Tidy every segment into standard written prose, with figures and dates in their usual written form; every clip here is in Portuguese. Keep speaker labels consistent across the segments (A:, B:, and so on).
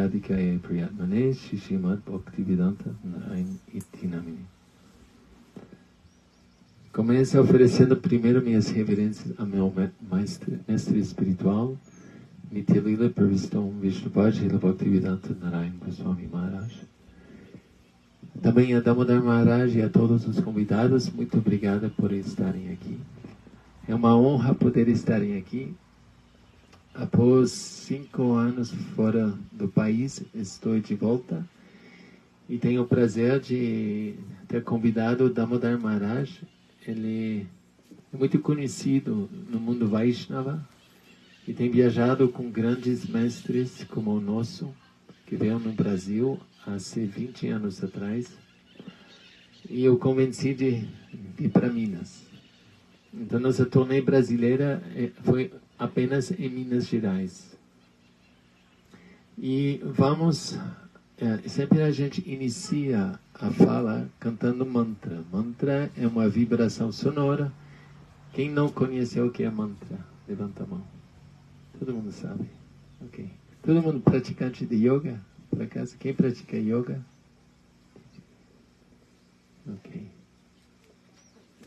A: Radhikaya Priyatmane Shishimad Bhaktivedanta Narayan Iti Namini. Começo oferecendo primeiro minhas reverências ao meu mestre espiritual, Nitya Lila Parvistam Vishnupad Srila Bhaktivedanta Narayan Goswami Maharaj. Também a Damodar Maharaj e a todos os convidados, muito obrigada por estarem aqui. É uma honra poder estarem aqui. Após 5 anos fora do país, estou de volta e tenho o prazer de ter convidado o Damodar Maharaj. Ele é muito conhecido no mundo Vaishnava e tem viajado com grandes mestres como o nosso, que veio no Brasil há 20 anos atrás. E eu convenci de ir para Minas. Então, nossa turnê brasileira foi apenas em Minas Gerais. E vamos... sempre a gente inicia a fala cantando mantra. Mantra é uma vibração sonora. Quem não conhece o que é mantra? Levanta a mão. Todo mundo sabe? Ok. Todo mundo praticante de yoga? Por acaso, quem pratica yoga? Ok.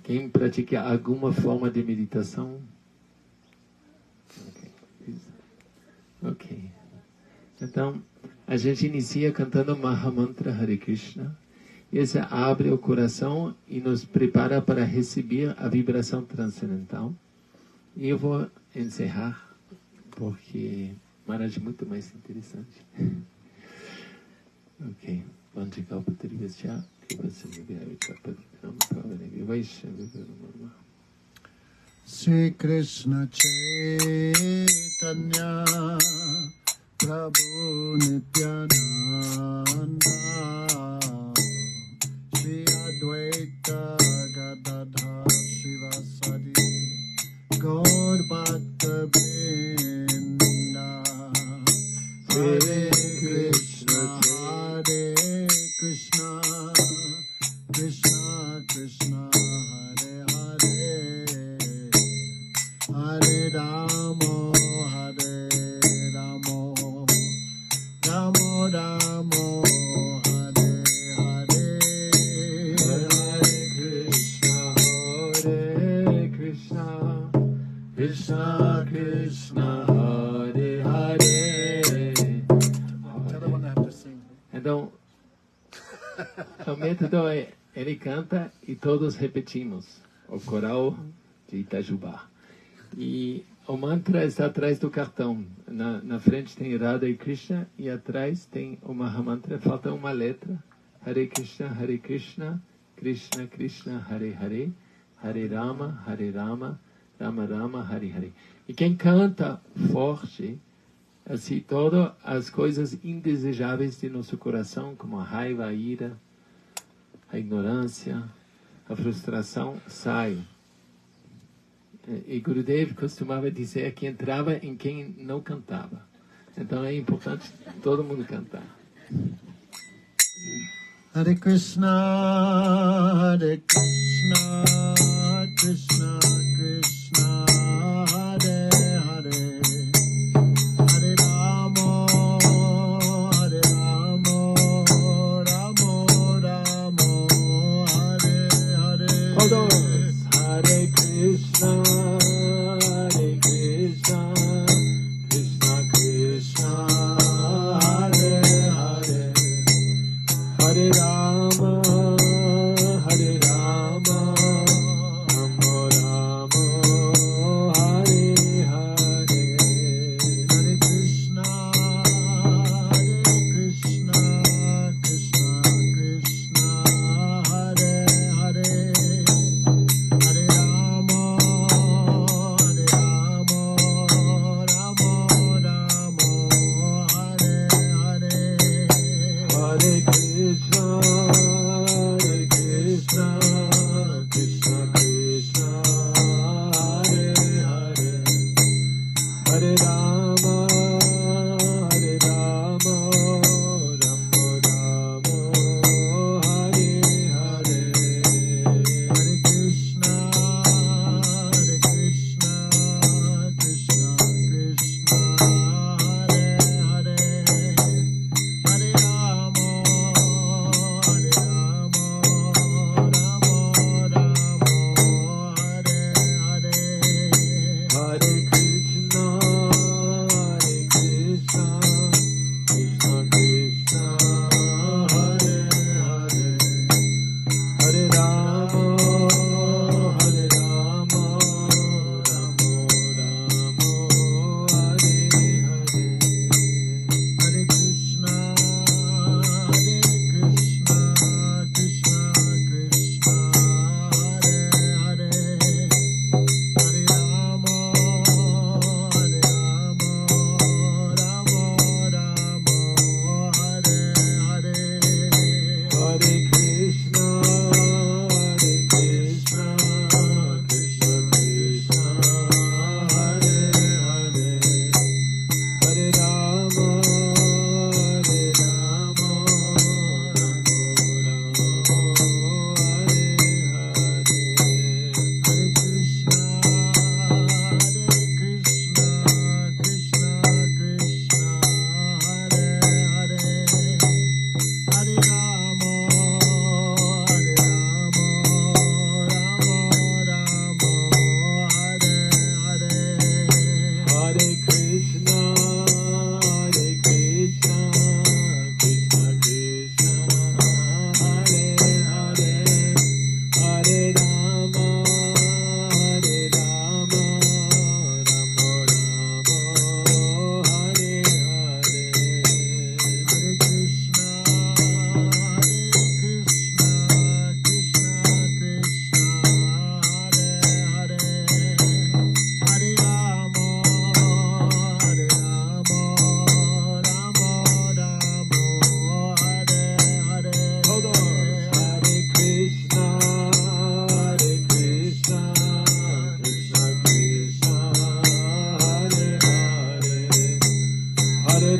A: Quem pratica alguma forma de meditação? Ok. Então, a gente inicia cantando Mahamantra Hare Krishna. E essa abre o coração e nos prepara para receber a vibração transcendental. E eu vou encerrar, porque Maharaj é muito mais interessante. Ok.
B: Sri Krishna Chaitanya Prabhu Nityananda Shri Advaita Gadadhar Shivasadi Gaur Bhakta Vrinda Hare Krishna Hare Krishna Krishna Krishna Hare Hare Hare Ramo Hare Ramo Ramo Ramo Hare Hare Hare Krishna Hare Krishna Krishna Krishna Hare Hare. Tell the one I have to sing.
A: Então, o método é, ele canta e todos repetimos, o coral de Itajubá. E o mantra está atrás do cartão. Na frente tem Radha e Krishna e atrás tem o Mahamantra, falta uma letra. Hare Krishna, Krishna Krishna, Hare Hare, Hare Rama, Rama Rama, Hare Hare. E quem canta forte, assim, todas as coisas indesejáveis de nosso coração, como a raiva, a ira, a ignorância, a frustração, saem. E Gurudev costumava dizer que entrava em quem não cantava. Então é importante todo mundo cantar.
B: Hare Krishna, Krishna Krishna, Hare Hare, Hare Ramo, Ramo Ramo, Hare Hare.
A: Hold on. Hare Krishna, Krishna Krishna, Hare Hare, Hare Rama, Rama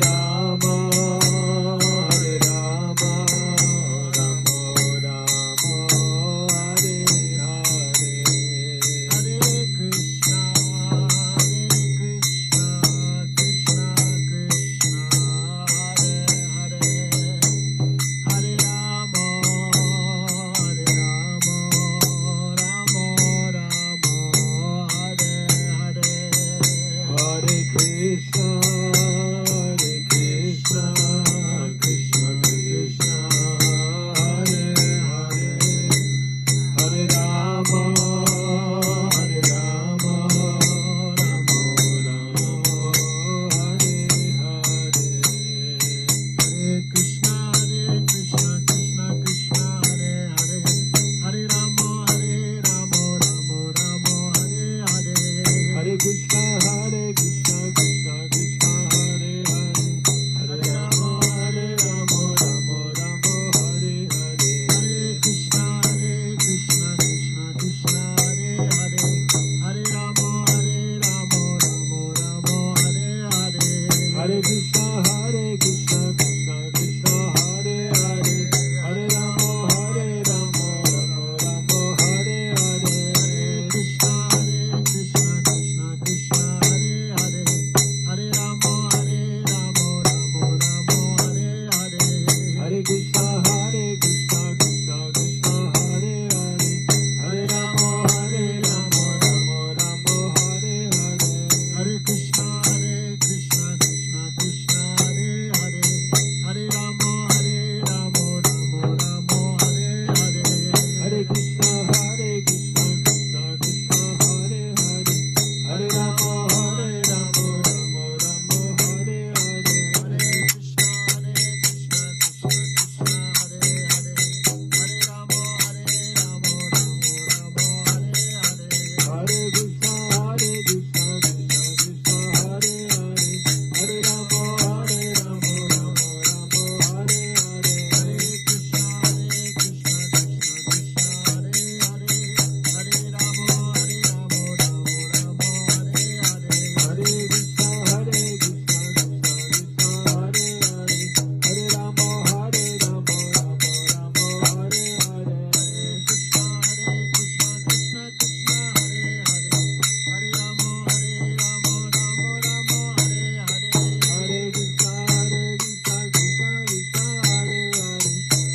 B: Rama, Hare Rama, Rama Rama, Hare Hare, Hare Krishna, Krishna Krishna, Hare Hare, Hare Rama, Rama Rama, Hare Hare, Hare Krishna, Krishna Krishna, Hare Hare, Hare Rama, Rama Rama, Hare Hare, Hare Krishna, Krishna Krishna, Hare Hare, Hare Rama, Rama Rama, Hare Hare, Hare Krishna, Krishna Krishna, Hare Hare, Hare Rama, Rama Rama, Hare Hare, Hare Krishna, Krishna Krishna, Hare Hare, Hare Rama, Rama Rama, Hare Hare, Hare Krishna, Krishna Krishna, Hare Hare, Hare Rama, Rama Rama, Hare Hare, Hare Krishna, Krishna Krishna, Hare Hare, Hare Rama, Rama Rama, Hare Hare, Hare Krishna, Krishna Krishna, Hare Hare, Hare Rama, Rama Rama, Hare Hare, Hare Krishna, Krishna Krishna, Hare Hare, Hare Rama, Rama Rama, Hare Hare, Hare Krishna, Krishna Krishna, Hare Hare, Hare Rama, Rama Rama, Hare Hare, Hare Krishna, Krishna Krishna, Hare Hare, Hare Rama, Rama Rama, Hare Hare, Hare Krishna, Krishna Krishna, Hare Hare, Hare Rama, Rama Rama, Hare Hare, Hare Krishna, Krishna Krishna, Hare Hare, Hare Rama, Rama Rama, Hare Hare, Hare Krishna, Krishna Krishna, Hare Hare, Hare Rama, Rama Rama, Hare Hare, Hare Krishna, Krishna Krishna, Hare Hare,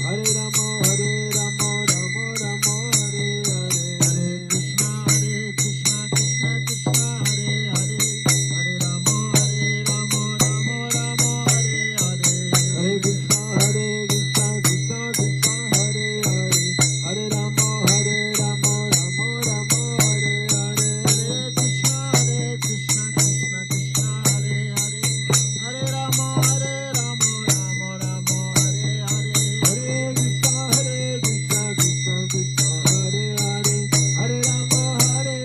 B: Hare Rama, Rama Rama, Hare Hare, Hare Krishna, Krishna Krishna, Hare Hare, Hare Rama, Rama Rama, Hare Hare, Hare Krishna, Krishna Krishna, Hare Hare, Hare Rama, Rama Rama, Hare Hare, Hare Krishna, Krishna Krishna, Hare Hare, Hare Rama, Rama Rama, Hare Hare, Hare Krishna, Krishna Krishna, Hare Hare, Hare Rama, Rama Rama, Hare Hare, Hare Krishna, Krishna Krishna, Hare Hare, Hare Rama,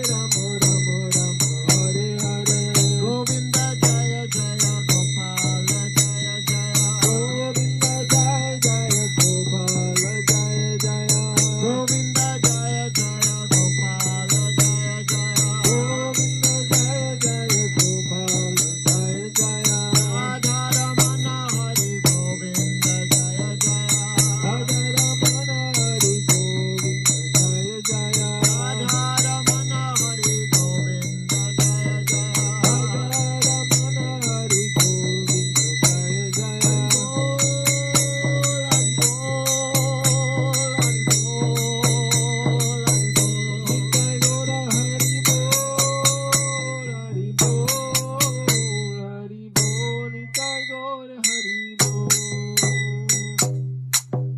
B: Rama Rama, Hare Hare, Govinda Jaya Jaya Gopal Jaya Jaya, Govinda Jaya Jaya Gopal Jaya Jaya, Govinda Jaya Jaya Gopal Jaya Jaya, Govinda Jaya Jaya Gopal Jaya Jaya, Radha Ramana Hari Govinda Jaya Jaya, Radha Ramana Hari Govinda Jaya Jaya, Radha Ramana Hari Govinda Jaya Jaya, Radha Ramana Hari Govinda Jaya Jaya, Hari Bol, Hari Bol, Hari Bol, Nitai Gora Hari Bol, Hari Bol, Hari Bol, Nitai Gora Hari Bol.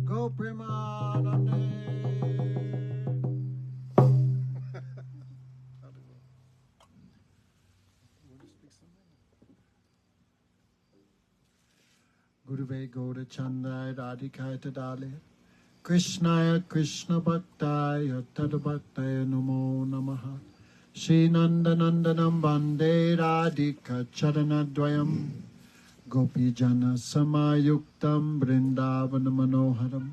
B: Go Premanande. Guruve Gaura Chandai Radhikai Tadale Krishnaya Krishna Bhaktaya Tadabhaktaya Namo Namaha Shri Nanda Nandanam Bande Radhika Charanadvayam Gopijana Samayuktam Brindavana Manoharam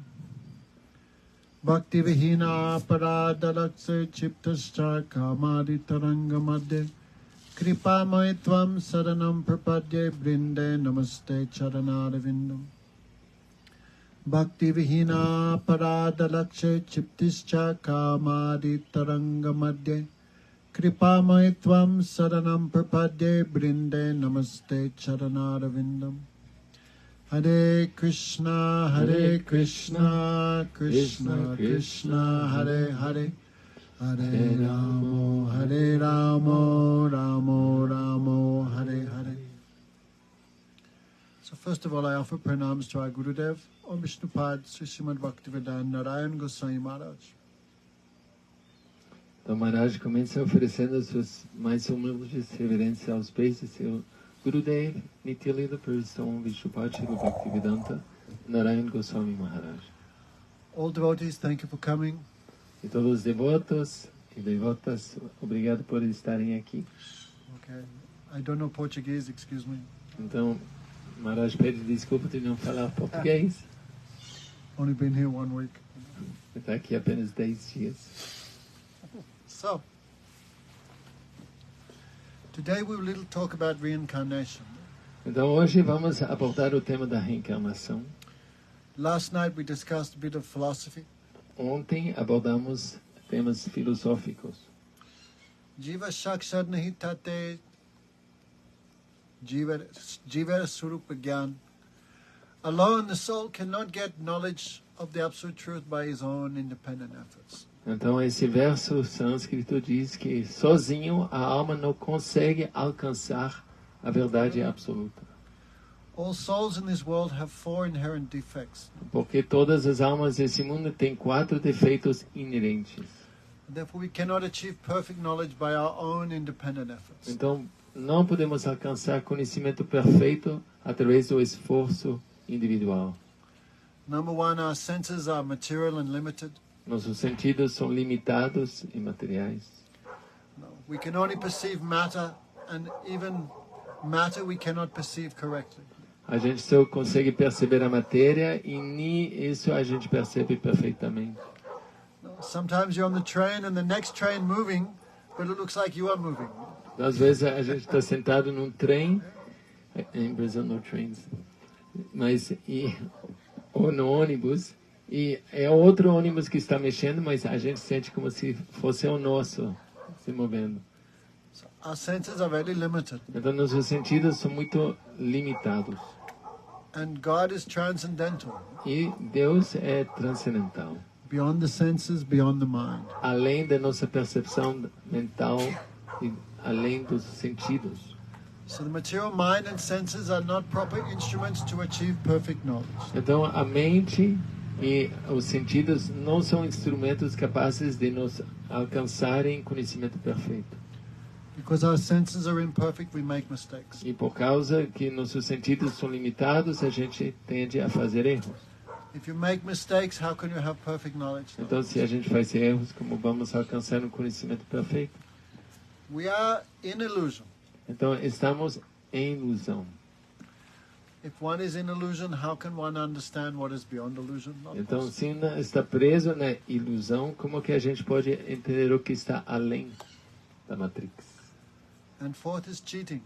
B: Bhakti Vihina Paradalaksa Chiptascha Kamadi Taranga Madhya Kripamai tvam saranam prapadye brinde namaste charanarvindam. Bhakti vihina paradalakshe chiptischa kamadi taranga madhye. Kripamai tvam saranam prapadye brinde namaste charanarvindam. Hare Krishna, Krishna Krishna, Hare Hare, Hare Ramo, Ramo Ramo, Hare Hare. So first of all, I offer pranams to our Gurudev, Om Vishnupad, Sri Srimad Bhaktivedanta Narayan Goswami Maharaj.
A: Então, Maharaj começa oferecendo as suas mais humildes reverências aos pés de seu Gurudev, Nityalila Prabhupada Vishnupad Srila Bhaktivedanta Narayan Goswami Maharaj.
B: All devotees, thank you for coming.
A: E todos os devotos e devotas, obrigado por estarem aqui.
B: Okay, I don't know Portuguese, excuse me.
A: Então, Maharaj pede desculpa de não falar português.
B: Only been here 1 week.
A: Está aqui apenas 10 dias.
B: So, today we will talk about reincarnation.
A: Então, hoje vamos abordar o tema da reencarnação.
B: Last night we discussed a bit of philosophy.
A: Ontem abordamos temas filosóficos.
B: Jiva shakshad nahi tate jiva surupa gyan. Alone the soul cannot get knowledge of the absolute truth by his own independent efforts.
A: Então, esse verso sânscrito diz que sozinho a alma não consegue alcançar a verdade absoluta.
B: All souls in this world have 4 inherent defects.
A: Porque todas as almas desse mundo têm 4 defeitos inerentes.
B: Therefore we cannot achieve perfect knowledge by our own independent efforts.
A: Então, não podemos alcançar conhecimento perfeito através do esforço individual.
B: Number 1, our senses are material and limited.
A: Nossos sentidos são limitados e materiais.
B: We can only perceive matter, and even matter we cannot perceive correctly.
A: A gente só consegue perceber a matéria e nem isso a gente percebe perfeitamente.
B: Sometimes you're on the train and the next train moving, but it looks like you are moving.
A: Às vezes a gente está sentado num trem, em Brasil no trains, ou no ônibus, e é outro ônibus que está mexendo, mas a gente sente como se fosse o nosso se movendo.
B: So our senses are very limited.
A: Então nossos sentidos são muito limitados.
B: And God is transcendental.
A: E Deus é transcendental.
B: Beyond the senses, beyond the mind.
A: Além da nossa percepção mental e além dos sentidos.
B: So the material mind and senses are not proper instruments to achieve perfect knowledge.
A: Então a mente e os sentidos não são instrumentos capazes de nos alcançarem conhecimento perfeito.
B: Because our senses are imperfect, we make mistakes.
A: E por causa que nossos sentidos são limitados, a gente tende a fazer erros.
B: If you make mistakes, how can you have perfect knowledge?
A: Então, se a gente faz erros, como vamos alcançar um conhecimento perfeito?
B: We are in illusion.
A: Então, estamos em ilusão.
B: If one is in illusion, how can one understand what is beyond illusion? Not
A: Então,
B: possible.
A: se está preso na ilusão, como que a gente pode entender o que está além da Matrix?
B: And fourth is cheating.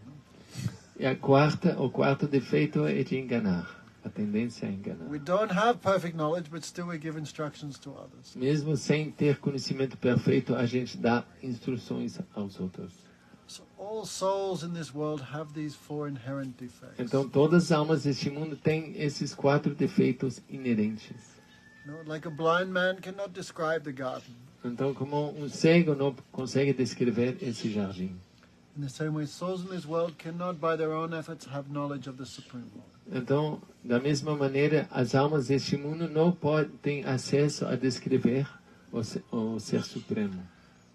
A: E o quarto defeito é de enganar. A tendência a enganar.
B: We don't have perfect knowledge, but still we give instructions to others.
A: Mesmo sem ter conhecimento perfeito, a gente dá instruções aos outros.
B: So all souls in this world have these 4 inherent defects.
A: Então, todas as almas deste mundo têm esses 4 defeitos inerentes.
B: Like a blind man cannot describe the garden.
A: Então, como um cego não consegue descrever esse jardim.
B: In the same way, souls in this world cannot, by their own efforts, have knowledge of the Supreme Lord.
A: Então, da mesma maneira, as almas deste mundo não podem acesso a descrever o Ser Supremo.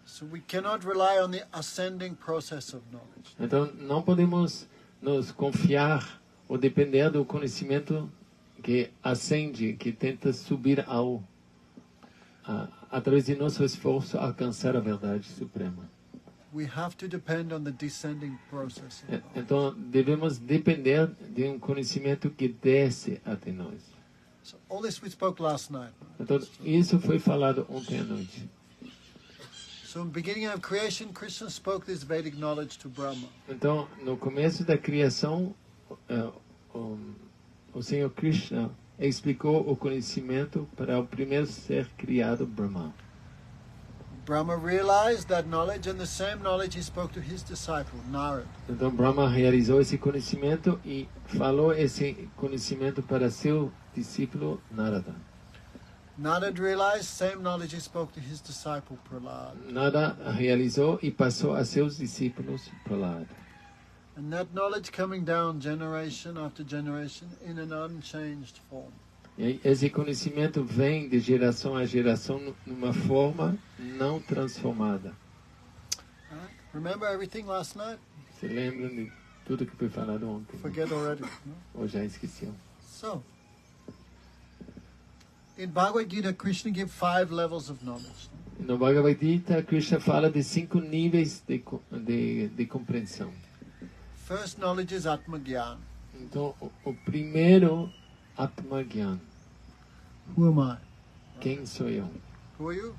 B: So we cannot rely on the ascending process of knowledge.
A: Então, não podemos nos confiar ou depender do conhecimento que ascende, que tenta subir através de nosso esforço, alcançar a verdade suprema.
B: We have to depend on the descending process.
A: Então, devemos depender de um conhecimento que desce até nós.
B: So all this we spoke last night.
A: Então, isso foi falado ontem à noite.
B: So in the beginning of creation, Krishna spoke this Vedic knowledge to Brahma.
A: Então, no começo da criação, o Senhor Krishna explicou o conhecimento para o primeiro ser criado, Brahma.
B: Brahma realized that knowledge, and the same knowledge he spoke to his disciple, Narad.
A: Então, Brahma realizou esse conhecimento e falou esse conhecimento para seu discípulo Narada.
B: Narad realized same knowledge he spoke to his disciple, Prahlad.
A: Narada realizou e passou a seus discípulos Prahlad.
B: And that knowledge coming down generation after generation in an unchanged form.
A: E esse conhecimento vem de geração a geração numa forma não transformada.
B: Right? Remember everything last night?
A: Você lembra de tudo que foi falado ontem?
B: Forget already. No?
A: Ou já esqueceu?
B: So, in Bhagavad Gita, Krishna gives 5 levels of knowledge.
A: No Bhagavad Gita, Krishna fala de 5 níveis de compreensão.
B: First knowledge is Atma Gyan.
A: Então, o primeiro, Atma Gyan.
B: Who am I?
A: Quem sou eu?
B: Who are you?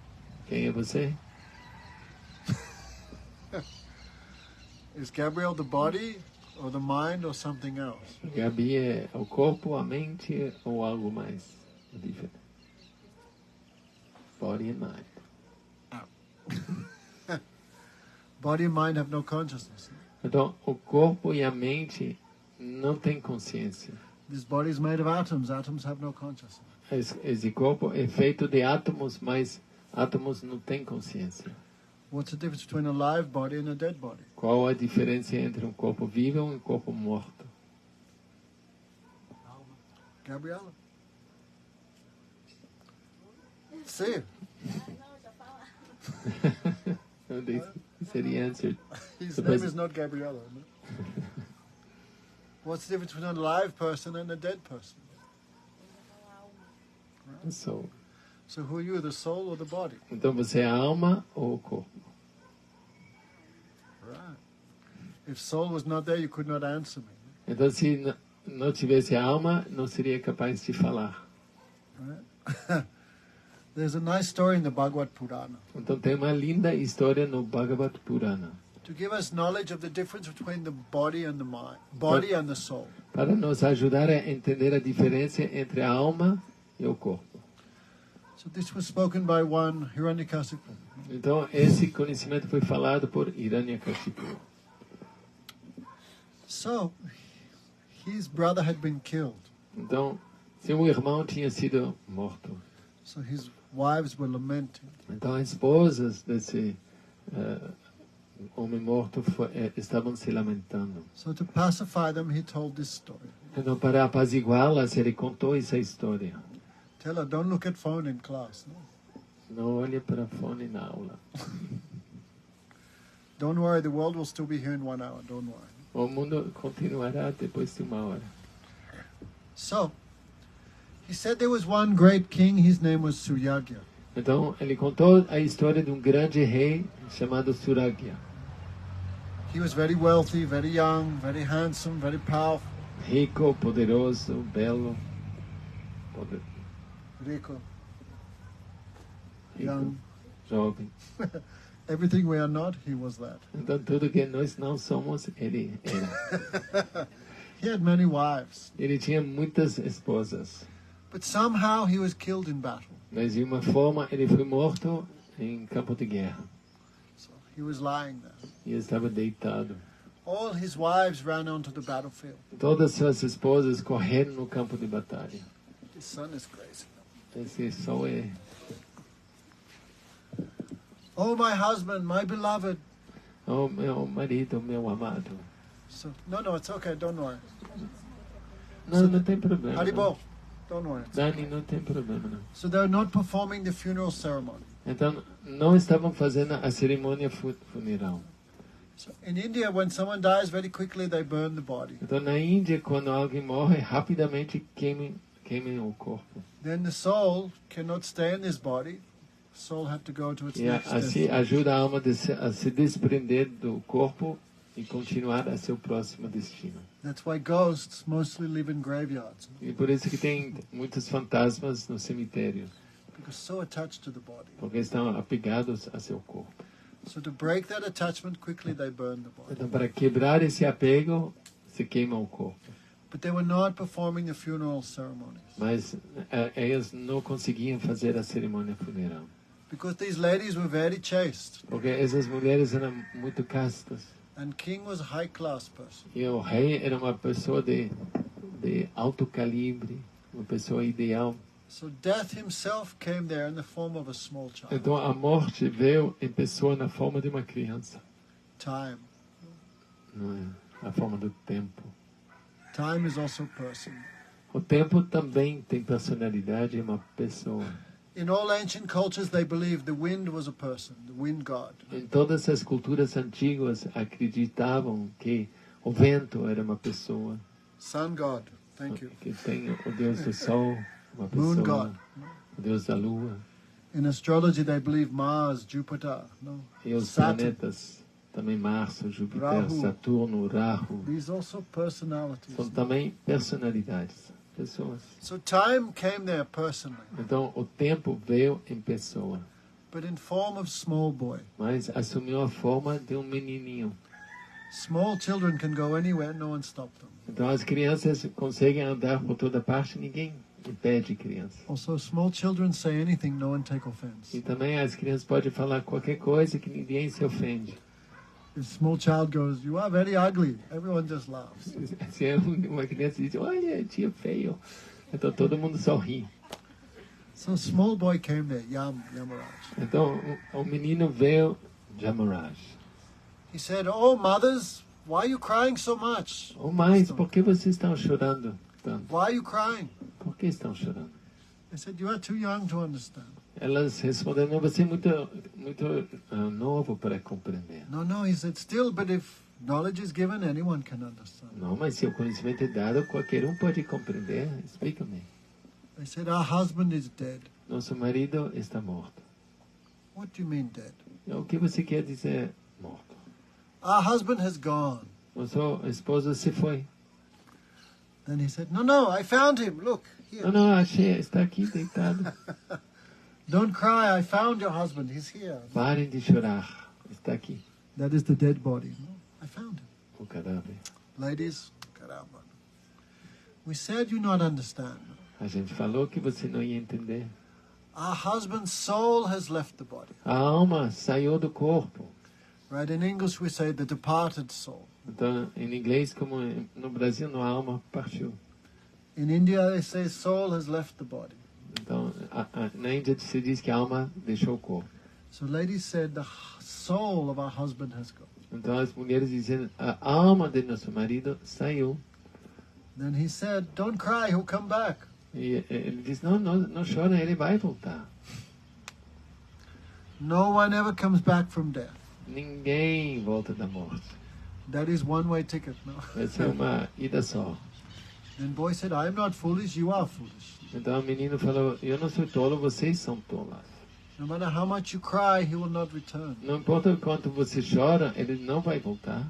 A: Quem é você?
B: Is Gabriel the body or the mind or something else?
A: Gabi é o corpo, a mente ou algo mais diferente? Body and mind.
B: Body and mind have no consciousness.
A: Então, o corpo e a mente não têm consciência.
B: This body is made of atoms. Atoms have no consciousness.
A: Esse corpo é feito de átomos, mas átomos não têm consciência.
B: What's the difference between a live body and a dead body?
A: Qual a diferença entre um corpo vivo e um corpo morto?
B: Gabriela? See,
A: So they said he answered.
B: his
A: So
B: name
A: bas-
B: is not Gabriela. No? What's the difference between a live person and a dead person?
A: So,
B: So who are you, the soul or the body?
A: então você é a alma ou o corpo?
B: Right. If soul was not there, you could not answer me.
A: Então, se não tivesse a alma, não seria capaz de falar.
B: Right? There's a nice story in the Bhagavad Purana
A: Então, tem uma linda história no Bhagavad Purana
B: to give us knowledge of the difference between the body and the mind, body and the soul.
A: para nos ajudar a entender a diferença entre a alma e o corpo.
B: So this was spoken by one Hiranyakasipu.
A: Então, esse conhecimento foi falado por Hiranyakashipu.
B: So his brother had been killed.
A: Então, seu irmão tinha sido morto.
B: So his wives were lamenting.
A: Então, as esposas desse homem morto estavam se lamentando.
B: So to pacify them, he told this story.
A: Então, para apaziguá-las, ele contou essa história.
B: Tell her, don't look at phone in class. No?
A: Não olhe para fone na aula.
B: Don't worry, the world will still be here in 1 hour. Don't worry.
A: O mundo continuará depois de 1 hora.
B: So he said there was one great king. His name was Suryagya.
A: Então, ele contou a história de um grande rei chamado Suragya.
B: He was very wealthy, very young, very handsome, very powerful.
A: Rico, poderoso, belo.
B: Rico,
A: Rico,
B: young.
A: jovem.
B: Everything we are not, he was that.
A: Então, tudo que nós não somos, ele era.
B: He had many wives,
A: Ele tinha muitas esposas,
B: but somehow he was killed in battle.
A: mas de uma forma ele foi morto em campo de guerra.
B: So he was lying there.
A: E estava deitado.
B: All his wives ran onto the battlefield.
A: Todas suas esposas correram no campo de batalha.
B: His son is crazy.
A: Esse sol é...
B: Oh, my husband, my beloved.
A: Oh, meu marido, meu amado.
B: So no, it's okay. Don't worry.
A: Não, não tem problema.
B: Haribol, don't worry.
A: Dani, não tem problema, não.
B: So they're not performing the funeral ceremony.
A: Então, não estavam fazendo a cerimônia funeral.
B: So in India, when someone dies, very quickly they burn the body.
A: Então, na Índia, quando alguém morre, rapidamente queimem o corpo.
B: Then the soul cannot stay in this body. Soul have to go to its
A: E
B: next
A: assim
B: destiny.
A: ajuda a alma a se desprender do corpo e continuar a seu próximo destino.
B: That's why ghosts mostly live in graveyards,
A: E por isso que tem muitos fantasmas no cemitério,
B: because so attached to the body.
A: porque estão apegados a seu corpo.
B: So to break that attachment quickly, they burned the body.
A: Então, para quebrar esse apego, se queima o corpo.
B: But they were not performing the funeral ceremonies.
A: Mas elas não conseguiam fazer a cerimônia funeral.
B: Because these ladies were very chaste.
A: Porque essas mulheres eram muito castas.
B: And King was a high-class person.
A: E o rei era uma pessoa de alto calibre, uma pessoa ideal.
B: So death himself came there in the form of a small child.
A: Então a morte veio em pessoa na forma de uma criança.
B: Time.
A: Não é? Na forma do tempo.
B: Time is also person.
A: O tempo também tem personalidade, é uma pessoa.
B: In all ancient cultures, they believed the wind was a person, the wind god.
A: Em todas as culturas antigas acreditavam que o vento era uma pessoa.
B: Sun god. Thank you.
A: Que tem o deus do sol, uma
B: Moon
A: pessoa.
B: god.
A: O deus da lua.
B: In astrology, they believe Mars, Jupiter, no?
A: E os
B: Saturn.
A: planetas, também Março, Júpiter,
B: Rahu.
A: Saturno, Rahu.
B: These also personalities.
A: São também personalidades, pessoas.
B: So time came there personally,
A: Então o tempo veio em pessoa,
B: but in form of small boy.
A: mas assumiu a forma de um menininho.
B: Small children can go anywhere, no one stopped them.
A: Então as crianças conseguem andar por toda parte, ninguém impede criança.
B: Also, small children say anything, no one take offense.
A: E também as crianças podem falar qualquer coisa que ninguém se ofende.
B: If small child goes, "You are very ugly," everyone just laughs.
A: Se uma criança diz, olha, tia feio, então todo mundo sorri.
B: So small boy came there, Yamaraj.
A: Então o menino veio, Yamaraj.
B: He said, "Oh, mothers, why are you crying so much?
A: Ou mais, por que vocês estão chorando tanto?
B: Why are you crying?"
A: Por que estão chorando?
B: I said, "You are too young to understand."
A: Elas responderam, você é muito novo para compreender.
B: No, he said, "Still, but if knowledge is given, anyone can understand."
A: Não, mas se o conhecimento é dado, qualquer um pode compreender. Explica-me.
B: I said, "Our husband is dead."
A: Nosso marido está morto.
B: "What do you mean dead?"
A: O que você quer dizer morto?
B: "Our husband has gone."
A: Nosso esposo se foi.
B: Then he said, No, I found him. Look, here.
A: Não, achei, está aqui deitado.
B: Don't cry, I found your husband. He's here.
A: Parem de chorar. Está aqui,
B: That is the dead body. No, I found him.
A: o cadáver.
B: Ladies, caramba. We said you not understand.
A: A gente falou que você não ia entender.
B: Our husband's soul has left the body.
A: A alma saiu do corpo.
B: Right? In English we say the departed soul.
A: Então, em inglês, como no Brasil, a alma partiu.
B: In India they say soul has left the body.
A: Então, na Índia se diz que a alma deixou o corpo.
B: So ladies said the soul of our husband has gone.
A: Então, as mulheres dizem, a alma de nosso marido saiu.
B: Then he said, don't cry, he'll come back.
A: E ele diz, não chora, ele vai voltar.
B: No one ever comes back from death.
A: Ninguém volta da morte.
B: That is one-way ticket, no?
A: Essa é uma ida só.
B: Then boy said, I am not foolish, you are foolish.
A: Então o menino falou, eu não sou tolo, vocês são tolas.
B: No matter how much you cry, he will not return.
A: Não importa o quanto você chora, ele não vai voltar.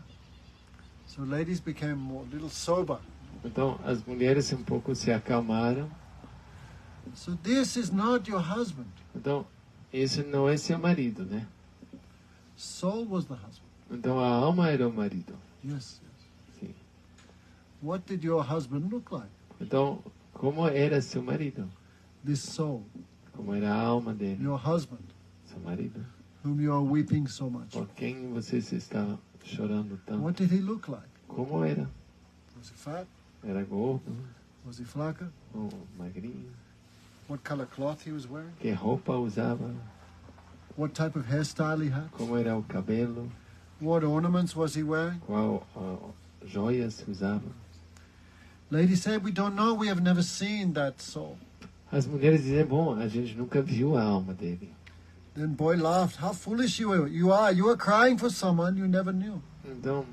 B: So ladies became more, a little sober.
A: Então as mulheres um pouco se acalmaram.
B: So this is not your husband.
A: Então, esse não é seu marido, né?
B: Soul was the husband.
A: Então a alma era o marido.
B: Yes.
A: Sim.
B: What did your husband look like?
A: Então, como era seu marido?
B: This soul,
A: Como era a alma dele?
B: your husband,
A: Seu marido?
B: whom you are weeping so much.
A: Por quem você está chorando tanto?
B: What did he look like?
A: Como era?
B: Was he fat?
A: Era gordo?
B: Was he flaca?
A: Ou magrinho?
B: What color cloth he was wearing?
A: Que roupa usava?
B: What type of hairstyle he had?
A: Como era o cabelo?
B: What ornaments was he wearing?
A: Qual joias usava?
B: Ladies said, we don't know, we have never seen that soul.
A: As mulheres dizem, bom, a gente nunca viu a alma dele.
B: Then boy laughed, how foolish you are. You are crying for someone you never knew.
A: Então,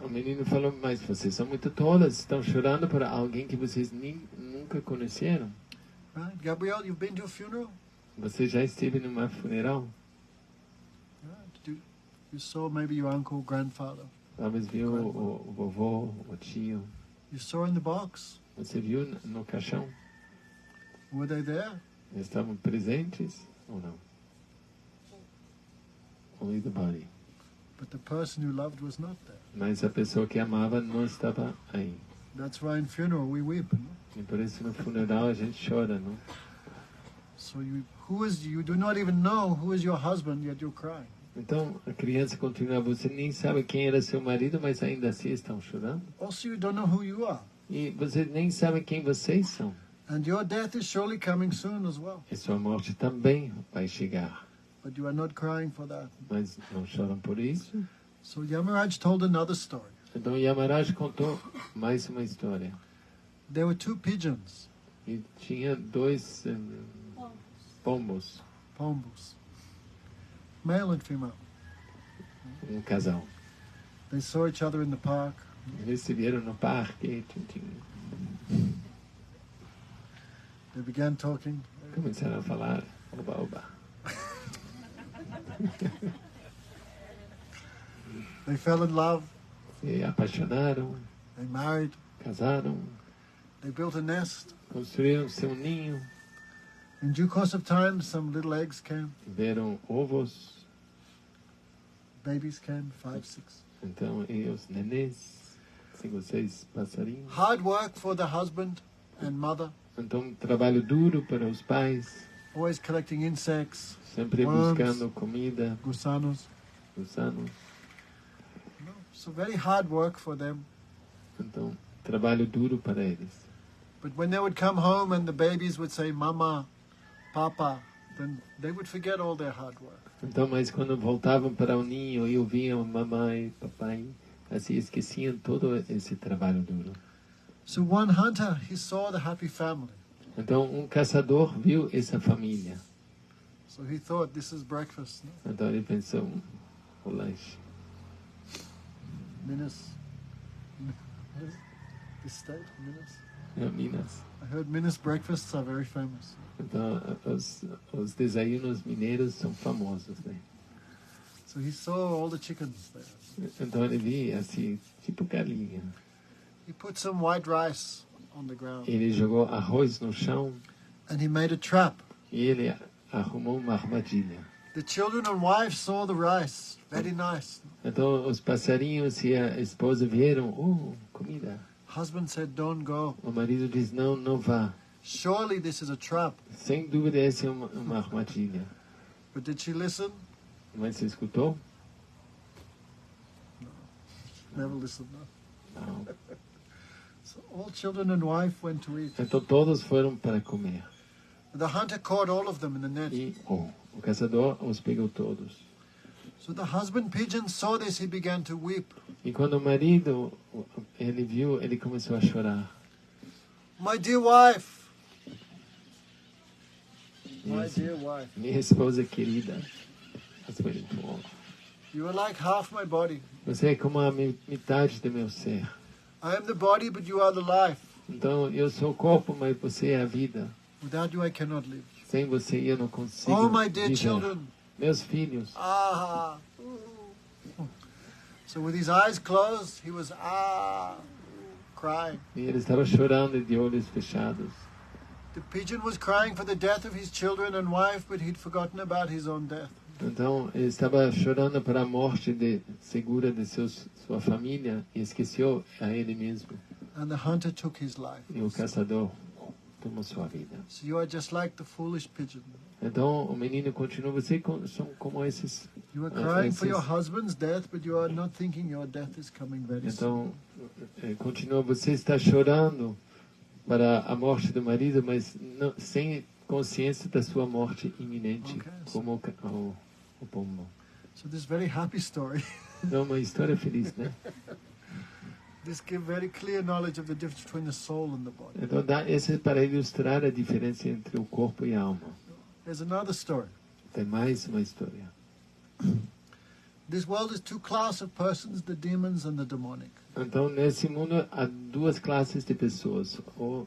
A: o menino falou, mas vocês são muito tolas, estão chorando por alguém que vocês nunca conheceram.
B: Right? Gabrielle, you've been to a funeral?
A: Você já esteve numa funeral?
B: Right. You saw maybe your uncle, grandfather.
A: Talvez viu o vovô, o tio.
B: You saw in the box.
A: Você viu no caixão?
B: Were they there?
A: Estavam presentes ou não? only the body.
B: But the person you loved was not there.
A: Mas a pessoa que amava não estava aí.
B: That's why in funeral we weep. No?
A: E por isso no funeral a gente chora, não?
B: So you do not even know who is your husband, yet you're crying.
A: Então a criança continua, você nem sabe quem era seu marido, mas ainda assim estão chorando.
B: Also you don't know who you are.
A: E você nem sabe quem vocês são.
B: And your death is surely coming soon as well.
A: E sua morte também vai chegar.
B: But you are not crying for that.
A: Mas não choram por isso.
B: So Yamaraj told another story.
A: Então Yamaraj contou mais uma história.
B: There were two pigeons,
A: E tinha dois pombos,
B: male and female.
A: casal.
B: They saw each other in the park.
A: Eles se viram no parque,
B: They began talking.
A: começaram a falar, oba, oba.
B: They fell in love.
A: Se apaixonaram,
B: They married.
A: casaram,
B: They built a nest.
A: construíram seu ninho,
B: In due course of time, some little eggs came.
A: tiveram ovos,
B: Babies came, 5, 6.
A: então e os nenês, 5 ou 6 passarinhos.
B: Hard work for the husband and mother,
A: Então trabalho duro para os pais,
B: always collecting insects,
A: sempre
B: Worms.
A: buscando comida,
B: gusanos.
A: gusanos.
B: So very hard work for them.
A: Então trabalho duro para eles.
B: But when they would come home and the babies would say, Mama, Papa, then they would forget all their hard work.
A: Então, mas quando voltavam para o ninho e ouviam mamãe, papai, assim esqueciam todo esse trabalho duro.
B: So one hunter, he saw the happy family.
A: Então, caçador viu essa família.
B: So he thought, this is breakfast. No?
A: Então ele pensou, o lanche.
B: Minas. This state, Minas.
A: Minas.
B: I heard Minas breakfasts are very famous.
A: Então, os desayunos mineiros são famosos, né?
B: So he saw all the chickens there.
A: Então ele via assim, tipo galinha.
B: He put some white rice on the ground.
A: Ele jogou arroz no chão
B: And he made a trap.
A: e ele arrumou uma armadilha.
B: The children and wife saw the rice. Very nice.
A: Então os passarinhos e a esposa viram, comida.
B: Husband said, don't go.
A: O marido diz, não, não vá.
B: Surely this is a trap.
A: Sem dúvida essa é uma armadilha.
B: But did she listen?
A: Mas você escutou?
B: Never listened. No.
A: Não.
B: So all children and wife went to eat.
A: Então todos foram para comer.
B: The hunter caught all of them in the net.
A: E o caçador os pegou todos.
B: So the husband pigeon saw this, he began to weep.
A: E quando o marido, ele viu, ele começou a chorar.
B: My dear wife. My
A: Yes.
B: dear wife.
A: Minha esposa querida,
B: You are like half my body.
A: você é como a metade do meu ser.
B: I am the body, but you are the life.
A: Então eu sou o corpo, mas você é a vida.
B: Without you I cannot live.
A: Sem você eu não consigo
B: Oh, my dear
A: viver.
B: children.
A: Meus filhos.
B: Ah. So with his eyes closed, he was crying.
A: E ele estava chorando de olhos fechados.
B: The pigeon was crying for the death of his children and wife, but he'd forgotten about his own death.
A: Então ele estava chorando para a morte segura de sua família e esqueceu a ele mesmo.
B: And the hunter took his life.
A: E o caçador tomou sua vida.
B: So you are just like the foolish pigeon.
A: Então o menino continua, vocês são como esses.
B: You are crying for your husband's death, but you are not thinking your death is coming very soon.
A: Então continua, você está chorando para a morte do marido, mas não, sem consciência da sua morte iminente,
B: Okay,
A: como o pombo.
B: So this very happy story,
A: Então uma história feliz, né?
B: this gives very clear knowledge of the difference between the soul and the body.
A: Então dá esse para ilustrar a diferença entre o corpo e a alma.
B: There's another story.
A: Tem mais uma história.
B: This world is two classes of persons, the demons and the demonic.
A: Então, nesse mundo, há duas classes de pessoas, o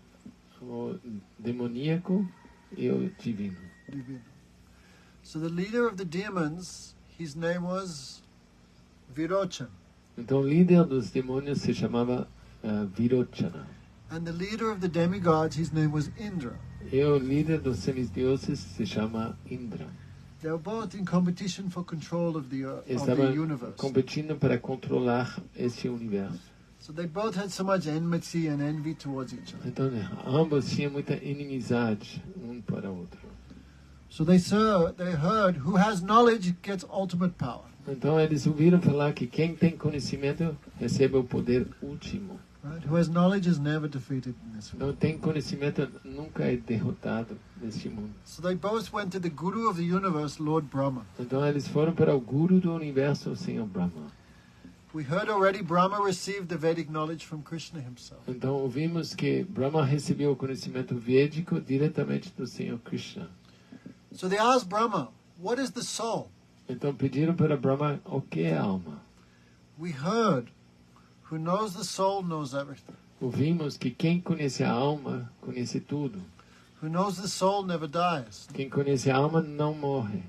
A: demoníaco e o divino.
B: Divino. So the leader of the demons, his name was Virochan.
A: Então, o líder dos demônios se chamava Virochana.
B: And the leader of the demigods, his name was Indra.
A: E o líder dos semideuses se chama Indra.
B: They were both in competition for control of the
A: Estavam
B: universe.
A: competindo para controlar esse universo.
B: So they both had so much enmity and envy towards each other.
A: Então, ambos tinham muita inimizade um para o outro.
B: So they heard who has knowledge gets ultimate power.
A: Então, eles ouviram falar que quem tem conhecimento recebe o poder último.
B: Right? Who has knowledge is never defeated in this world.
A: Não tem conhecimento, nunca é derrotado neste mundo.
B: So they both went to the Guru of the universe, Lord Brahma.
A: Então, eles foram para o Guru do universo, o Senhor Brahma.
B: We heard already Brahma received the Vedic knowledge from Krishna himself.
A: Então, ouvimos que Brahma recebeu o conhecimento védico diretamente do Senhor Krishna.
B: So they asked Brahma, what is the soul?
A: Então, pediram para Brahma o que é alma.
B: We heard who knows the soul knows everything.
A: Ouvimos que quem conhece a alma conhece tudo.
B: Who knows the soul never dies,
A: Quem conhece a alma não morre,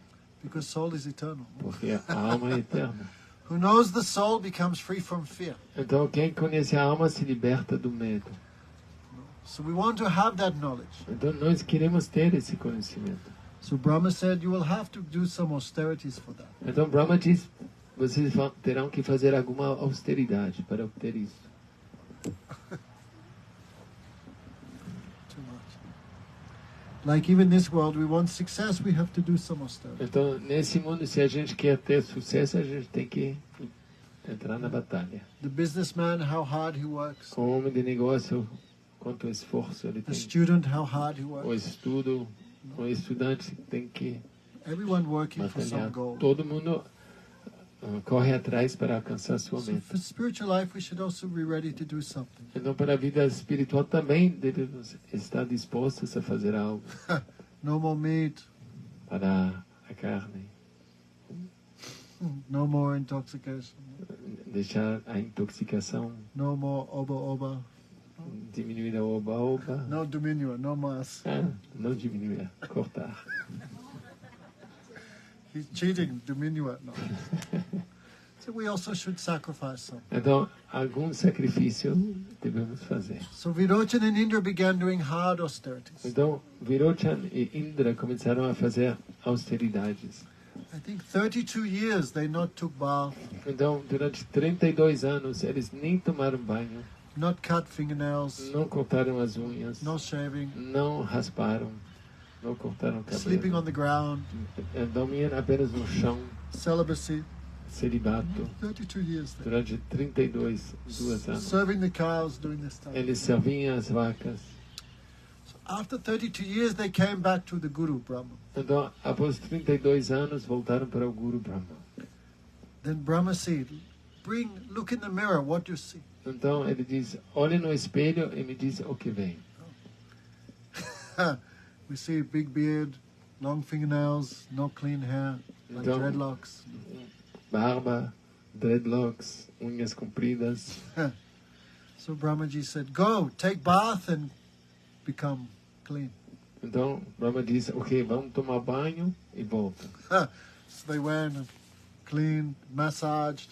B: because soul is eternal.
A: porque a alma é eterna.
B: Who knows the soul becomes free from fear.
A: Então, quem conhece a alma se liberta do medo.
B: So we want to have that knowledge.
A: Então, nós queremos ter esse conhecimento.
B: So Brahma said, you will have to do some austerities for that.
A: Então, Brahma diz, vocês terão que fazer alguma austeridade para obter isso.
B: Too much. Like even this world, we want success, we have to do some austerity.
A: Então, nesse mundo, se a gente quer ter sucesso, a gente tem que entrar na batalha.
B: The businessman, how hard he works.
A: O homem de negócio, quanto esforço ele
B: The
A: tem.
B: student, how hard he
A: O
B: works.
A: estudo, o estudante tem que
B: Everyone working for some
A: batalhar.
B: goal.
A: Todo mundo corre atrás para alcançar sua
B: So
A: meta.
B: for spiritual life, we should also be ready to do something.
A: Então, para a vida espiritual também devemos estar dispostos a fazer algo
B: No more meat,
A: para a carne,
B: no more intoxication,
A: deixar a intoxicação,
B: no more oba,
A: diminuir a oba-oba.
B: no diminua, no mas.
A: Não diminuir, cortar.
B: He's cheating, diminua, no. So we also should sacrifice some.
A: Então, algum sacrifício devemos fazer.
B: So Virochan and Indra began doing hard austerities.
A: Então, Virochan e Indra começaram a fazer austeridades.
B: I think 32 years they not took bath,
A: Então, durante 32 anos, eles nem tomaram banho,
B: not cut fingernails,
A: não cortaram as unhas,
B: no shaving,
A: não rasparam, não cortaram o
B: sleeping on
A: cabelo.
B: the ground,
A: Dormiam apenas no chão,
B: celibacy.
A: celibato,
B: 32 years there.
A: durante 32 anos.
B: Serving the cows during this time.
A: Eles serviam as vacas.
B: So after 32 years, they came back to the Guru Brahma.
A: Então, após 32 anos, voltaram para o Guru Brahma.
B: Then Brahma said, look in the mirror, what you see.
A: Então, ele diz, olhe no espelho e me diz o que vem.
B: We see a big beard, long fingernails, no clean hair, like
A: Então-
B: dreadlocks.
A: Barba, dreadlocks, unhas compridas.
B: So Brahmaji said, go, take bath and become clean.
A: Então, Brahma diz, ok, vamos tomar banho e volta.
B: So they went and cleaned, massaged.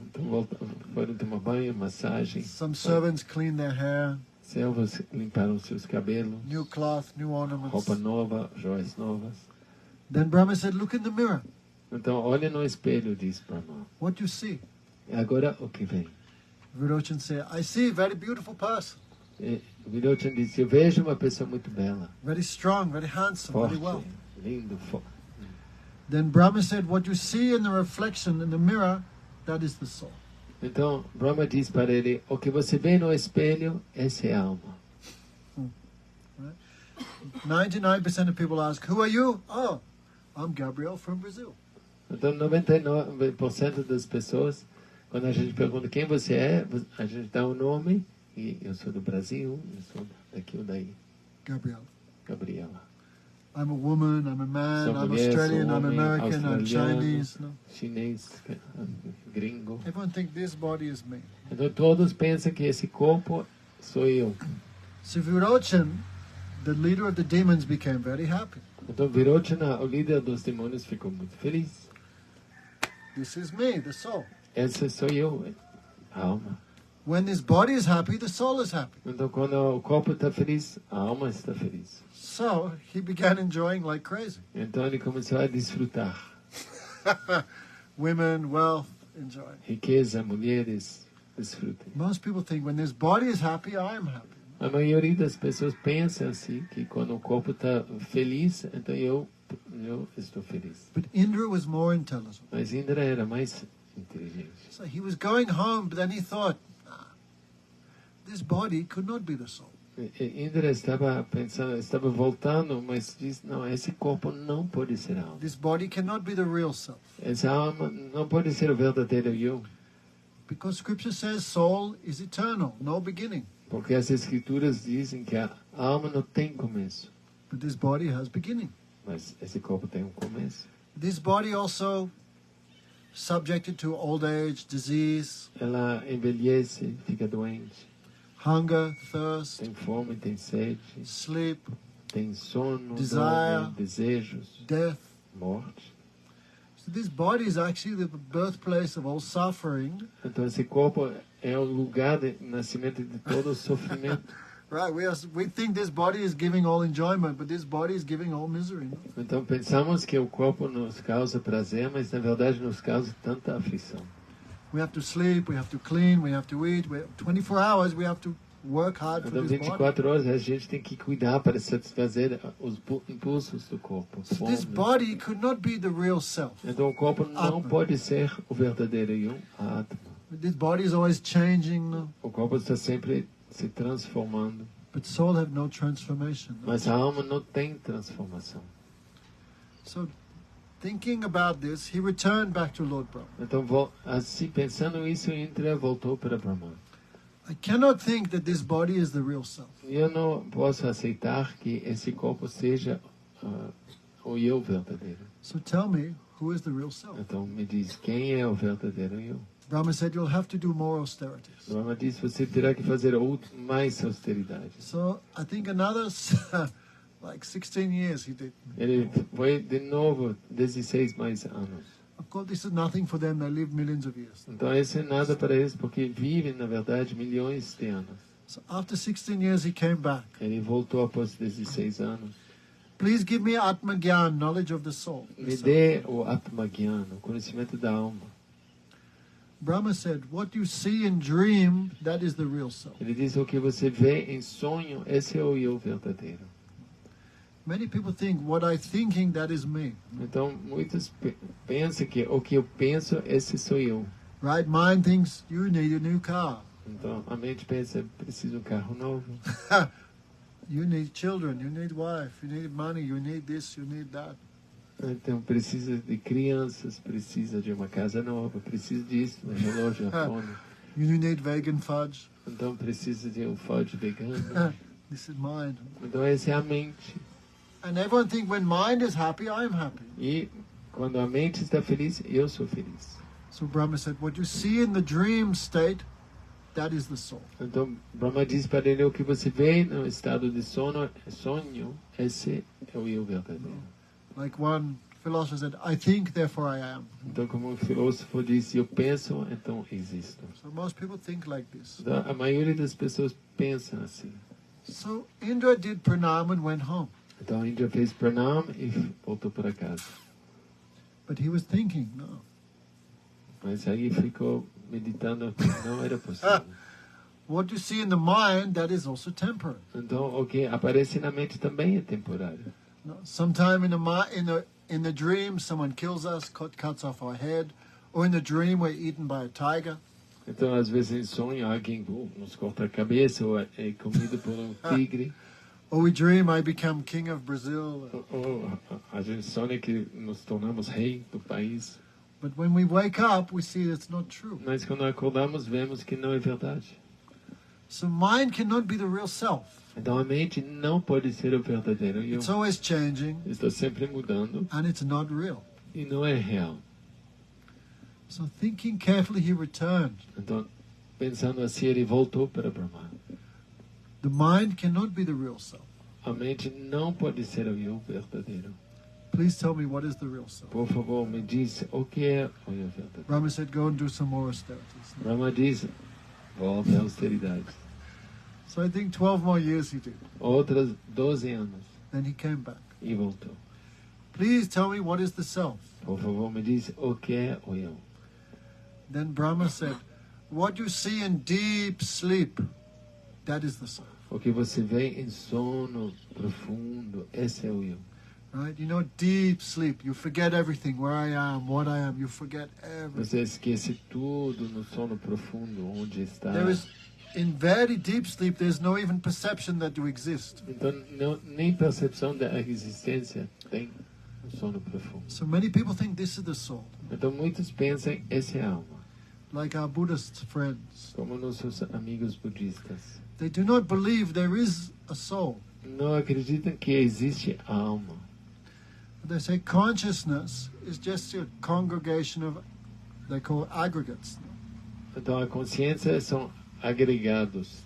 A: Então, foram tomar banho, massagem.
B: Some servants cleaned their hair,
A: Servos limparam seus cabelos,
B: new cloth, new ornaments.
A: roupa nova, joias novas.
B: Then Brahma said, look in the mirror,
A: Então, olha no espelho, diz Brahma.
B: what you see.
A: E agora, o que vem?
B: Virochan said, I see a very beautiful person,
A: E Virochan disse, eu vejo uma pessoa muito bela,
B: very strong, very handsome, very
A: forte,
B: well.
A: lindo,
B: Then Brahma said, what you see in the reflection in the mirror, that is the soul.
A: Então, Brahma diz para ele, o que você vê no espelho, essa é a alma.
B: 99% of people ask, who are you? Oh, I'm Gabriel from Brazil.
A: Então, 99% das pessoas, quando a gente pergunta quem você é, a gente dá um nome, e eu sou do Brasil, eu sou daqui ou daí,
B: Gabriel.
A: Gabriela.
B: I'm a woman, I'm a man,
A: Sou
B: I'm
A: mulher,
B: Australian,
A: sou
B: I'm
A: homem,
B: American, I'm
A: australiano,
B: Chinese. No?
A: chinês, gringo.
B: Everyone thinks this body is me.
A: Então, todos pensam que esse corpo sou eu.
B: So Virochan, the leader of the demons, became very happy.
A: Então, Virocana, o líder dos demônios, ficou muito feliz.
B: This is me, the soul.
A: Essa sou eu, a alma.
B: When this body is happy, the soul is happy.
A: Então, quando o corpo está feliz, a alma está feliz.
B: So he began enjoying like crazy.
A: Então, ele começou a desfrutar.
B: Women, wealth, enjoy.
A: Riqueza, mulheres, desfrutem.
B: Most people think when this body is happy, I am happy.
A: A maioria das pessoas pensa assim, que quando o corpo está feliz, então eu estou feliz.
B: But Indra was more intelligent.
A: Mas Indra era mais inteligente.
B: So he was going home, but then he thought, this body could not be the soul.
A: Indra estava pensando, estava voltando, mas diz, não, esse corpo não pode ser a alma.
B: This body cannot be the real self.
A: Essa alma não pode ser o verdadeiro eu.
B: Because scripture says soul is eternal, no beginning.
A: Porque as escrituras dizem que a alma não tem começo.
B: But this body has beginning.
A: Mas esse corpo tem começo.
B: This body also subjected to old age, disease,
A: Ela envelhece, fica doente,
B: hunger, thirst,
A: tem fome, tem sede,
B: sleep,
A: tem sono,
B: Desire.
A: dorme, desejos,
B: death.
A: morte.
B: So this body is actually the birthplace of all suffering.
A: Então esse corpo é o lugar de nascimento de todo o sofrimento.
B: Right, we think this body is giving all enjoyment, but this body is giving all misery. No?
A: Então pensamos que o corpo nos causa prazer, mas na verdade nos causa tanta aflição.
B: We have to sleep, we have to clean, we have to eat. 24 hours we have to work hard for
A: Então
B: this body.
A: 24 horas a gente tem que cuidar para satisfazer os impulsos do corpo.
B: So this
A: Fome.
B: body could not be the real self.
A: Então o corpo não
B: Atma.
A: pode ser o verdadeiro eu, a Atma.
B: This body is always changing, no?
A: O corpo está sempre se transformando,
B: But soul have no transformation. No?
A: mas a alma não tem transformação.
B: So thinking about this, he returned back to Lord Brahma.
A: Então, assim pensando isso, Indra voltou para Brahman.
B: I cannot think that this body is the real self.
A: E eu não posso aceitar que esse corpo seja o eu verdadeiro.
B: So tell me, who is the real self?
A: Então me diz, quem é o verdadeiro eu?
B: Brahma said, you'll have to do more austerities.
A: Brahma diz, você terá que fazer mais austeridade.
B: So I think another like 16 years he did.
A: Ele foi de novo 16 mais anos.
B: Of course, this is nothing for them. They live millions of years.
A: Então isso é nada para eles, porque vivem, na verdade, milhões de anos.
B: So after 16 years, he came back.
A: Ele voltou após 16 anos.
B: Please give me Atma Gyan, knowledge of the soul.
A: Me dê o Atma Gyan, o conhecimento da alma.
B: Brahma said, what you see in dream, that is the real self.
A: Ele diz, o que você vê em sonho, esse é o eu verdadeiro.
B: Many people think what I'm thinking, that is me.
A: Então, muitos pensam que o que eu penso, esse sou eu.
B: Right? Mind thinks you need a new car.
A: Então, a mente pensa, preciso de um carro novo.
B: You need children, you need wife, you need money, you need this, you need that.
A: Então, precisa de crianças, precisa de uma casa nova, precisa disso, um relógio, fone.
B: You need vegan fudge.
A: Então, precisa de um fudge vegano.
B: This is mind.
A: Então, essa é a mente.
B: And everyone thinks when mind is happy, I'm happy.
A: E quando a mente está feliz, eu sou feliz.
B: So Brahma said, what you see in the dream state, that is the soul.
A: Então, Brahma diz para ele, o que você vê no estado de sonho, esse é o eu verdadeiro.
B: Like one philosopher said, I think, therefore I am.
A: Então, como o filósofo disse, eu penso, então existo.
B: So most people think like this.
A: Então, a maioria das pessoas pensam assim.
B: So Indra did pranam and went home.
A: Então, Indra fez pranam e voltou para casa.
B: But he was thinking, no.
A: Mas aí ficou meditando que não era possível.
B: What you see in the mind, that is also temporary.
A: Então, o que aparece na mente também é temporário.
B: No, sometime in the dream, someone kills us, cuts off our head, or in the dream we're eaten by a tiger.
A: Então, às vezes, em sonho, alguém nos corta a cabeça ou é comido por um tigre.
B: Or we dream I become king of Brazil.
A: Ou a gente sonha que nos tornamos rei do país.
B: But when we wake up, we see it's not true.
A: Mas quando acordamos, vemos que não é verdade.
B: So mind cannot be the real self.
A: Então, a mente não pode ser o verdadeiro eu.
B: It's always changing,
A: Está sempre mudando
B: and it's not real.
A: e não é real.
B: So thinking carefully, he returned.
A: Então, pensando assim, ele voltou para Brahma.
B: The mind cannot be the real self.
A: A mente não pode ser o eu verdadeiro.
B: Please tell me what is the real self.
A: Por favor, me diz o que é o eu verdadeiro.
B: Brahma said, go and do some more austerities.
A: Brahma diz, volta à austeridade.
B: So I think 12 more years he did.
A: Outras 12 anos
B: Then he came back.
A: e voltou.
B: Please tell me what is the self.
A: Por favor, me diz o que é o eu.
B: Then Brahma said, what you see in deep sleep, that is the self.
A: O que você vê em sono profundo, esse é o eu.
B: Right? You know, deep sleep. You forget everything, where I am, what I am. You forget everything.
A: Você esquece tudo no sono profundo, onde está.
B: There is, in very deep sleep, there's no even perception that you exist.
A: Então, nem percepção da existência tem no sono profundo.
B: So many people think this is the soul,
A: Então, muitos pensam, essa é a alma.
B: like our Buddhist friends.
A: Como nossos amigos budistas.
B: They do not believe there is a soul.
A: Não acreditam que existe a alma.
B: They say consciousness is just a congregation of, they call aggregates.
A: Então, a consciência são agregados.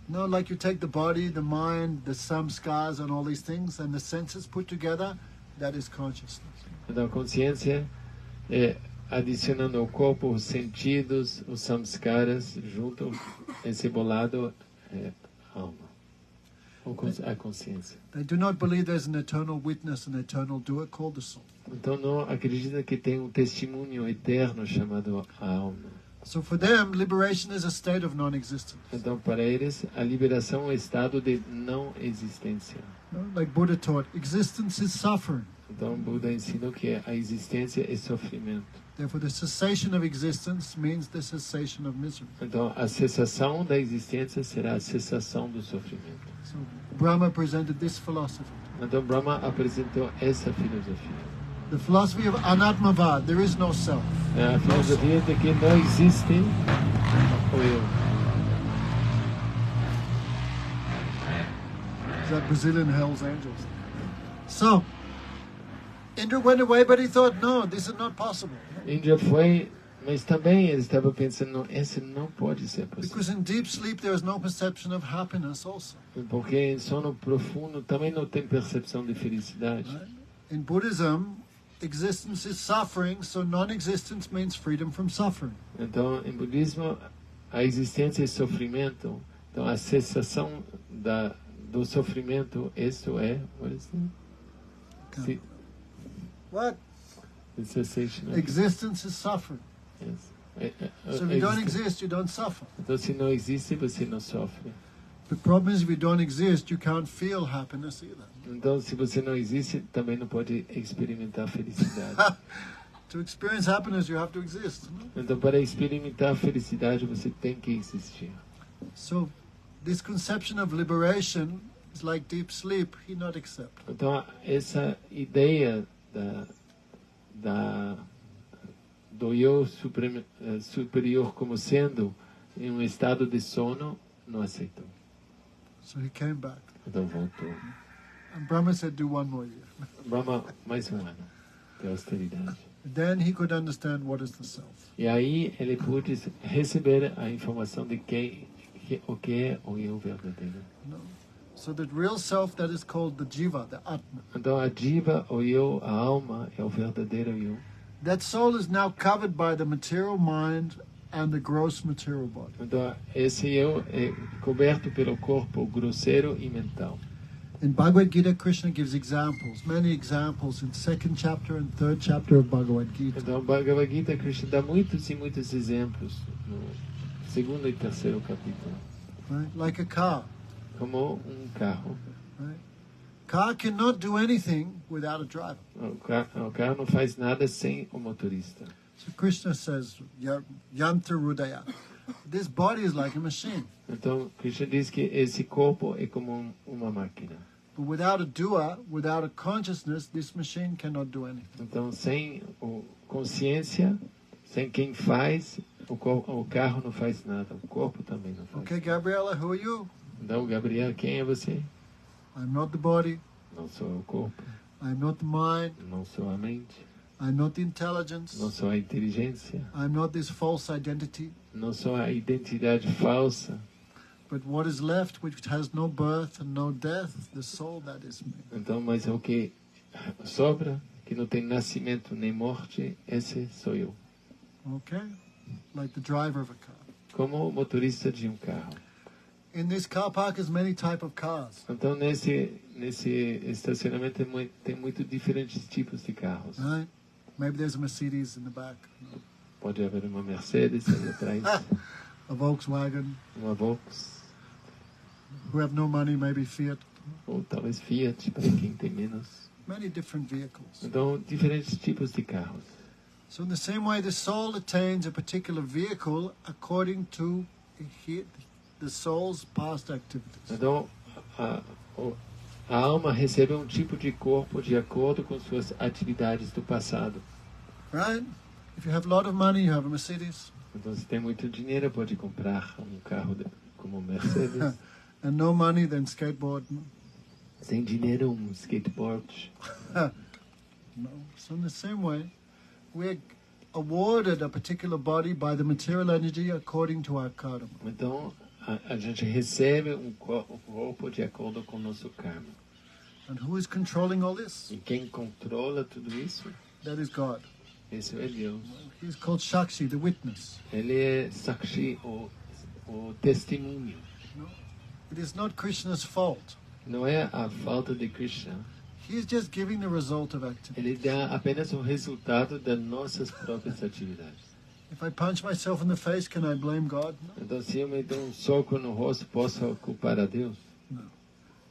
B: No, like you take the body, the mind, the samskaras and all these things, and the senses put together, that is consciousness.
A: Então, a consciência é adicionando ao corpo os sentidos, os samskaras, junto, esse bolado é a alma. A consciência.
B: They do not believe there's an eternal witness, an eternal doer called the soul.
A: Então, não acredita que tem um testemunho eterno chamado a alma.
B: So for them, liberation is a state of non-existence.
A: Então, para eles, a liberação é um estado de não existência.
B: No? Like Buddha taught, existence is suffering.
A: Então, Buda ensina que a existência é sofrimento.
B: Therefore, the cessation of existence means the cessation of misery.
A: Então, a cessação da existência será a cessação do sofrimento.
B: So Brahma presented this philosophy.
A: Então, Brahma apresentou essa filosofia.
B: The philosophy of Anatmavad, there is no self.
A: É a filosofia de que não existe o eu.
B: Is that Brazilian Hells Angels? So, Indra went away, but he thought, no, this is not possible.
A: Índia foi, mas também ele estava pensando, não, esse não pode ser possível.
B: Because in deep sleep there is no perception of happiness also.
A: Porque em sono profundo também não tem percepção de felicidade.
B: Right? In Buddhism, existence is suffering, so non-existence means freedom from suffering.
A: Então, em budismo, a existência é sofrimento. Então, a cessação do sofrimento, isso é, what is it?
B: What?
A: The cessation of
B: Existence is suffering.
A: yes.
B: So if you don't exist, you don't suffer.
A: Então, se não existe, você não sofre.
B: The problem is if you don't exist, you can't feel happiness either.
A: Então, se você não existe, também não pode experimentar felicidade.
B: To experience happiness, you have to exist. No?
A: Então, para experimentar felicidade, você tem que existir.
B: So, this conception of liberation is like deep sleep. He not accept.
A: Então, essa ideia do eu superior como sendo em um estado de sono, não aceitou.
B: So he came back.
A: Então voltou.
B: And Brahma said, do one more year.
A: Brahma, mais um ano de austeridade.
B: Then he could understand what is the self.
A: E aí ele pôde receber a informação de o que é o eu verdadeiro.
B: No? So that real self, that is called the jiva, the atma.
A: Então a jiva, o eu, a alma, é o verdadeiro eu.
B: That soul is now covered by the material mind and the gross material body.
A: Então esse eu é coberto pelo corpo grosseiro e mental.
B: In Bhagavad Gita, Krishna gives examples, many examples in second chapter and third chapter of Bhagavad Gita.
A: Então Bhagavad Gita, Krishna dá muitos e muitos exemplos no segundo e terceiro capítulo.
B: Right? Like a car.
A: Como carro.
B: Right? Car cannot do anything without a driver.
A: O carro não faz nada sem o motorista.
B: So Krishna says, Yantra Rudaya. This body is like a machine.
A: Então Krishna diz que esse corpo é como uma máquina.
B: But without a doer, without a consciousness, this machine cannot do anything.
A: Então sem consciência, sem quem faz, o carro não faz nada. O corpo também não faz.
B: Okay, Gabriela, who are you?
A: Então, Gabriel, quem é você?
B: I'm not the body.
A: Não sou o corpo.
B: I'm not the mind.
A: Não sou a mente.
B: I'm not the intelligence.
A: Não sou a inteligência.
B: I'm not this false identity.
A: Não sou a identidade falsa.
B: But what is left, which has no birth and no death, the soul that is me.
A: Então, mas o que sobra, que não tem nascimento nem morte, esse sou eu.
B: Okay? Like the driver of a car.
A: como o motorista de um carro.
B: In this car park is many type of cars.
A: Então, nesse estacionamento tem muito diferentes tipos de carros.
B: Right? Maybe there's a Mercedes in the back,
A: Pode haver uma Mercedes ali atrás,
B: a Volkswagen.
A: uma Volks,
B: Who have no money, maybe Fiat.
A: ou talvez Fiat, para quem tem menos.
B: Many different vehicles.
A: Então, diferentes tipos de carros.
B: So in the same way, the soul attains a particular vehicle according to the soul's past activities.
A: Então, a alma recebe um tipo de corpo de acordo com suas atividades do passado.
B: Right? If you have a lot of money, you have a Mercedes.
A: Então, se tem muito dinheiro, pode comprar um carro como Mercedes.
B: And no money, then skateboard.
A: Sem dinheiro, um skateboard.
B: No. So in the same way, we're awarded a particular body by the material energy according to our karma.
A: Então, a gente recebe um corpo de acordo com o nosso karma.
B: And who is controlling all this?
A: E quem controla tudo isso?
B: That is God.
A: Esse é Deus.
B: He's called Shakshi, the witness.
A: Ele é Sakshi, o testemunho.
B: It is not Krishna's fault.
A: Não é a falta de Krishna.
B: He's just giving the result of activity.
A: Ele dá apenas o resultado das nossas próprias atividades.
B: If I punch myself in the face, can I blame God? No.
A: Então, se eu me dou um soco no rosto, posso culpar a Deus?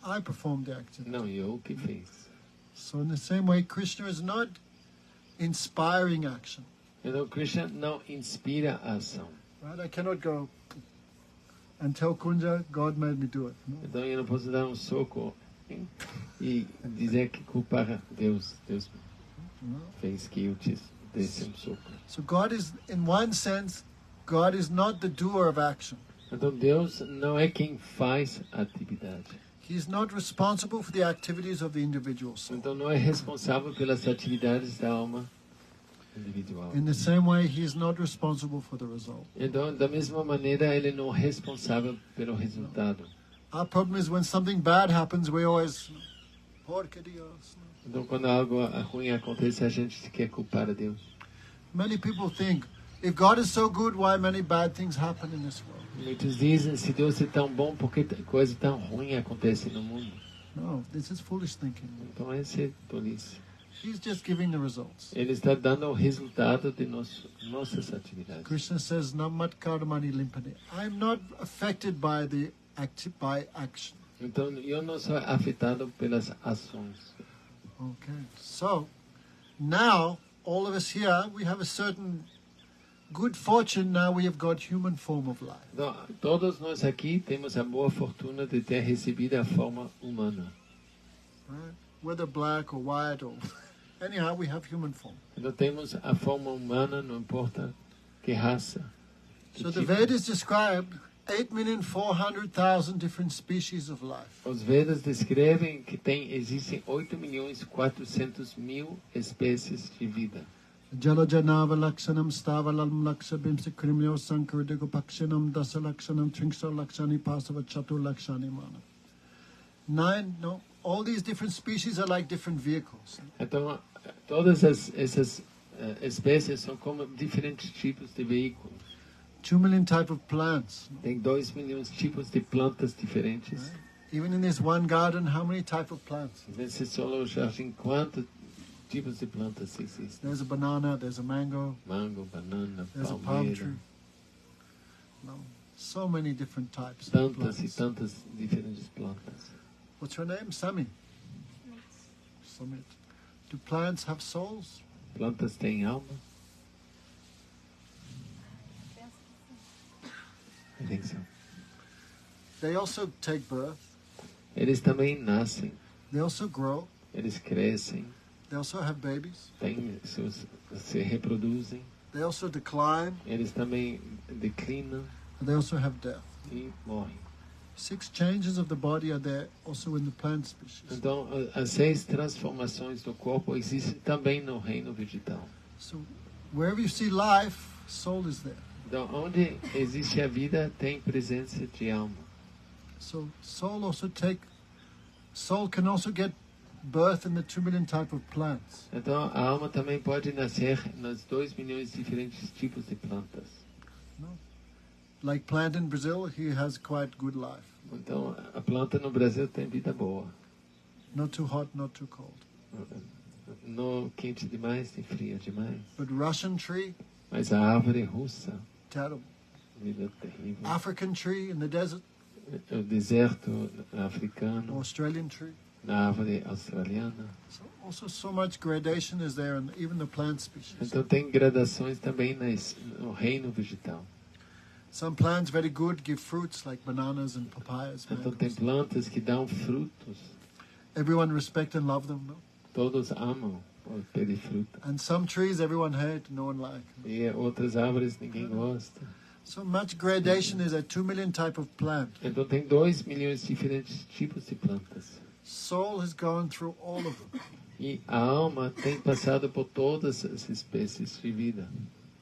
B: I performed the activity.
A: Não, eu que fiz.
B: So in the same way, Krishna is not inspiring action.
A: Então, Krishna não inspira a ação.
B: Right? I cannot go and tell Kunja, God made me do it. No.
A: Então, eu não posso dar um soco e dizer que culpar Deus. Deus fez que eu te desse um soco.
B: So God is, in one sense, God is not the doer of action.
A: Então, Deus não é quem faz a atividade.
B: He's not responsible for the activities of the individual soul.
A: Então, não é responsável pelas atividades da alma individual.
B: In the same way, he is not responsible for the result.
A: Então, da mesma maneira, ele não é responsável pelo resultado.
B: Our problem is when something bad happens, we always, porque Dios.
A: Então, quando algo ruim acontece, a gente quer culpar a Deus.
B: Many people think, if God is so good, why many bad things happen in this world?
A: Muitos dizem, se Deus é tão bom, por que coisa tão ruim acontece no mundo?
B: No, this is foolish thinking.
A: Então, esse é tolice.
B: He's just giving the results.
A: Ele está dando o resultado de nossas atividades.
B: Krishna says, Namat karmani limpane. I'm not affected by by action.
A: Então, eu não sou afetado pelas ações.
B: Okay. So, now, all of us here, we have a certain good fortune. Now we have got human form of life.
A: Então, todos nós aqui temos a boa fortuna de ter recebido a forma humana.
B: Right? Whether black or white or... Anyhow, we have human form.
A: Então, temos a forma humana, não importa que raça. Que
B: So the
A: tipo.
B: Vedas describe 8,400,000 different species of life.
A: Os Vedas descrevem que existem 8.400.000 espécies de vida.
B: Jalajanava lakshanam stavalam laksha bimsa krimyo sankardigo pakshanam dasa lakshanam trinksa lakshani pasava chatu lakshani mana. All these different species are like different vehicles.
A: Então, todas essas espécies são como diferentes tipos de veículos.
B: 2 million type of plants.
A: Tem 2 milhões de tipos de plantas diferentes.
B: Right? Even in this one garden, how many type of plants?
A: Nesse solo jardim, quantos tipos de plantas existem?
B: There's a banana, there's a mango,
A: Mango, banana,
B: there's a palm
A: palmeira.
B: tree. No, so many different types of
A: Tantas e
B: plants.
A: tantas diferentes plantas.
B: What's your name? Sami. Samit. Do plants have souls?
A: Plantas têm alma? I think so.
B: They also take birth.
A: Eles também nascem,
B: They also grow.
A: eles crescem,
B: They also have babies.
A: se reproduzem,
B: They also decline.
A: eles também declinam
B: And they also have death.
A: e morrem.
B: 6 changes of the body are there also in the plant species.
A: Então, as 6 transformações do corpo existem também no reino vegetal.
B: So wherever you see life, soul is there.
A: Então, onde existe a vida, tem presença de alma.
B: So soul can also get birth in the 2 million type of plants.
A: Então, a alma também pode nascer nas 2 milhões de diferentes tipos de plantas.
B: Like plant in Brazil, he has quite good life.
A: Então, a planta no Brasil tem vida boa.
B: Not too hot, not too cold.
A: Não quente demais, nem fria demais.
B: But Russian tree,
A: Mas a árvore russa,
B: terrible.
A: vida terrível.
B: African tree in the desert,
A: O deserto africano,
B: Australian tree.
A: na árvore australiana.
B: So also so much gradation is there in even the plant species.
A: Então tem gradações também no reino vegetal.
B: Some plants very good give fruits like bananas and papayas.
A: Então tem
B: mangoes.
A: plantas que dão frutos.
B: Everyone respect and love them. No?
A: Todos amam o pé de fruta.
B: And some trees everyone hate, no one like.
A: E outras árvores ninguém gosta.
B: So much gradation is a 2 million type of plant.
A: Então tem 2 milhões de diferentes tipos de plantas.
B: Soul has gone through all of them.
A: E a alma tem passado por todas as espécies de vida.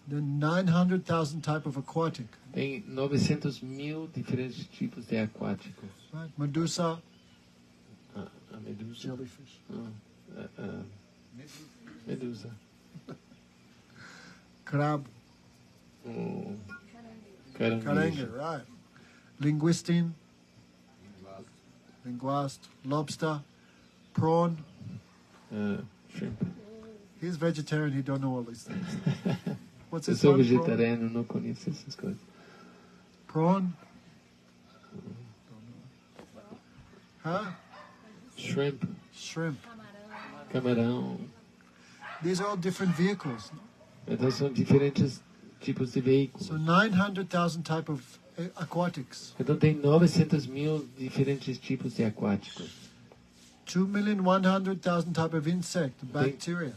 B: The 900,000 type of aquatic.
A: Tem 900 mil diferentes tipos de aquáticos.
B: Right? Medusa,
A: A medusa.
B: jellyfish.
A: A medusa.
B: Crab,
A: O
B: carangue,
A: caranguejo.
B: right. Linguistine, linguast, lobster, prawn.
A: Shrimp.
B: He's vegetarian, he don't know all these things. What's
A: Eu
B: his
A: sou
B: one?
A: vegetariano, não conheço essas coisas.
B: Prawn? Huh?
A: Shrimp,
B: Shrimp.
A: camarão.
B: These are all different vehicles.
A: Então são diferentes tipos de veículos.
B: So 900,000 type of aquatics.
A: Então tem 900 mil diferentes tipos de aquáticos.
B: 2,100,000 type of insect, bacteria.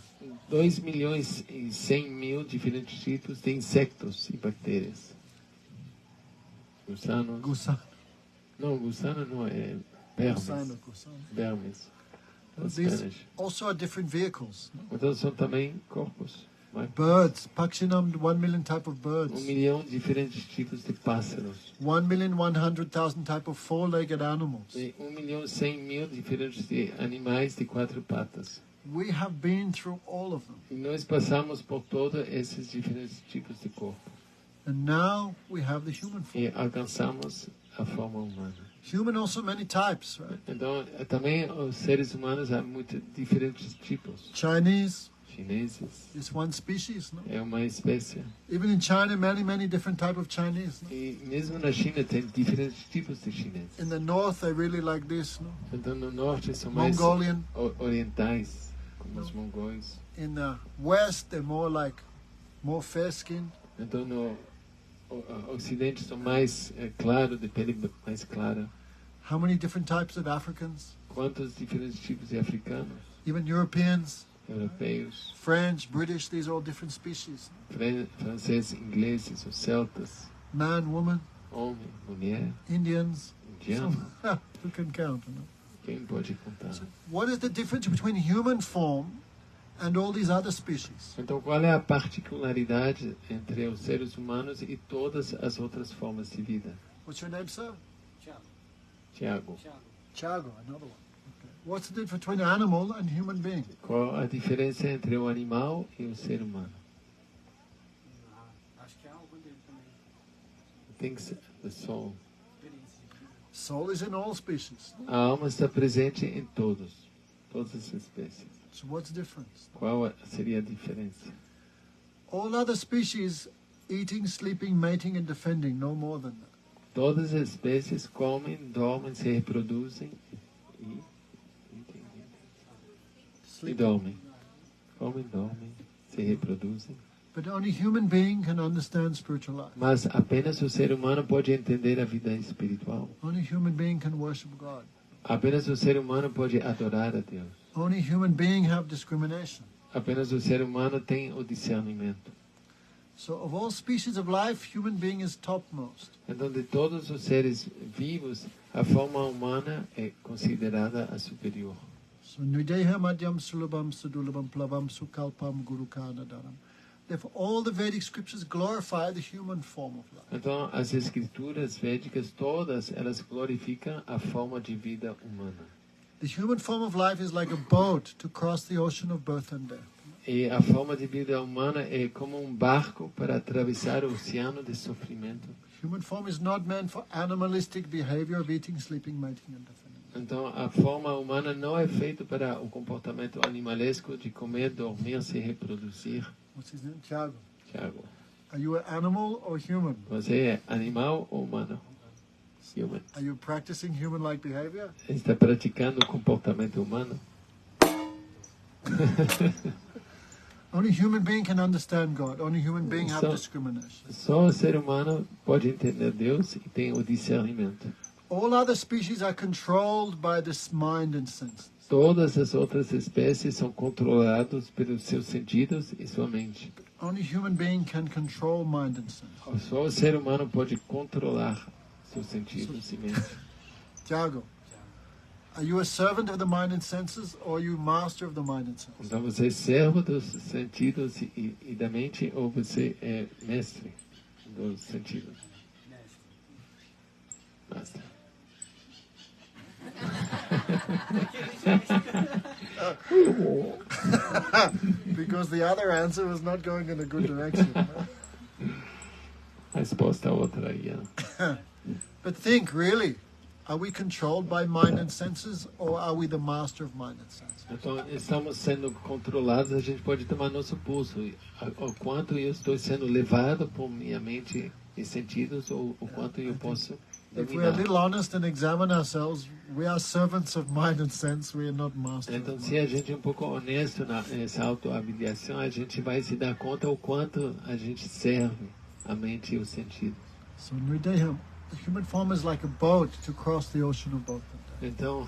A: 2 milhões e 100 mil diferentes tipos de insectos e bactérias. Gusanos.
B: Gusano.
A: Não, gusano não é vermes.
B: Gusano.
A: Vermes. Em
B: These
A: Spanish.
B: also are different vehicles.
A: Então são também corpos.
B: Birds, Pakshinam, 1 million type of
A: 1
B: birds.
A: milhão de diferentes tipos de pássaros.
B: 1,100,000 type of four-legged animals.
A: E 1 milhão e 100 mil diferentes de animais de 4 patas.
B: We have been through all of them.
A: E nós passamos por todos esses diferentes tipos de corpo.
B: And now we have the human form.
A: E alcançamos a forma humana.
B: Human also many types, right?
A: Então, também os seres humanos há muitos diferentes tipos.
B: Chinese
A: Chineses
B: is one species, no?
A: é uma espécie.
B: Even in China, many different type of Chinese. No?
A: E mesmo na China tem diferentes tipos de chineses.
B: In the north, they really like this, no?
A: Então, no norte são mais
B: Mongolian.
A: orientais, como os mongóis.
B: In the west, they're more fair-skinned.
A: Então, no ocidente são mais claros, de pele mais clara.
B: How many different types of Africans?
A: Quantos diferentes tipos de africanos,
B: Even Europeans,
A: europeus,
B: French, British, these are all different species.
A: franceses, ingleses, os celtas,
B: Man, woman,
A: homem, mulher,
B: Indians.
A: indiano.
B: So, who can count? You know?
A: Quem pode contar?
B: What is the difference between human form and all these other species?
A: Então, qual é a particularidade entre os seres humanos e todas as outras formas de vida?
B: What's your name, sir?
A: Tiago,
B: Chago, another one. Okay. What's the difference between animal and human being?
A: qual a diferença entre o animal e o ser humano?
C: Acho que há algum dele também.
A: Things, the soul.
B: Soul is in all species.
A: A alma está presente em todas as espécies.
B: So what's the difference?
A: Qual seria a diferença?
B: All other species eating, sleeping, mating and defending, no more than that.
A: Todas as espécies comem, dormem, se reproduzem e dormem. Comem, dormem, se reproduzem.
B: But only human being can understand spiritual life.
A: Mas apenas o ser humano pode entender a vida espiritual.
B: Only human being can worship God.
A: Apenas o ser humano pode adorar a Deus.
B: Only human being have discrimination.
A: Apenas o ser humano tem o discernimento.
B: So of all species of life, human being is topmost.
A: Então, de todos os seres vivos, a forma humana é considerada a superior.
B: So Nideha Madhyam Sulabam Sudulabam Plavam Sukalpam Gurukanadaram. Therefore, all the Vedic scriptures glorify the human form of life.
A: Então, as escrituras védicas todas, elas glorificam a forma de vida humana.
B: The human form of life is like a boat to cross the ocean of birth and death.
A: E a forma de vida humana é como um barco para atravessar o oceano de sofrimento
B: Human form is not meant for animalistic behavior of eating, sleeping, mating, and defending.
A: Então, a forma humana não é feita para o comportamento animalesco de comer, dormir, se reproduzir.
B: What's his name? Tiago.
A: Tiago,
B: Are you an animal or human?
A: você é animal ou humano? Human.
B: Are you practicing human-like behavior?
A: Está praticando o comportamento humano?
B: Only human being can understand God. Only human being have
A: So-
B: discrimination.
A: Só o ser humano pode entender Deus e tem o discernimento.
B: All other species are controlled by this mind and senses.
A: Todas as outras espécies são controladas pelos seus sentidos e sua mente.
B: Only human being can control mind and sense.
A: Só o ser humano pode controlar seus sentidos e mente.
B: Tiago, are you a servant of the mind and senses or are you master of the mind and senses?
A: Então você é servo dos sentidos e da mente ou você é mestre dos sentidos? Mestre.
B: Because the other answer was not going in a good direction.
A: A resposta é outra aí.
B: But think, really, are we controlled by mind and senses or are we the master of mind and senses?
A: Então, estamos sendo controlados, a gente pode tomar nosso pulso. O quanto eu estou sendo levado por minha mente e sentidos, ou o quanto eu posso
B: If we are a
A: dominar.
B: little honest and examine ourselves, we are servants of mind and sense, we are not masters.
A: Então,
B: of
A: se
B: mind.
A: a gente é um pouco honesto nessa autoavaliação, a gente vai se dar conta o quanto a gente serve a mente e os sentidos.
B: So Nrideham, the human form is like a boat to cross the ocean of both.
A: Então,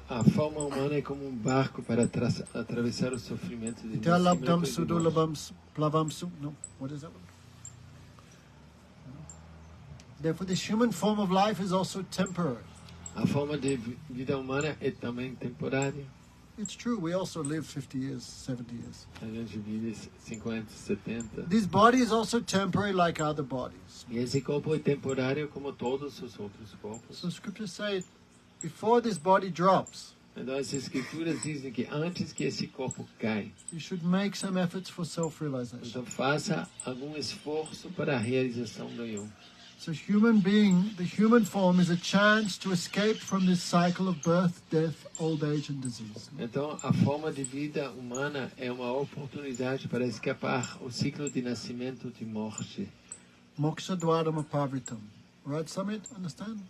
A: a forma humana é como um barco para atravessar o sofrimento de
B: Italabdam
A: nascimento e de morte.
B: sudulabam plavam su. No, what is that one? Therefore, this human form of life is also temporary.
A: A forma de vida humana é também temporária.
B: It's true, we also live 50 years, 70 years.
A: A gente vive 50, 70.
B: This body is also temporary like other bodies.
A: E esse corpo é temporário como todos os outros corpos.
B: So scriptures say, before this body drops,
A: Então as escrituras dizem que antes que esse corpo cai,
B: you should make some efforts for self-realization.
A: então faça algum esforço para a realização do eu.
B: So human being, the human form is a chance to escape from this cycle of birth, death, old age and disease.
A: Então a forma de vida humana é uma oportunidade para escapar o ciclo de nascimento e de morte.
B: Moksha dwaram pavritam. Right, Samit? Understand?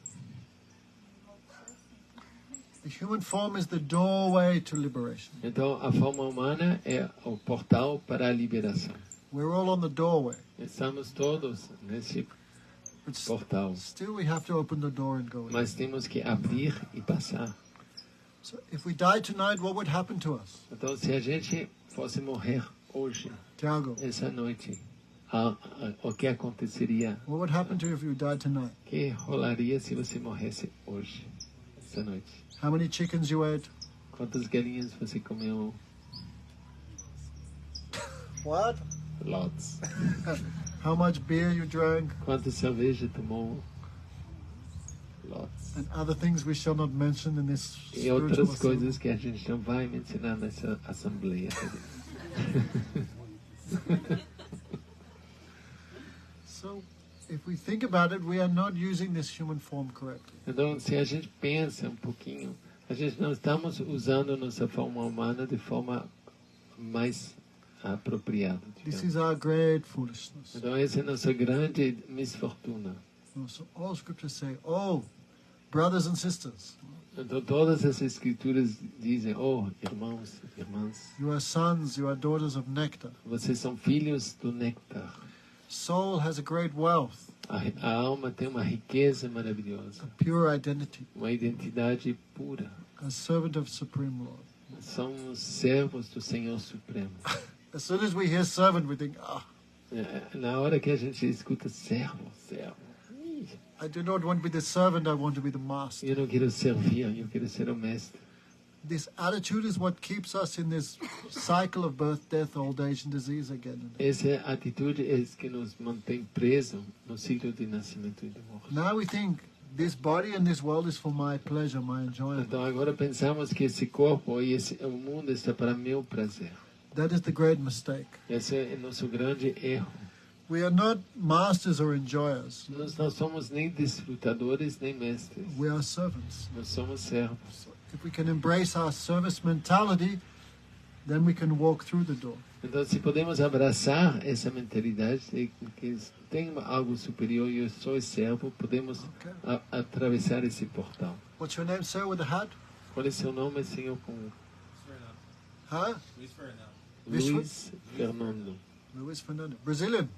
B: The human form is the doorway to liberation.
A: Então a forma humana é o portal para a liberação.
B: We're all on the doorway.
A: Estamos todos nesse
B: But
A: portal,
B: still we have to open the door and go in.
A: mas temos que abrir e passar.
B: So if we die tonight, what would happen to us?
A: Então, se a gente fosse morrer hoje,
B: Tiago,
A: essa noite, o que aconteceria?
B: what would happen to you if you died tonight?
A: O que rolaria se você morresse hoje, essa noite?
B: How many chickens you ate?
A: Quantas galinhas você comeu?
B: What?
A: Lots.
B: How much beer you drank?
A: Quanta cerveja tomou? Lots.
B: And other things we shall not mention in this
A: E
B: spiritual
A: outras
B: assembly.
A: coisas que a gente não vai mencionar nessa assembleia.
B: So, if we think about it, we are not using this human form correctly.
A: Então, se a gente pensa um pouquinho, a gente não estamos usando nossa forma humana de forma mais apropriada.
B: This
A: digamos.
B: is our great foolishness.
A: Então, essa é a nossa grande misfortuna.
B: So all scriptures say, oh, brothers and sisters,
A: Então, todas as escrituras dizem, oh, irmãos, irmãs,
B: you are sons, you are daughters of nectar.
A: vocês são filhos do néctar.
B: Soul has a great wealth,
A: A alma tem uma riqueza maravilhosa,
B: a pure identity,
A: uma identidade pura.
B: a servant of Supreme Lord.
A: Somos servos do Senhor Supremo.
B: As soon as we hear servant, we think,
A: Na hora que a gente escuta servo, servo, ih,
B: I do not want to be the servant, I want to be the master.
A: eu não quero servir, eu quero ser o mestre.
B: This attitude is what keeps us in this cycle of birth, death, old age, and disease again and again.
A: Essa atitude é que nos mantém presos no ciclo de nascimento e de morte.
B: Now we think this body and this world is for my pleasure, my enjoyment.
A: Então agora pensamos que esse corpo e o mundo está para meu prazer.
B: That is the great mistake.
A: Esse é o nosso grande erro.
B: We are not masters or enjoyers.
A: Nós não somos nem desfrutadores nem mestres.
B: We are servants.
A: Nós somos servos.
B: If we can embrace our service mentality, then we can walk through the door.
A: Então, se podemos abraçar essa mentalidade de que tem algo superior e eu sou servo, podemos
B: Okay.
A: atravessar esse portal.
B: What's your name, sir, with the hat?
A: Qual é seu nome, senhor? Com
B: Huh?
C: Luis Fernando.
A: Luiz Fernando.
B: Luis Fernando. Brazilian.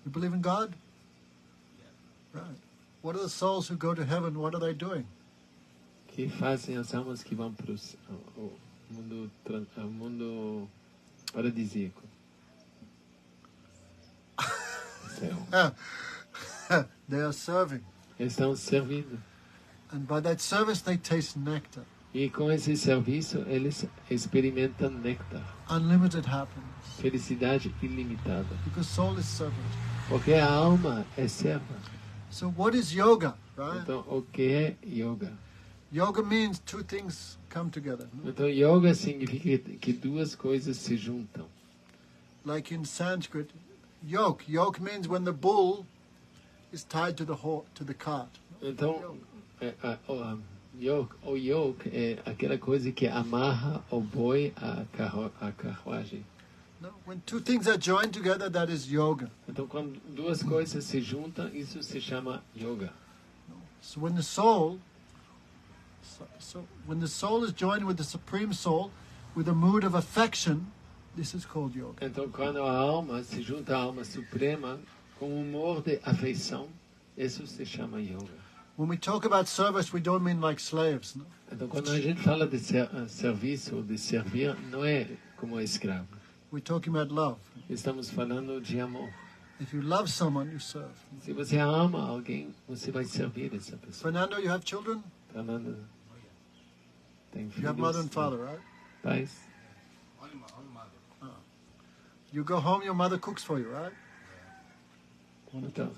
B: You believe in God? Right. What are the souls who go to heaven? What are they doing?
A: Que fazem as almas que vão para o mundo paradisíaco. Céu.
B: They are serving.
A: Eles estão servindo.
B: And by that service, they taste nectar.
A: E com esse serviço, eles experimentam néctar.
B: Unlimited happiness.
A: Felicidade ilimitada.
B: Because soul is servant.
A: Porque a alma é serva.
B: So what is yoga, right?
A: Então, o que é yoga?
B: Yoga means two things come together.
A: Então, yoga significa que duas coisas se juntam.
B: Like in Sanskrit, yoke. Yoke means when the bull is tied to the cart.
A: Então, o yoke é aquela coisa que amarra o boi à carruagem.
B: No, when two things are joined together, that is yoga.
A: Então, quando duas coisas se juntam, isso se chama yoga.
B: So when the soul is joined with the Supreme Soul, with a mood of affection, this is called yoga.
A: Então, quando a alma se junta à alma suprema com humor de afeição, isso se chama yoga.
B: When we talk about service, we don't mean like slaves. No?
A: Então, quando a gente fala de serviço ou de servir, não é como escravo.
B: We're talking about love.
A: Estamos falando de amor.
B: If you love someone, you serve.
A: Se você ama alguém, você vai servir essa pessoa.
B: Fernando, you have children?
A: Fernando, tem
B: You
A: filhos,
B: have mother and father, right?
A: pais.
C: Only mother.
B: You go home, your mother cooks for you, right?
A: Então,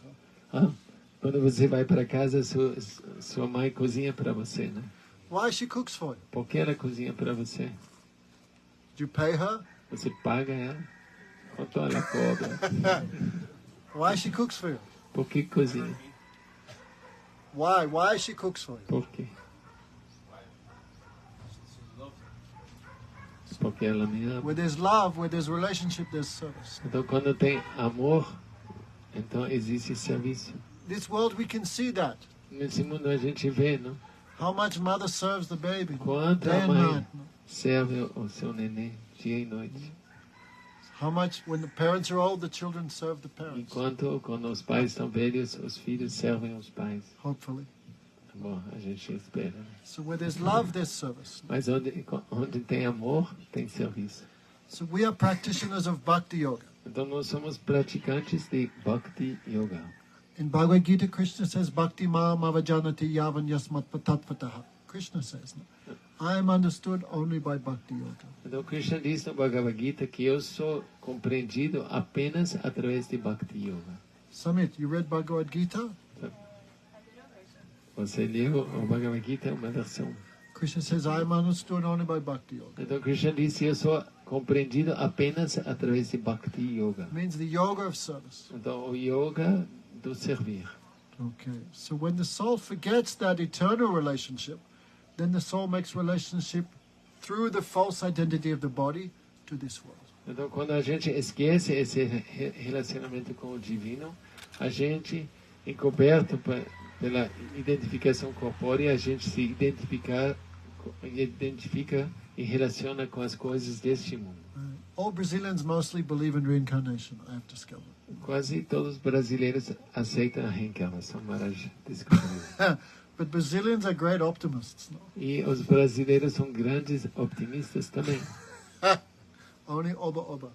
A: quando você vai para casa, sua mãe cozinha para você, né?
B: Why she cooks for you?
A: Por que ela cozinha para você?
B: Do you pay her?
A: Você paga ela? Quanto ela cobra?
B: Why she cooks for you?
A: Por que cozinha?
B: Why? Why she cooks for you?
A: Por quê?
C: She loves her.
A: Porque ela me ama.
B: Where there's love, where there's relationship, there's service.
A: Então, quando tem amor, então existe serviço.
B: This world, we can see that.
A: Nesse mundo a gente vê, não?
B: How much mother serves the baby.
A: Quanto
B: Day
A: a
B: and
A: mãe
B: night.
A: serve o seu neném dia e noite.
B: How much, when the parents are old, the children serve the parents.
A: Enquanto quando os pais estão velhos, os filhos servem os pais.
B: Hopefully.
A: Bom, a gente espera. Né?
B: So where there's love, there's service.
A: Mas onde tem amor, tem serviço.
B: So we are practitioners of Bhakti Yoga.
A: Então nós somos praticantes de Bhakti Yoga.
B: In Bhagavad Gita, Krishna says, Bhakti Mam Avajanati Yavan Yasmat Patatpataha. Krishna says, no? I am understood only by Bhakti Yoga.
A: Então Krishna diz no Bhagavad Gita que eu sou compreendido apenas através de Bhakti Yoga.
B: Samit, you read Bhagavad Gita?
A: Você leu o Bhagavad Gita, uma versão.
B: Krishna says, I am understood only by Bhakti Yoga.
A: Então Krishna diz que eu sou compreendido apenas através de Bhakti Yoga.
B: It means the yoga of service.
A: Então o yoga do servir.
B: Okay. So when the soul forgets that eternal relationship, then the soul makes relationship through the false identity of the body to this world.
A: Então quando a gente esquece esse relacionamento com o divino, a gente, encoberto pela identificação corpórea, a gente se identifica e relaciona com as coisas deste mundo.
B: All Brazilians mostly believe in reincarnation, I have discovered.
A: Quase todos os brasileiros aceitam a reencarnação, Maharaj descobriu.
B: But Brazilians are great optimists. No?
A: E os brasileiros são grandes optimistas também.
B: Only oba oba.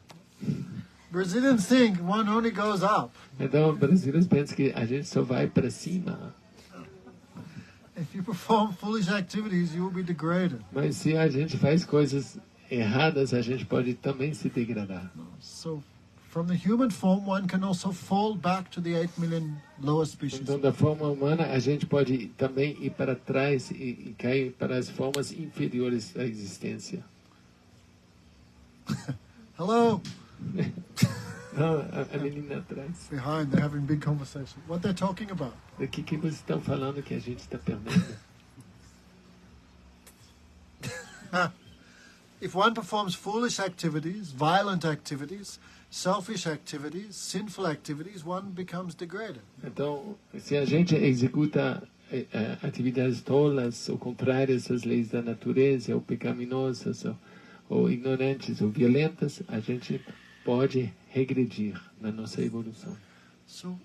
B: Brazilians think one only goes up.
A: Então, os brasileiros pensam que a gente só vai para cima.
B: If you perform foolish activities, you will be degraded.
A: Mas se a gente faz coisas erradas, a gente pode também se degradar.
B: So, from the human form, one can also fall back to the 8 million lower species.
A: Então, da forma humana, a gente pode também ir para trás e cair para as formas inferiores da existência.
B: Hello.
A: A menina atrás.
B: behind, they're having big conversation. What they're talking about?
A: Do que vocês estão falando que a gente está perdendo?
B: If one performs foolish activities, violent activities, selfish activities, sinful activities, one becomes degraded.
A: Então, se a gente executa atividades tolas, ou contrárias às leis da natureza, ou pecaminosas, ou ignorantes, ou violentas, a gente pode regredir na nossa evolução.
B: So,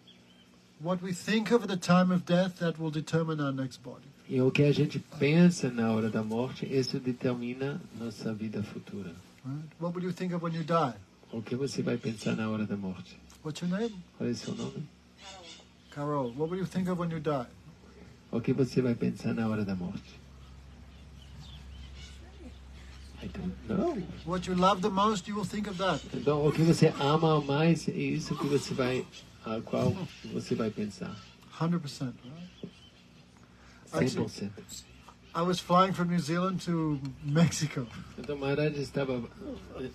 B: what we think of at the time of death, that will determine our next body.
A: E o que a gente pensa na hora da morte, isso determina nossa vida futura.
B: Right? What will you think of when you die?
A: O que você vai pensar na hora da morte?
B: What's your name?
A: Qual é o seu nome?
B: Carol. What will you think of when you die?
A: O que você vai pensar na hora da morte? I don't know.
B: What you love the most, you will think of that.
A: Então, o que você ama mais é isso que você vai, a qual você vai pensar.
B: 100%. Right? Actually,
A: 100%.
B: I was flying from New Zealand to Mexico.
A: Então, Maharaj estava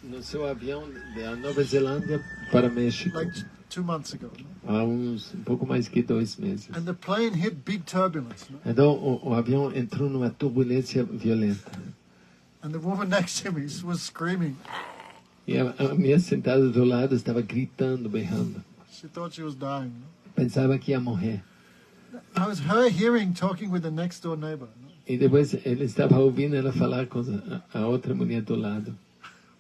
A: no seu avião da Nova Zelândia para México
B: Like 2 months ago. No?
A: há um pouco mais que 2 meses.
B: And the plane hit big turbulence. No?
A: Então, o avião entrou numa turbulência violenta.
B: And the woman next to me was screaming.
A: E a minha sentada do lado estava gritando, berrando.
B: She thought she was dying. No?
A: Pensava que ia morrer.
B: I was her hearing talking with the next door neighbor. No?
A: E depois ele estava ouvindo ela falar com a outra mulher do lado.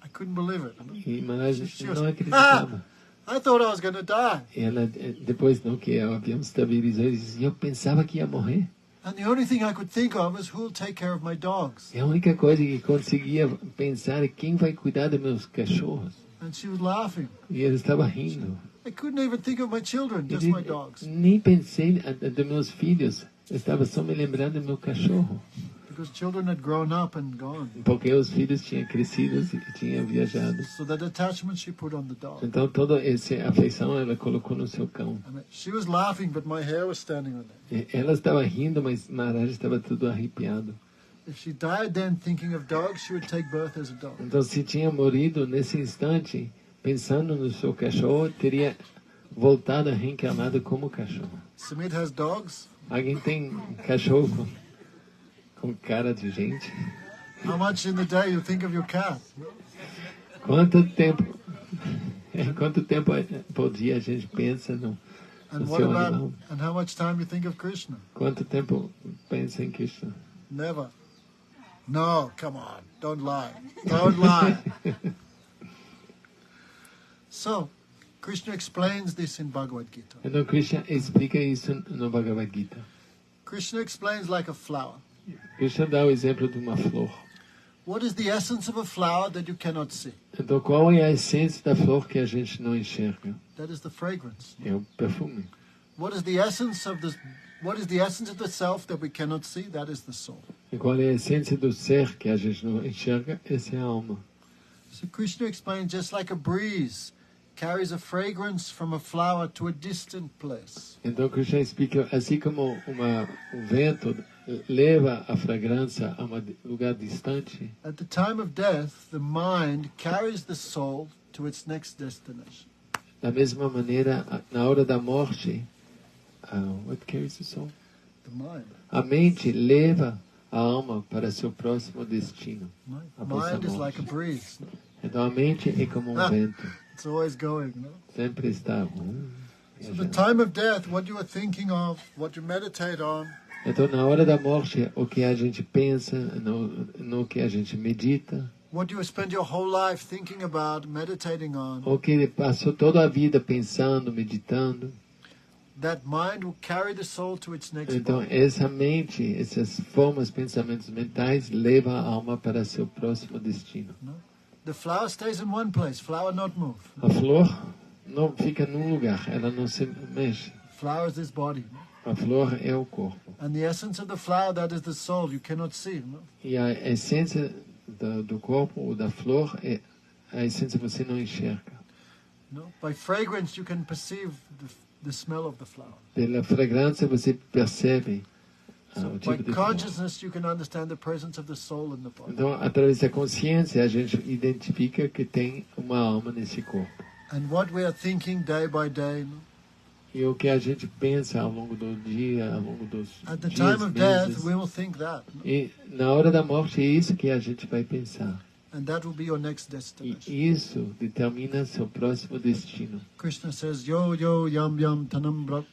B: I couldn't believe it. No?
A: E Maharaj
B: She
A: não
B: was,
A: acreditava.
B: I thought I was going to die.
A: E ela, depois não, que o avião estabilizou, ele disse, eu pensava que ia morrer.
B: And the only thing I could think of was who will take care of my dogs.
A: E a única coisa que conseguia pensar é quem vai cuidar dos meus cachorros.
B: And she was laughing.
A: E ele estava rindo.
B: I couldn't even think of my children, just
A: Ele,
B: my dogs.
A: nem pensei dos meus filhos. Eu estava só me lembrando do meu cachorro.
B: Because children had grown up and gone.
A: Porque os filhos tinham crescido e tinham viajado.
B: So that attachment she put on the dog.
A: Então toda essa afeição ela colocou no seu cão.
B: I mean, she was laughing, but my hair was standing on it.
A: E ela estava rindo, mas Maharaj estava tudo arrepiado.
B: If she died then thinking of dogs, she would take birth as a dog.
A: Então se tinha morrido nesse instante, pensando no seu cachorro, teria voltado a reencarnado como cachorro.
B: Sumit has dogs.
A: Alguém tem cachorro com cara de gente?
B: How much in the day you think of your cat?
A: Quanto tempo por dia a gente pensa no
B: And what
A: seu
B: about,
A: animal?
B: and how much time you think of Krishna?
A: Quanto tempo pensa em Krishna?
B: Never. No, come on. Don't lie. Don't lie. So, Krishna explains this in Bhagavad Gita.
A: Então Krishna explica isso no Bhagavad Gita.
B: Krishna explains like a flower.
A: Krishna dá o exemplo de uma flor.
B: What is the essence of a flower that you cannot see?
A: Então qual é a essência da flor que a gente não enxerga?
B: That is the fragrance.
A: É o perfume.
B: What is the essence of the self that we cannot see? That is the soul.
A: E qual é a essência do ser que a gente não enxerga? Essa é a alma.
B: So Krishna explains just like a breeze carries a fragrance from a flower to a distant place.
A: Então Krishna explica assim como um vento leva a fragrância a um lugar distante.
B: At the time of death, the mind carries the soul to its next destination.
A: Da mesma maneira, na hora da morte, what carries the soul?
B: The mind.
A: A mente leva a alma para seu próximo destino. Após a
B: Mind is
A: morte.
B: like a breeze.
A: Então a mente é como um vento,
B: It's always going, no?
A: sempre está.
B: So the time of death, what you are thinking of, what you meditate on,
A: Então na hora da morte, o que a gente pensa, no que a gente medita,
B: what you spend your whole life thinking about, meditating on,
A: o que passou toda a vida pensando, meditando.
B: that mind will carry the soul to its next
A: Então
B: body.
A: essa mente, essas formas, pensamentos mentais levam a alma para seu próximo destino.
B: The flower stays in one place. Flower not move.
A: A flor não fica num lugar, ela não se mexe.
B: Flower is this body.
A: A flor é o corpo.
B: And the essence of the flower, that is the soul, you cannot see. No?
A: E a essência do corpo ou da flor é a essência que você não enxerga.
B: No? By fragrance, you can perceive the smell of the flower.
A: Pela fragrância você percebe
B: So
A: o
B: by
A: tipo de flor.
B: consciousness, you can understand the presence of the soul in the body.
A: Então, através da consciência, a gente identifica que tem uma alma nesse corpo.
B: And what we are thinking day by day,
A: E o que a gente pensa ao longo do dia, ao longo dos
B: at the
A: dias,
B: time of death,
A: meses.
B: we will think that.
A: E na hora da morte é isso que a gente vai pensar.
B: And that will be your next
A: E
B: destination.
A: isso determina seu próximo destino.
B: Krishna says, Yo, yo, yam, yam, tanam, brak.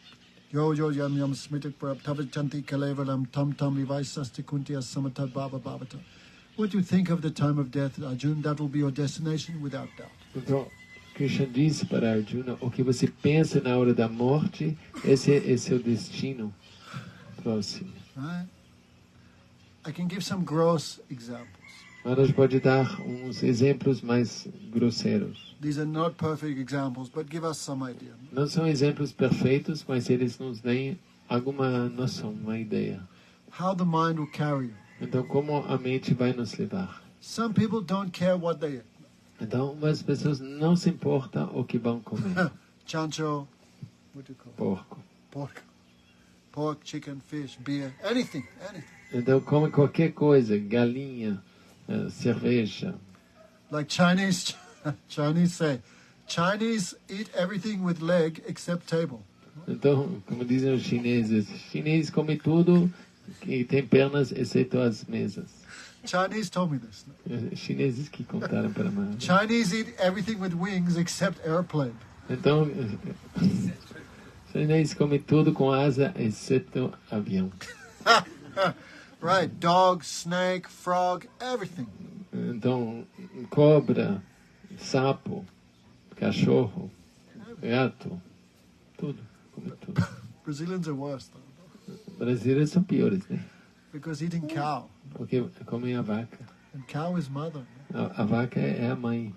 B: Yo, yo, yam, yam, smitak, prab, tabachanti, kalevalam, tam, tam, vivaisasti, kuntiya, samatat, bhava, bhavata. What do you think of the time of death, Arjun? That will be your destination without doubt.
A: Então, Krishna disse para Arjuna, o que você pensa na hora da morte, esse é seu destino próximo.
B: Right? I can give some gross examples.
A: Maharaj pode dar uns exemplos mais grosseiros.
B: These are not perfect examples, but give us some idea.
A: Não são exemplos perfeitos, mas eles nos dão alguma noção, uma ideia.
B: How the mind will carry you.
A: Então, como a mente vai nos levar?
B: Some people don't care what they eat.
A: Então, as pessoas não se importam o que vão comer.
B: Chancho, what do you call it?
A: Porco.
B: Pork. Pork, chicken, fish, beer, anything, anything.
A: Então, come qualquer coisa, galinha, cerveja.
B: Like Chinese say, Chinese eat everything with leg except table.
A: Então, como dizem os chineses comem tudo e tem pernas, exceto as mesas.
B: Chinese told me this.
A: Chineses que contaram para mim.
B: Chinese eat everything with wings except airplane.
A: Então, chineses comem tudo com asa, exceto avião.
B: Right, dog, snake, frog, everything.
A: Então, cobra, sapo, cachorro, gato, tudo, come tudo.
B: Brazilians are worse though,
A: Brasileiros são piores, né?
B: because eating cow,
A: Porque comem a vaca.
B: and cow is mother.
A: A vaca é a mãe.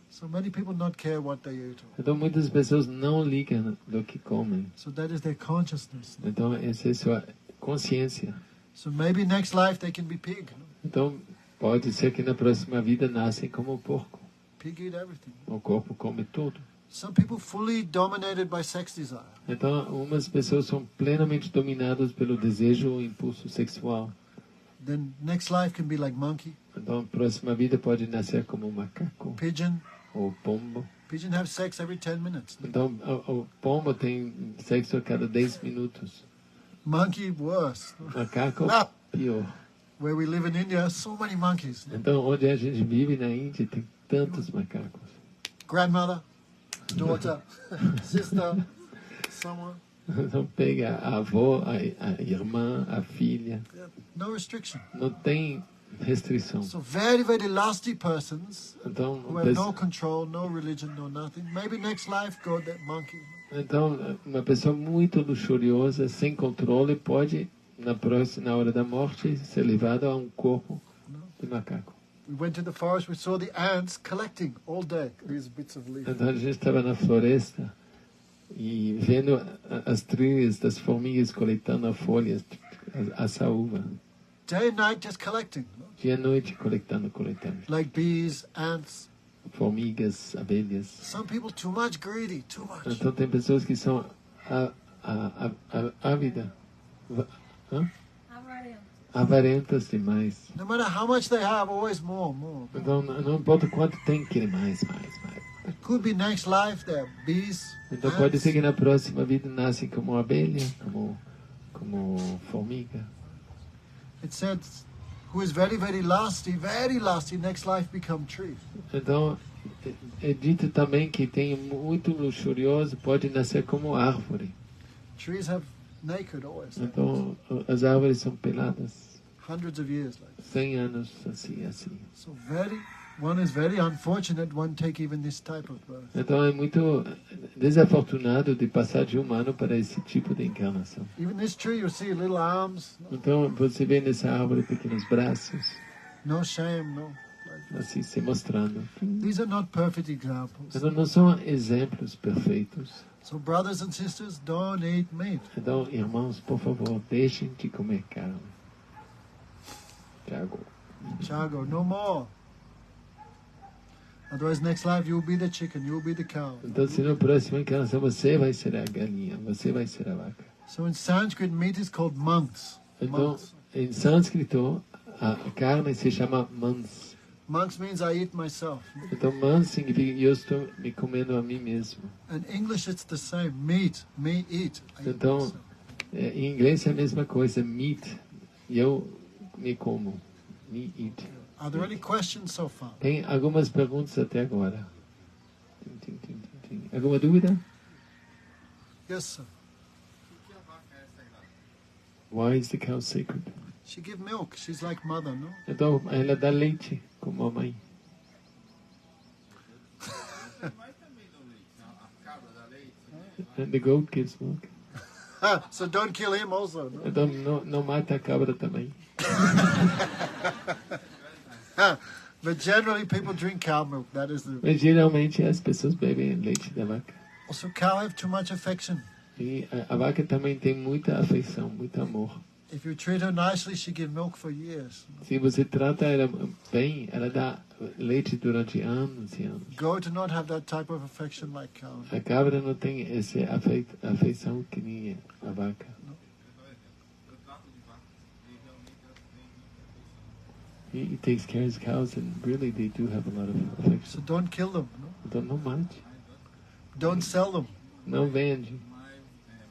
B: So many people not care what they eat.
A: Então muitas pessoas não ligam do que comem.
B: So that is their consciousness.
A: Então essa é sua consciência.
B: So maybe next life they can be pig.
A: Então pode ser que na próxima vida nascem como porco.
B: Pig eat everything.
A: O corpo come tudo.
B: Some people fully dominated by sex desire.
A: Então umas pessoas são plenamente dominadas pelo desejo ou impulso sexual.
B: Then next life can be like monkey,
A: Então a próxima vida pode nascer como macaco
B: pigeon.
A: ou pombo.
B: Pigeon have sex every 10 minutes.
A: Então o pombo tem sexo a cada 10 minutos.
B: Monkey worse.
A: Macaco pior.
B: Where we live in India, so many monkeys.
A: Então onde a gente vive na Índia tem tantos macacos.
B: Grandmother, daughter, sister, someone.
A: Então pega a avó, a irmã, a filha.
B: No restriction.
A: Não tem restrição.
B: So very, very lusty persons
A: Então,
B: who have no control, no religion, no nothing. Maybe next life go that monkey.
A: então uma pessoa muito luxuriosa, sem controle, pode na hora da morte ser levada a um corpo de macaco.
B: We went to the forest, we saw the ants collecting all day these bits of leaf.
A: Então a gente estava na floresta e vendo as trilhas das formigas coletando as folhas, a saúva.
B: Day and night just collecting.
A: Dia e noite coletando.
B: Like bees, ants.
A: Formigas, abelhas.
B: Some people too much greedy, too much.
A: Então tem pessoas que são ávidas. Avarentas demais.
B: No matter how much they have, always more.
A: Então não importa quanto tem, querem mais.
B: It could be next life they're bees,
A: Então pode
B: ants.
A: ser que na próxima vida nascem como abelha, como formiga.
B: It says, who is very, very lusty, next life become tree.
A: Então é dito também que tem muito luxurioso, pode nascer como árvore.
B: Trees have naked always,
A: Então as árvores são peladas,
B: hundreds of years. Like.
A: 100 anos assim.
B: So one is very unfortunate, one take even this type of birth.
A: Então é muito desafortunado de passar de humano para esse tipo de encarnação.
B: Even this tree, you see little arms,
A: Então você vê nessa árvore pequenos braços,
B: no shame, no. Like
A: assim se mostrando.
B: these are not perfect examples.
A: Então não são exemplos perfeitos.
B: So brothers and sisters, don't eat meat.
A: Então, irmãos, por favor, deixem de comer carne. Tiago.
B: Chago, no more. Otherwise, next life you will be the chicken, you will be the cow.
A: Então, se na próxima encarnação você vai ser a galinha, você vai ser a vaca.
B: So in Sanskrit, meat is called mans.
A: Então, em sânscrito, a carne se chama mans.
B: Monks means I eat myself.
A: Então, man significa eu estou me comendo a mim mesmo.
B: In English, it's the same. Meat, me eat. I eat
A: Então,
B: myself.
A: em inglês é a mesma coisa, meat. Eu me como. Me eat.
B: Are there any questions so far?
A: Tem algumas perguntas até agora. Alguma dúvida?
B: Yes, sir.
A: Why is the cow sacred?
B: She give milk. She's like mother, no?
A: Então, ela dá leite como a mãe. And the goat gives milk.
B: So don't kill him also, no?
A: Então, não mata a cabra também.
B: But generally, people drink cow milk. That is the.
A: Mas geralmente as pessoas bebem leite da vaca.
B: Also, cow have too much affection.
A: E a vaca também tem muita afeição, muito amor.
B: If you treat her nicely, she give milk for years.
A: Se você trata ela bem, ela dá leite durante anos e anos.
B: Goat do not have that type of affection like cow.
A: A cabra não tem essa afeição que nem a vaca. He takes care of cows and really they do have a lot of
B: So
A: affection.
B: don't kill them, no?
A: Então não mate,
B: Don't sell them.
A: não vende.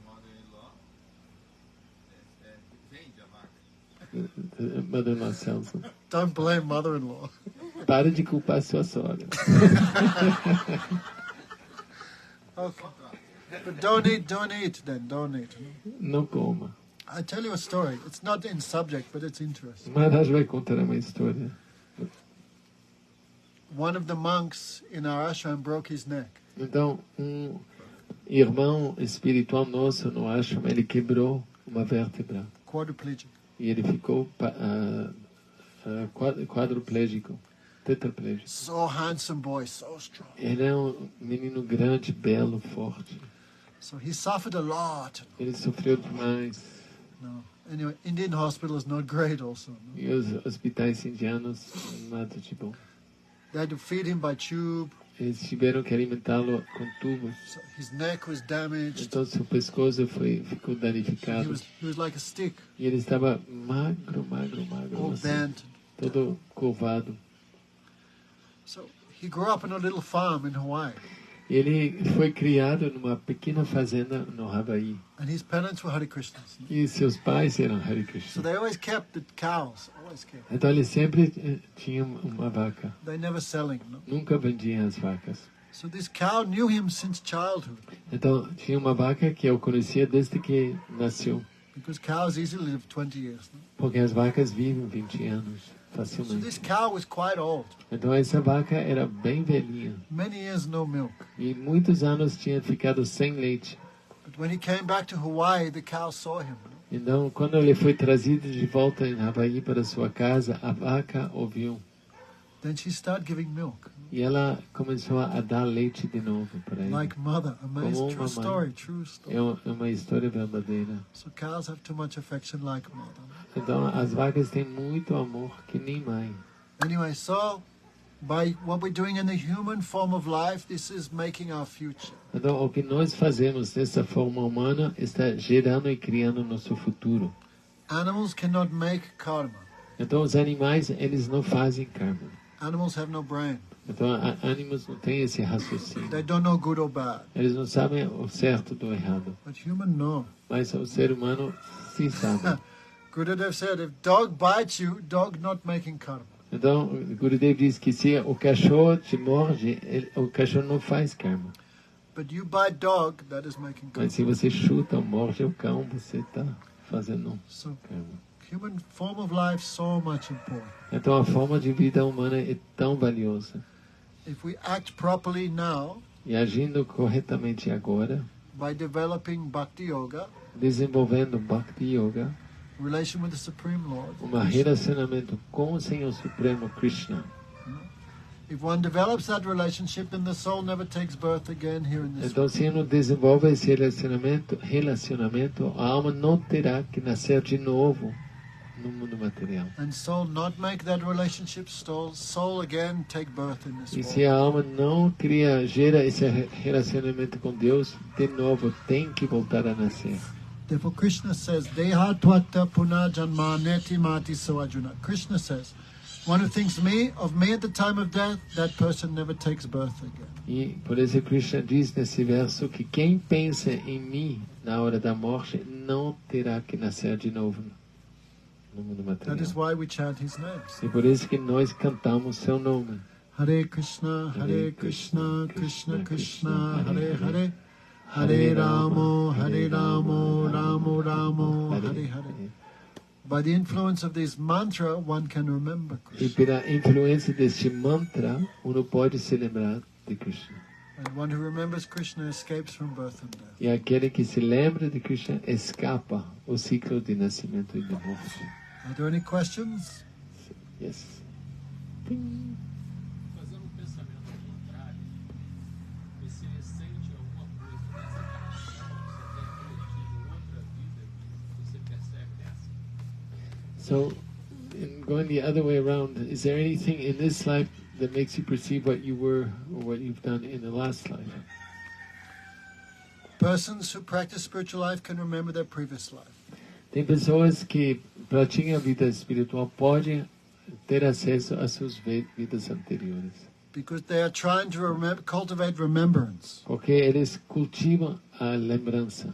C: Mother-in-law vende a vaca.
A: Mother-in-law sells them.
B: Don't blame mother-in-law.
A: Para de culpar sua sogra.
B: Okay. But don't eat then. Don't eat. No?
A: Não coma.
B: I tell you a story. It's not in subject, but it's interesting.
A: Maharaj vai contar uma história.
B: One of the monks in our ashram broke his neck.
A: Então, irmão espiritual nosso no ashram, ele quebrou uma vértebra.
B: Quadriplegic.
A: E ele ficou quadriplégico, tetraplégico.
B: So handsome boy, so strong.
A: Ele é um menino grande, belo, forte.
B: So he suffered a lot.
A: Ele sofreu demais.
B: No. Anyway, Indian hospital is not great also. No?
A: E os hospitais indianos, nada de bom.
B: They had to feed him by tube.
A: Eles tiveram que alimentá-lo com tubos.
B: So his neck was damaged.
A: Então seu pescoço ficou
B: He
A: danificado.
B: was like a stick,
A: E ele estava magro,
B: all
A: assim,
B: bent.
A: todo curvado.
B: So he grew up in a little farm in Hawaii.
A: Ele foi criado numa pequena fazenda no Havaí.
B: And his parents were Hare Krishnas. No?
A: E seus pais eram Hare
B: So
A: Krishna.
B: they always kept the cows, always kept.
A: Então ele sempre tinha uma vaca.
B: They never selling. No?
A: Nunca vendia as vacas.
B: So this cow knew him since childhood.
A: Então tinha uma vaca que eu conhecia desde que nasceu.
B: Because cows easily live 20 years. No?
A: Porque as vacas vivem 20 anos
B: So this
A: facilmente.
B: cow was quite old.
A: Então essa vaca era bem velhinha.
B: Many years no milk.
A: E muitos anos tinha ficado sem leite.
B: But when he came back to Hawaii, the cow saw him. No?
A: Então quando ele foi trazido de volta em Havaí para sua casa, a vaca ouviu.
B: Then she started giving milk.
A: E ela começou a dar leite de novo para ele.
B: Like mother. Amazing.
A: Como
B: True
A: mamãe.
B: story. True story.
A: É uma história verdadeira.
B: So cows have too much affection like mother.
A: Então as vacas têm muito amor que nem mãe.
B: Anyway, so by what we're doing in the human form of life, this is making our future.
A: Então o que nós fazemos nessa forma humana está gerando e criando nosso futuro.
B: Animals cannot make karma.
A: Então os animais eles não fazem karma.
B: Animals have no brain.
A: Então animais não têm esse raciocínio.
B: They don't know good or bad.
A: Eles não sabem o certo do errado.
B: But human know.
A: Mas o ser humano sim sabe.
B: Gurudev said, if dog bites you, dog not making karma.
A: Então o Gurudev diz que se o cachorro te morde, o cachorro não faz karma.
B: But you bite dog, that is making karma.
A: Mas se você chuta ou morde o cão, você está fazendo
B: So
A: karma.
B: human form of life so much important.
A: Então a forma de vida humana é tão valiosa.
B: If we act properly now
A: E agindo corretamente agora,
B: by developing bhakti yoga,
A: desenvolvendo Bhakti Yoga,
B: relation with the Supreme Lord,
A: relacionamento com o Senhor Supremo Krishna.
B: if one develops that relationship, then the soul never takes birth again here in this
A: Então, se não desenvolve esse relacionamento, a alma não terá que nascer de novo no mundo material.
B: And soul not make that relationship, soul again take birth in this
A: E
B: world.
A: se a alma não gera esse relacionamento com Deus, de novo tem que voltar a nascer.
B: Therefore Krishna says, Deha tvata puna janma neti mati so Arjuna. Krishna says, One who thinks of me at the time of death, that person never takes birth again.
A: E por isso Krishna diz nesse verso que quem pensa em mim na hora da morte não terá que nascer de novo no mundo material.
B: That is why we chant his names.
A: E por isso que nós cantamos seu nome.
B: Hare Krishna, Krishna Krishna, Hare Hare, Hare Ramo, Ramo Ramo, Hare Hare. By the influence of this mantra, one can remember
A: E
B: Krishna.
A: pela influência deste mantra, uno pode se lembrar de Krishna.
B: And one who remembers Krishna escapes from birth and death.
A: E aquele que se lembra de Krishna escapa o ciclo de nascimento e de morte.
B: Are there any questions?
A: Yes.
D: Fazendo um pensamento ao contrário, você sente alguma coisa nessa carnação que você tem cometido em outra vida que você percebe nessa?
A: So, in going the other way around, is there anything in this life that makes you perceive what you were or what you've done in the last life?
B: Persons who practice spiritual life can remember their previous life.
A: Tem pessoas que praticam a vida espiritual podem ter acesso às suas vidas anteriores,
B: Because they are trying to cultivate remembrance.
A: porque eles cultivam a lembrança.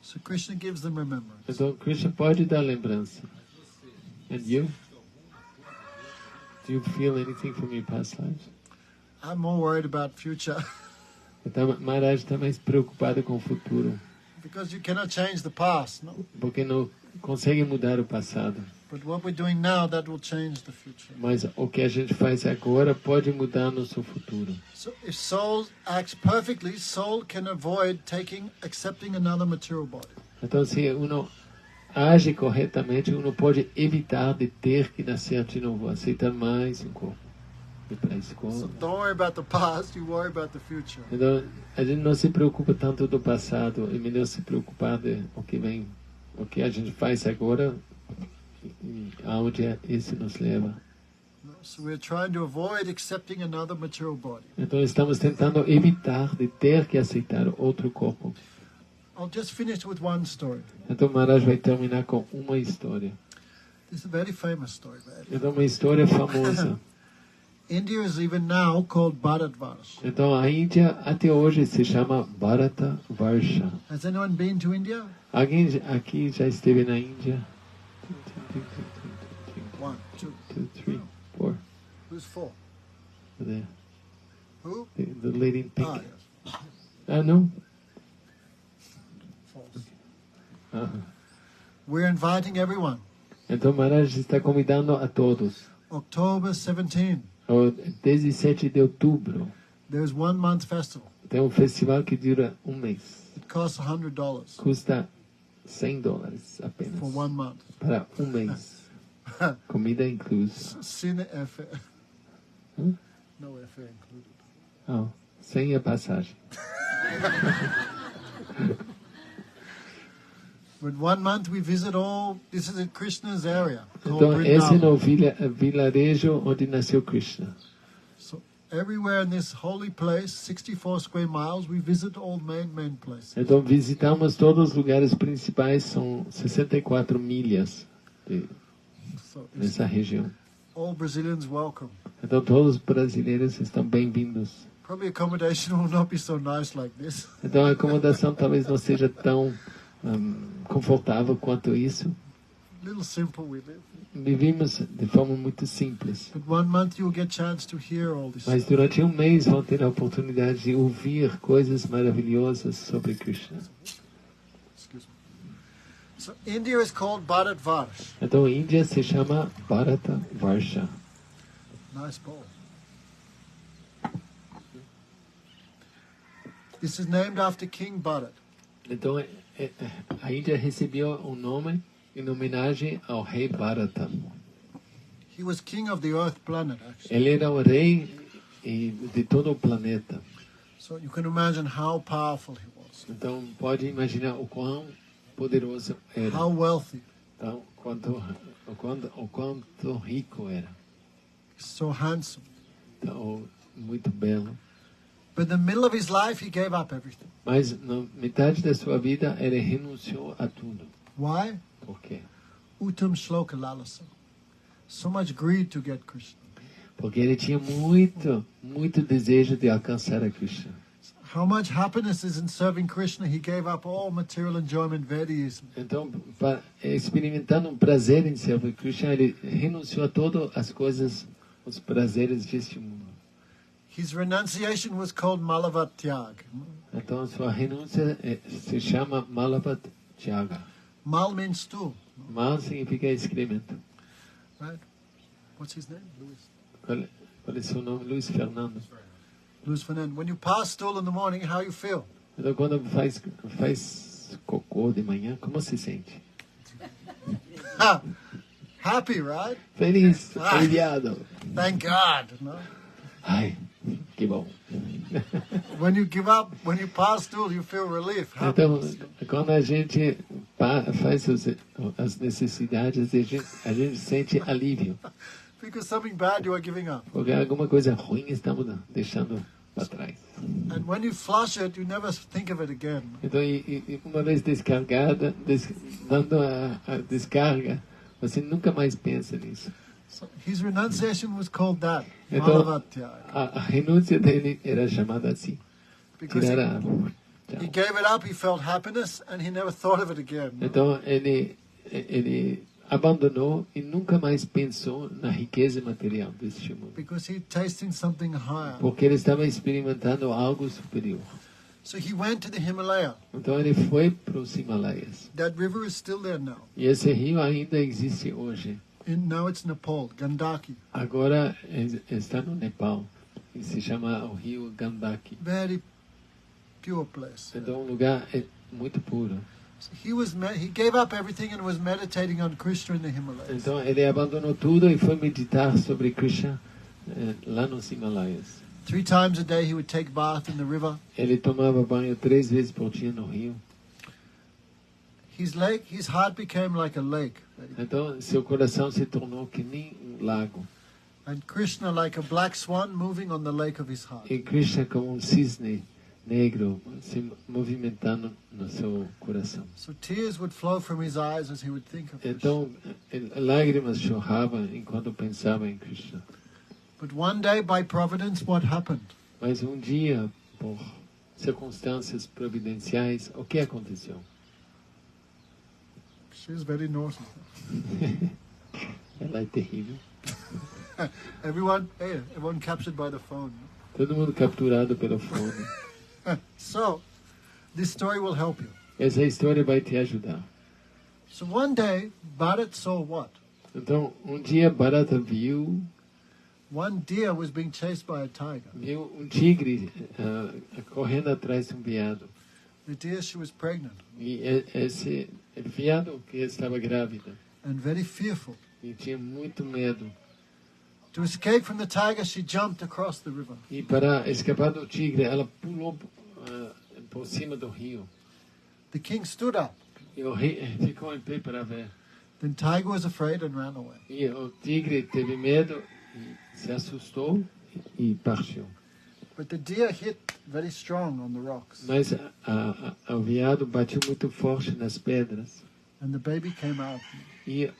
B: So Krishna gives them remembrance.
A: Então, Krishna pode dar lembrança. And you? Do you feel anything from your past lives?
B: I'm more worried about future
A: Então, Maharaj está mais preocupado com o futuro,
B: because you cannot change the past, no?
A: porque não consegue mudar o passado.
B: But what we're doing now, that will change the future.
A: Mas o que a gente faz agora pode mudar nosso futuro.
B: So if soul acts perfectly, soul can avoid accepting another material body.
A: Então, se uno age corretamente, uno pode evitar de ter que nascer de novo, aceitar mais um corpo. E para a
B: So
A: escola.
B: don't worry about the past, you worry about the future.
A: Então, a gente não se preocupa tanto do passado, é melhor se preocupar de o que vem, o que a gente faz agora e aonde isso nos leva.
B: So we're trying to avoid accepting another material body.
A: Então, estamos tentando evitar de ter que aceitar outro corpo.
B: I'll just finish with one story.
A: Então, Maharaj vai terminar com uma história.
B: This is a very famous story.
A: Então, uma história famosa.
B: India is even now called Bharatvarsha.
A: Então, a Índia até hoje se chama Bharata Varsha.
B: Has anyone been to India?
A: Alguém aqui já esteve na Índia?
B: 1, 2.
A: 2, 3, 4.
B: Who's 4?
A: There.
B: Who?
A: The lady in pink.
B: Ah, yes.
A: Ah, não?
B: False.
A: Aham.
B: We're inviting everyone.
A: Então, Maharaj está convidando a todos.
B: October 17.
A: O 17 de outubro
B: There's 1 month festival.
A: tem um festival que dura um mês.
B: It costs $100
A: Custa $100 apenas.
B: for 1 month.
A: Para um mês. Comida inclusa.
B: Cine airfare.
A: Huh?
B: No airfare included.
A: Oh, sem a passagem.
B: But 1 month we visit all. This is in Krishna's area called
A: Então, esse é
B: Vrindavan.
A: o vilarejo onde nasceu Krishna.
B: So everywhere in this holy place, 64 square miles, we visit all main places.
A: Então, visitamos todos os lugares principais, são 64 milhas
B: So it's
A: nessa região.
B: all Brazilians welcome.
A: Então, todos os brasileiros estão bem-vindos.
B: Probably accommodation will not be so nice like this.
A: Então, a acomodação talvez não seja tão confortável quanto isso.
B: Little simple we live.
A: Vivimos de forma muito simples.
B: But 1 month you'll get chance to hear all this.
A: Mas durante um mês vão ter a oportunidade de ouvir coisas maravilhosas sobre Krishna.
B: Excuse me. So India is called Bharatvarsha.
A: Então, a Índia se chama Bharata Varsha.
B: Nice bowl. This is named after King Bharat.
A: Então, a Índia recebeu o nome em homenagem ao rei Bharata.
B: He was king of the Earth planet, actually.
A: Ele era o rei de todo o planeta.
B: So you can imagine how powerful he was,
A: Então, pode imaginar o quão poderoso era.
B: how wealthy,
A: Então, o quanto rico era.
B: so handsome.
A: Então, muito belo.
B: But in the middle of his life, he gave up everything.
A: Mas, na metade da sua vida, ele renunciou a tudo.
B: Why?
A: Por quê?
B: Uttam Shloka Lalasa. So much greed to get Krishna.
A: Porque ele tinha muito desejo de alcançar a Krishna.
B: How much happiness is in serving Krishna, he gave up all material enjoyment very easily.
A: Então, experimentando um prazer em servir Krishna, ele renunciou a todas as coisas, os prazeres deste mundo.
B: His renunciation was called Malavat Tyag.
A: Então, sua renúncia se chama Malavat Tyaga.
B: Mal means stool,
A: Mal significa excremento.
B: right? What's his name? Louis.
A: Qual é seu nome? Luiz Fernando.
B: Louis Fernand. When you pass stool in the morning, how you feel?
A: Então, quando faz cocô de manhã, como se sente?
B: Ha! Happy, right?
A: Feliz, aliviado.
B: Thank God. No?
A: Ai, que bom.
B: When you pass stool, you feel relief.
A: Então,
B: Happiness.
A: quando a gente faz as necessidades, a gente sente alívio.
B: Because something bad you are giving up.
A: Porque alguma coisa ruim estamos deixando para trás.
B: And when you flush it, you never think of it again.
A: Então, e uma vez descargada, dando a descarga, você nunca mais pensa nisso.
B: So his renunciation was called that.
A: Então,
B: Malavat Tyag.
A: a renúncia dele era chamada assim.
B: Because
A: Tirar a...
B: he gave it up, he felt happiness, and he never thought of it again. No?
A: Então, ele abandonou e nunca mais pensou na riqueza material deste mundo.
B: Because he's tasting something higher.
A: Porque ele estava experimentando algo superior.
B: So he went to the Himalaya.
A: Então ele foi para os Himalaias.
B: That river is still there now.
A: E esse rio ainda existe hoje.
B: Now it's Nepal, Gandaki.
A: Agora está no Nepal. E se chama o rio Gandaki.
B: Very pure place.
A: Então um lugar muito puro.
B: So he gave up everything and was meditating on Krishna in the Himalayas.
A: Então ele abandonou tudo e foi meditar sobre Krishna lá nos Himalaias.
B: 3 times a day he would take bath in the river.
A: Ele tomava banho 3 vezes por dia no rio.
B: His heart became like a lake.
A: Então seu coração se tornou que nem um lago.
B: And Krishna like a black swan moving on the lake of his heart.
A: E Krishna como um cisne negro se movimentando no seu coração.
B: So tears would flow from his eyes as he would think of Krishna.
A: Então lágrimas choravam enquanto pensava em Krishna.
B: But one day, by providence, what happened?
A: Mas um dia, por circunstâncias providenciais, o que aconteceu?
B: She's very naughty.
A: Ela é terrível.
B: Everyone captured by the phone.
A: Todo mundo capturado pelo fone.
B: So, this story will help you.
A: Essa história vai te ajudar.
B: So one day, Bharat saw what?
A: Então, um dia Bharata viu
B: One deer was being chased by a tiger.
A: um tigre correndo atrás de um veado.
B: The deer, she was pregnant
A: E esse veado que estava grávida
B: and very fearful.
A: e tinha muito medo.
B: To escape from the tiger, she jumped across the river.
A: E para escapar do tigre, ela pulou por cima do rio.
B: The king stood up.
A: E o rei ficou em pé para ver.
B: Then tiger was afraid and ran away.
A: E o tigre teve medo e se assustou e partiu.
B: But the deer hit very strong on the rocks.
A: Mas o veado bateu muito forte nas pedras
B: And the baby came out
A: e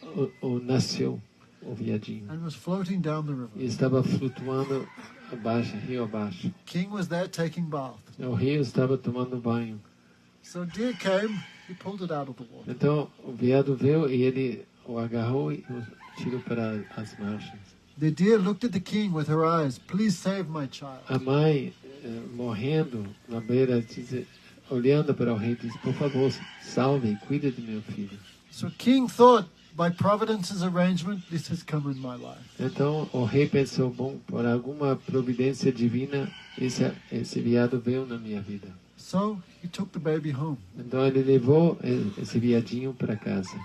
A: nasceu o veadinho.
B: and was floating down the
A: E
B: river.
A: estava flutuando abaixo, rio abaixo.
B: King was there taking bath.
A: O rio estava tomando banho.
B: So deer came, he pulled it out of the water.
A: Então o veado veio e ele o agarrou e o tirou para as margens.
B: The deer looked at the king with her eyes. Please save my child.
A: A mãe, morrendo na beira, olhando para o rei, diz: por favor, salve e cuide de meu filho.
B: So king thought, by providence's arrangement, this has come in my life.
A: Então o rei pensou: bom, por alguma providência divina, esse veado veio na minha vida.
B: So he took the baby home.
A: Então ele levou esse veadinho para casa.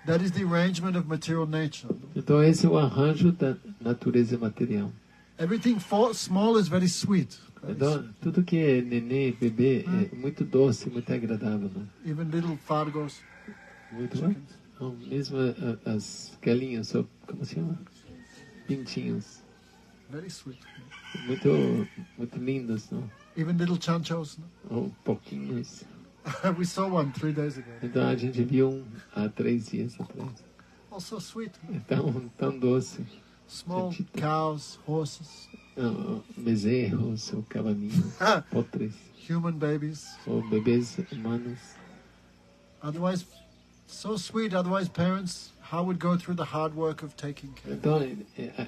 B: That is the arrangement of material nature.
A: Então esse é o arranjo da natureza material.
B: Everything small is very sweet.
A: Então tudo que é nenê, bebê, é muito doce, muito agradável, né?
B: Even little fargos.
A: Muito bom. Então, mesmo as galinhas, como se chama? Pintinhos.
B: Very sweet.
A: Muito lindos, não?
B: Even little chanchos.
A: Ou pouquinhos.
B: We saw one 3 days ago.
A: Então a gente viu há 3 dias atrás.
B: Also sweet.
A: É tão doce.
B: Small cows, horses,
A: Bezerros ou cavalinhos, potres,
B: human babies.
A: ou bebês humanos.
B: Otherwise, so sweet. Otherwise, parents, how would go through the hard work of taking care?
A: Então,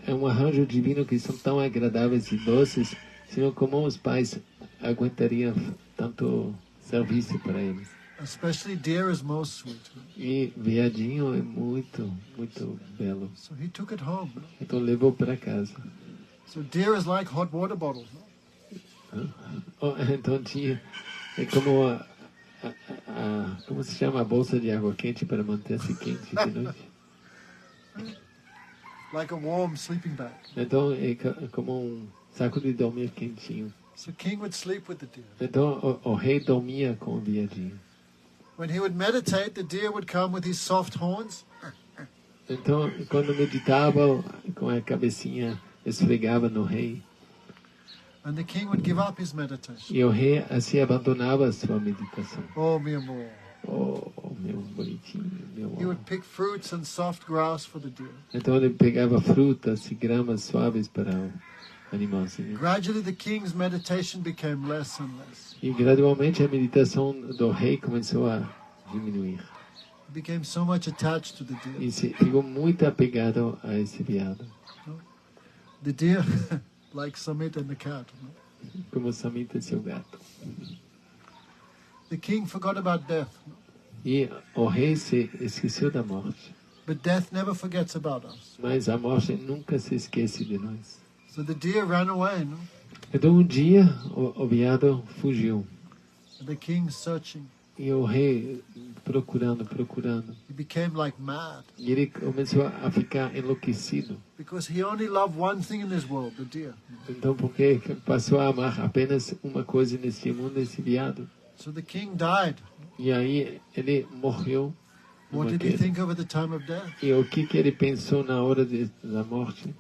A: é um arranjo divino que são tão agradáveis e doces, senão como os pais aguentariam tanto serviço para eles.
B: Especially deer is most sweet.
A: E viadinho é muito, muito belo.
B: So he took it home.
A: Então levou para casa.
B: So deer is like hot water bottles.
A: Então tinha, é como como se chama a bolsa de água quente para manter-se quente de noite.
B: Like a warm sleeping bag.
A: Então é como saco de dormir quentinho.
B: So king would sleep with the deer.
A: Então o rei dormia com o viadinho.
B: When he would meditate, the deer would come with his soft horns
A: Então quando meditava, com a cabecinha esfregava no rei,
B: and the king would give up his meditation.
A: e o rei assim abandonava a sua meditação.
B: Oh, meu amor.
A: Oh, meu bonitinho, meu
B: He
A: amor.
B: would pick fruits and soft grass for the deer.
A: Então ele pegava frutas e gramas suaves para o animalzinho.
B: Gradually, the king's meditation became less and less.
A: E gradualmente a meditação do rei começou a diminuir.
B: He became so much attached to the deer.
A: E ficou muito apegado a esse veado.
B: The deer, like Samit and the cat.
A: Como Samita, seu gato.
B: The king forgot about death.
A: E o rei se esqueceu da morte.
B: But death never forgets about us.
A: Mas a morte nunca se esquece de nós.
B: So the deer ran away,
A: Então um dia o veado fugiu.
B: and the king searching.
A: E o rei procurando.
B: He became like mad
A: E ele começou a ficar enlouquecido.
B: because he only loved one thing in this world, the deer.
A: Então porque passou a amar apenas uma coisa neste mundo, esse veado.
B: So the king died.
A: E aí ele morreu.
B: What
A: numa
B: did he
A: queda.
B: think of at the time of death?
A: E o que ele pensou na hora da morte?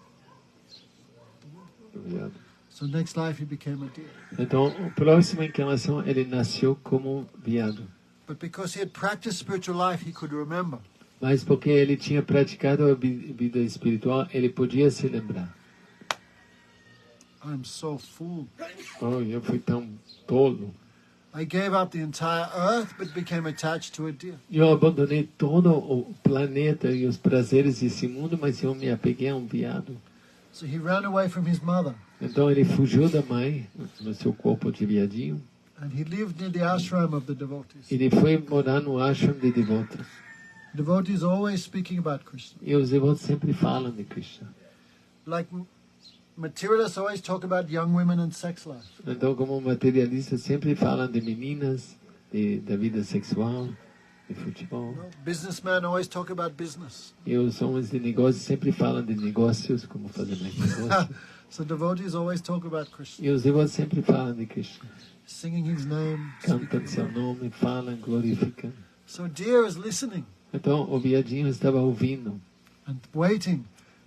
A: O veado.
B: So next life he became a deer.
A: Então, a próxima encarnação, ele nasceu como um veado.
B: But because he had practiced spiritual life, he could remember.
A: Mas porque ele tinha praticado a vida espiritual, ele podia se lembrar.
B: I'm so full.
A: Oh, eu fui tão tolo.
B: I gave up the entire earth, but became attached to a deer.
A: Eu abandonei todo o planeta e os prazeres desse mundo, mas eu me apeguei a um veado.
B: So he ran away from his mother,
A: Então ele fugiu da mãe, no seu corpo de viadinho.
B: and he lived near the ashram of the devotees.
A: Ele foi morar no ashram de devotos.
B: Devotees always speaking about Krishna.
A: E os devotos sempre falam de Krishna.
B: Like materialists always talk about young women and sex life.
A: Então, como materialistas, sempre falam de meninas, da vida sexual, de futebol.
B: Businessmen always talk about business.
A: E os homens de negócios sempre falam de negócios, como fazer mais negócio.
B: So devotees always talk about Krishna,
A: E os devotos sempre falam de Krishna.
B: singing his name.
A: Cantam seu nome, falam, glorificam.
B: So deer is listening
A: Então, o viadinho estava ouvindo
B: and waiting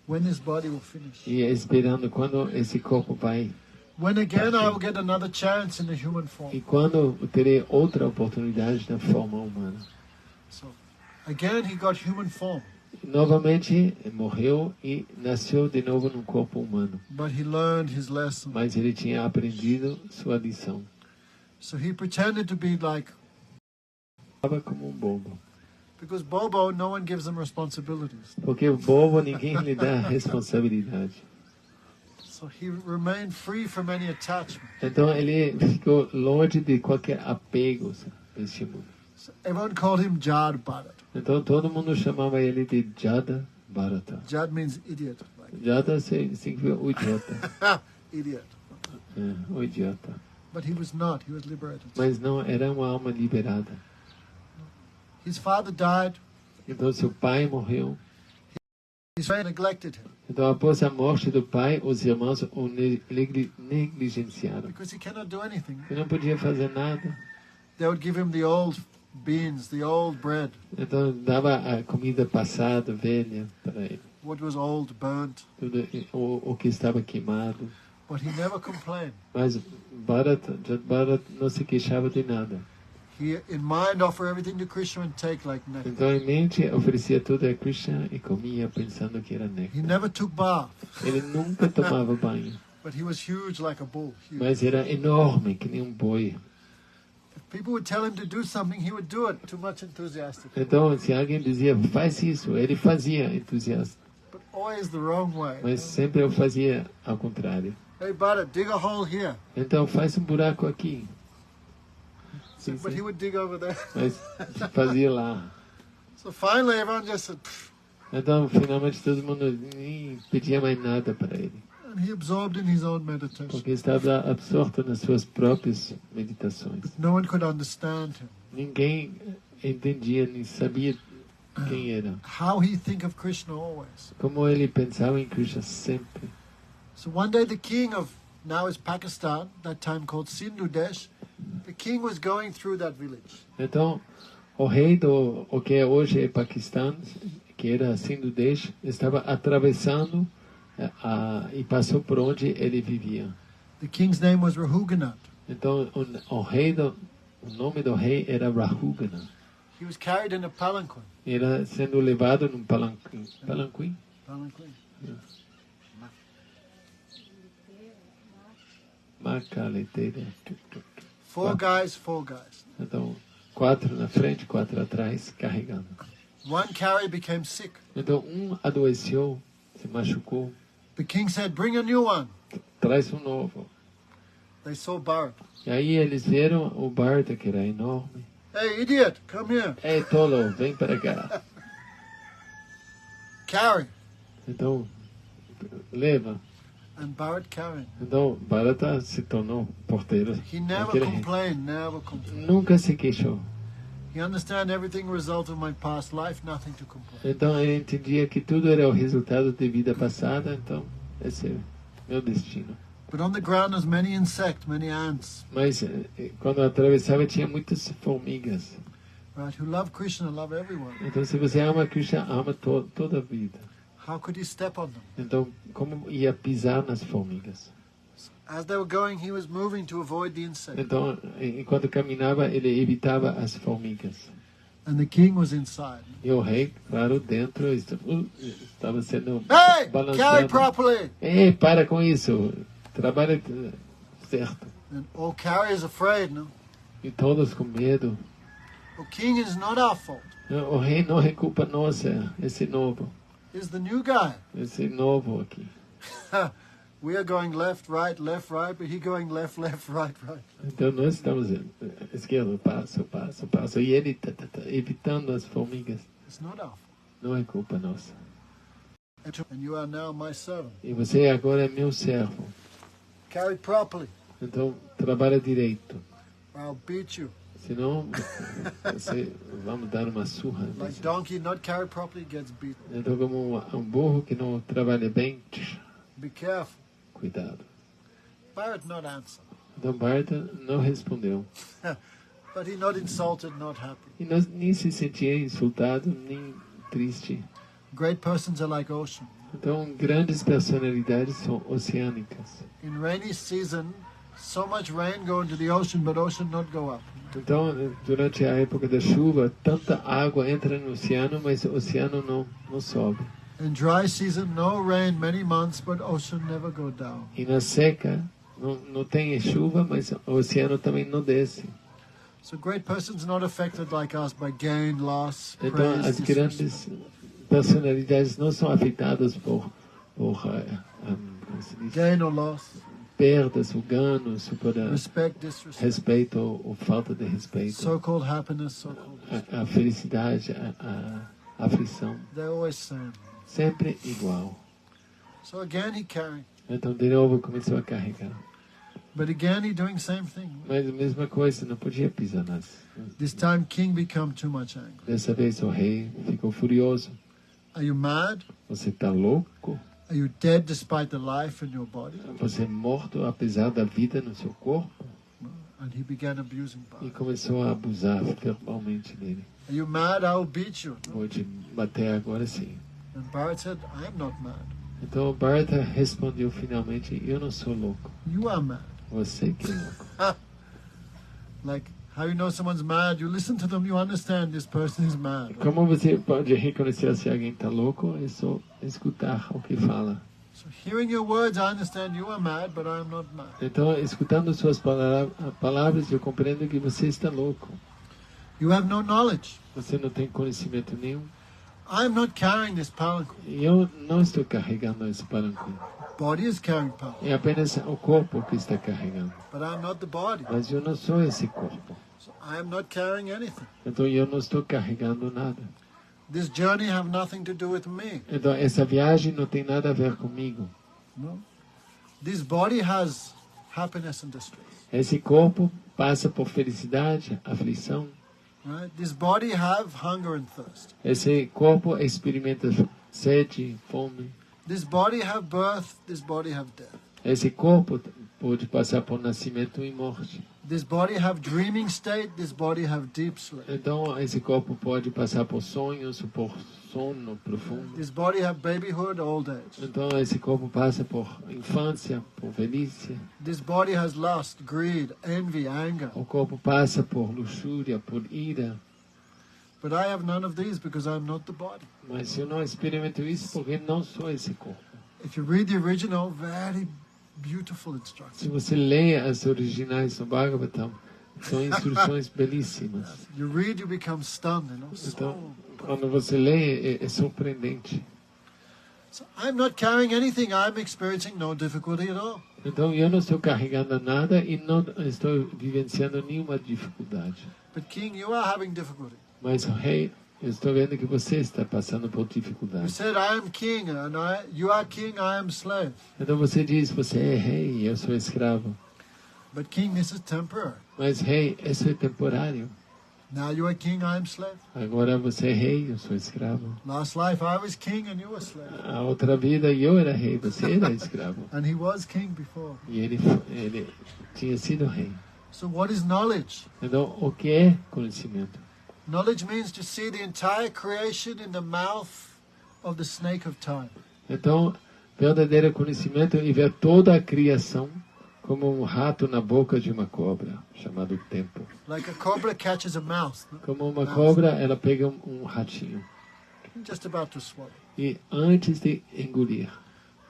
B: when this body will finish.
A: e esperando quando esse corpo vai.
B: When again I will get another chance in the human form.
A: E quando eu terei outra oportunidade na forma humana.
B: So again he got human form,
A: Novamente, morreu e nasceu de novo num corpo humano.
B: but he learned his lesson.
A: Mas ele tinha aprendido sua lição.
B: So he pretended to be like,
A: Estava como um bobo.
B: because Bobo, no one gives him responsibilities.
A: Porque o bobo ninguém lhe dá responsabilidade.
B: So he remained free from any attachment.
A: Então ele ficou longe de qualquer apego neste mundo.
B: So everyone called him Jad Bharat.
A: Então todo mundo chamava ele de Jada Bharata.
B: Jad means idiot. Like,
A: Jada significa o idiota.
B: idiot.
A: O idiota.
B: But he was not. He was liberated.
A: Mas não era uma alma liberada.
B: His father died.
A: Então seu pai morreu.
B: His friend neglected him
A: Então após a morte do pai, os irmãos o negligenciaram.
B: because he cannot do anything.
A: Ele não podia fazer nada.
B: They would give him the old beans, the old bread,
A: Então dava a comida passada, velha, para ele.
B: what was old, burnt.
A: Tudo, o que estava queimado.
B: But he never complained.
A: Mas Bharat não se queixava de nada.
B: He, in mind, offer everything to Krishna and take like nectar.
A: Então, em mente, oferecia tudo a Krishna e comia pensando que era
B: He
A: néctar.
B: never took bath,
A: Ele nunca tomava banho,
B: but he was huge like a bull. Huge.
A: mas era enorme, que nem um boi.
B: If people would tell him to do something, he would do it. Too much enthusiastic,
A: Então, se alguém dizia, faz isso, ele fazia entusiasta,
B: but always the wrong way.
A: mas sempre eu fazia ao contrário.
B: Hey, Bharat, dig a hole here.
A: Então, faz um buraco aqui.
B: So, but he would dig over there.
A: Mas fazia lá.
B: So finally, everyone just said, "Pff,"
A: Então, finalmente, todo mundo nem pedia mais nada para ele,
B: and he absorbed in his own meditation.
A: porque estava absorto nas suas próprias meditações.
B: No one could understand him.
A: Ninguém entendia, nem sabia quem era.
B: How he think of Krishna always.
A: Como ele pensava em Krishna sempre.
B: So one day the king of now is Pakistan, that time called Sindhu Desh, the king was going through that village.
A: Então, o rei do o que hoje é Paquistão, que era Sindhu Desh, estava atravessando e passou por onde ele vivia.
B: The king's name was Rahuganath.
A: Então, o nome do rei era Rahugana.
B: He was carried in a palanquin.
A: Era sendo levado num palanquim.
B: Palanquin.
A: Macaleteira.
B: Four guys.
A: Então, 4 na frente, 4 atrás, carregando.
B: One carry became sick.
A: Então, um adoeceu, se machucou.
B: The king said, bring a new one.
A: Traz um novo.
B: They saw Bharat.
A: E aí eles viram o Bharata, que era enorme.
B: Hey, idiot, come here.
A: Ei, tolo, vem para cá.
B: Carry.
A: Então, leva.
B: And Bharat carrying.
A: Então, Bharata se tornou porteiro.
B: He never
A: daquele rei.
B: complained.
A: Nunca se queixou.
B: He understand everything result of my past life, nothing to complain.
A: Então, ele entendia que tudo era o resultado de vida passada. Então, esse é meu destino.
B: But on the ground there's many insects, many ants,
A: Mas, quando atravessava, tinha muitas formigas.
B: right, who love Krishna, love everyone.
A: Então, se você ama Krishna, ama toda a vida.
B: How could he step on them?
A: Então, como ia pisar nas formigas?
B: As they were going, he was moving to avoid the insect.
A: Então, enquanto caminhava, ele evitava as formigas.
B: And the king was inside.
A: E o rei, claro, dentro, estava sendo
B: Hey, carry
A: balanceado.
B: properly.
A: Ei, para com isso. Trabalha certo.
B: And all carriers afraid, no?
A: E todos com medo.
B: The king is not our fault.
A: O rei não é culpa nossa, esse novo.
B: Is the new guy.
A: Esse novo aqui.
B: We are going left, right, but he going left, right.
A: Então nós estamos esquerdo, passo. E ele tá evitando as formigas.
B: It's not our fault.
A: Não é culpa nossa.
B: And you are now my servant.
A: E você agora é meu servo.
B: Carry properly,
A: Então trabalha direito.
B: or I'll beat you.
A: Senão, vamos dar uma surra.
B: Like donkey not carried properly gets beaten.
A: Então, como um burro que não trabalha bem,
B: Be careful.
A: cuidado.
B: Bharat not answer.
A: Então, Bharata não respondeu.
B: But he not insulted, not happy.
A: E nós nem se sentia insultado, nem triste.
B: Great persons are like ocean.
A: Então, grandes personalidades são oceânicas.
B: In rainy season, so much rain go into the ocean, but ocean not go up.
A: Então, durante a época da chuva, tanta água entra no oceano, mas o oceano não sobe.
B: In dry season, no rain many months, but ocean never go down.
A: E na seca, não tem chuva, mas o oceano também não desce.
B: So great persons not affected like us by gain, loss,
A: Então,
B: praise,
A: as
B: disrespect.
A: grandes personalidades não são afetadas por como se diz,
B: Gain or loss,
A: perdas, ou ganos, por
B: respect, disrespect.
A: respeito ou falta de respeito.
B: So-called happiness, so-called disrespect.
A: A felicidade, a aflição,
B: They're always same.
A: sempre igual.
B: So again he carried.
A: Então, de novo, começou a carregar.
B: But again he doing same thing.
A: Mas a mesma coisa, não podia pisar nas...
B: This time king become too much angry.
A: Dessa vez o rei ficou furioso.
B: Are you mad?
A: Você está louco?
B: Are you dead despite the life in your body?
A: Você é morto apesar da vida no seu corpo?
B: And he began abusing
A: E
B: Bharat.
A: começou a abusar verbalmente dele.
B: Are you mad? I'll beat you.
A: Vou te bater agora sim.
B: And Bharat said, I am not mad.
A: Então Bharata respondeu finalmente, eu não sou louco.
B: You are mad.
A: Você que é louco.
B: Like How you know someone's mad? You listen to them, you understand this person is mad.
A: Como você pode reconhecer se alguém está louco? É só escutar o que fala.
B: So hearing your words, I understand you are mad, but I am not mad.
A: Então, escutando suas palavras, eu compreendo que você está louco.
B: You have no knowledge.
A: Você não tem conhecimento nenhum.
B: I am not carrying this palanquin.
A: E eu não estou carregando esse palanquim.
B: Body is carrying power,
A: É apenas o corpo que está carregando.
B: but I am not the body.
A: Mas eu não sou esse corpo.
B: So I am not carrying anything.
A: Então, eu não estou carregando nada.
B: This journey have nothing to do with me.
A: Então, essa viagem não tem nada a ver comigo.
B: No. This body has happiness and distress.
A: Esse corpo passa por felicidade, aflição.
B: Right? This body have hunger and thirst.
A: Esse corpo experimenta sede, fome.
B: This body have birth. This body have death.
A: Esse corpo pode passar por nascimento e morte.
B: This body have dreaming state. This body have deep sleep.
A: Então, esse corpo pode passar por sonhos, por sono profundo.
B: This body have babyhood, old age.
A: Então, esse corpo passa por infância, por velhice.
B: This body has lust, greed, envy, anger.
A: O corpo passa por luxúria, por ira.
B: But I have none of these because I am not the body.
A: Mas eu não experimento isso porque não sou esse corpo.
B: If you read the original, very beautiful
A: Se
B: instructions.
A: você lê as originais do Bhagavatam, são instruções belíssimas.
B: You read, you become stunned.
A: Então, quando você lê, é surpreendente.
B: So I'm not carrying anything. I'm experiencing no difficulty at all.
A: Então, eu não estou carregando nada e não estou vivenciando nenhuma dificuldade.
B: But King, you are having difficulty.
A: Mas, rei, eu estou vendo que você está passando por
B: You
A: dificuldade.
B: said, I am king, and you are king, I am slave.
A: Então, você diz, você é rei e eu sou escravo.
B: But King, this is temporary.
A: Mas, rei, isso é temporário.
B: Now you are king, I am slave.
A: Agora você é rei, eu sou escravo.
B: Last life, I was king, and you were slave.
A: A outra vida, eu era rei, você era escravo.
B: And he was king before.
A: E ele tinha sido rei.
B: So what is knowledge?
A: Então, o que é conhecimento?
B: Knowledge means to see the entire creation in the mouth of the snake of time.
A: Então, verdadeiro conhecimento é ver toda a criação como um rato na boca de uma cobra, chamado tempo.
B: Like a cobra catches a mouse, no?
A: Como uma cobra, ela pega um ratinho.
B: Just about to swallow.
A: E antes de engolir.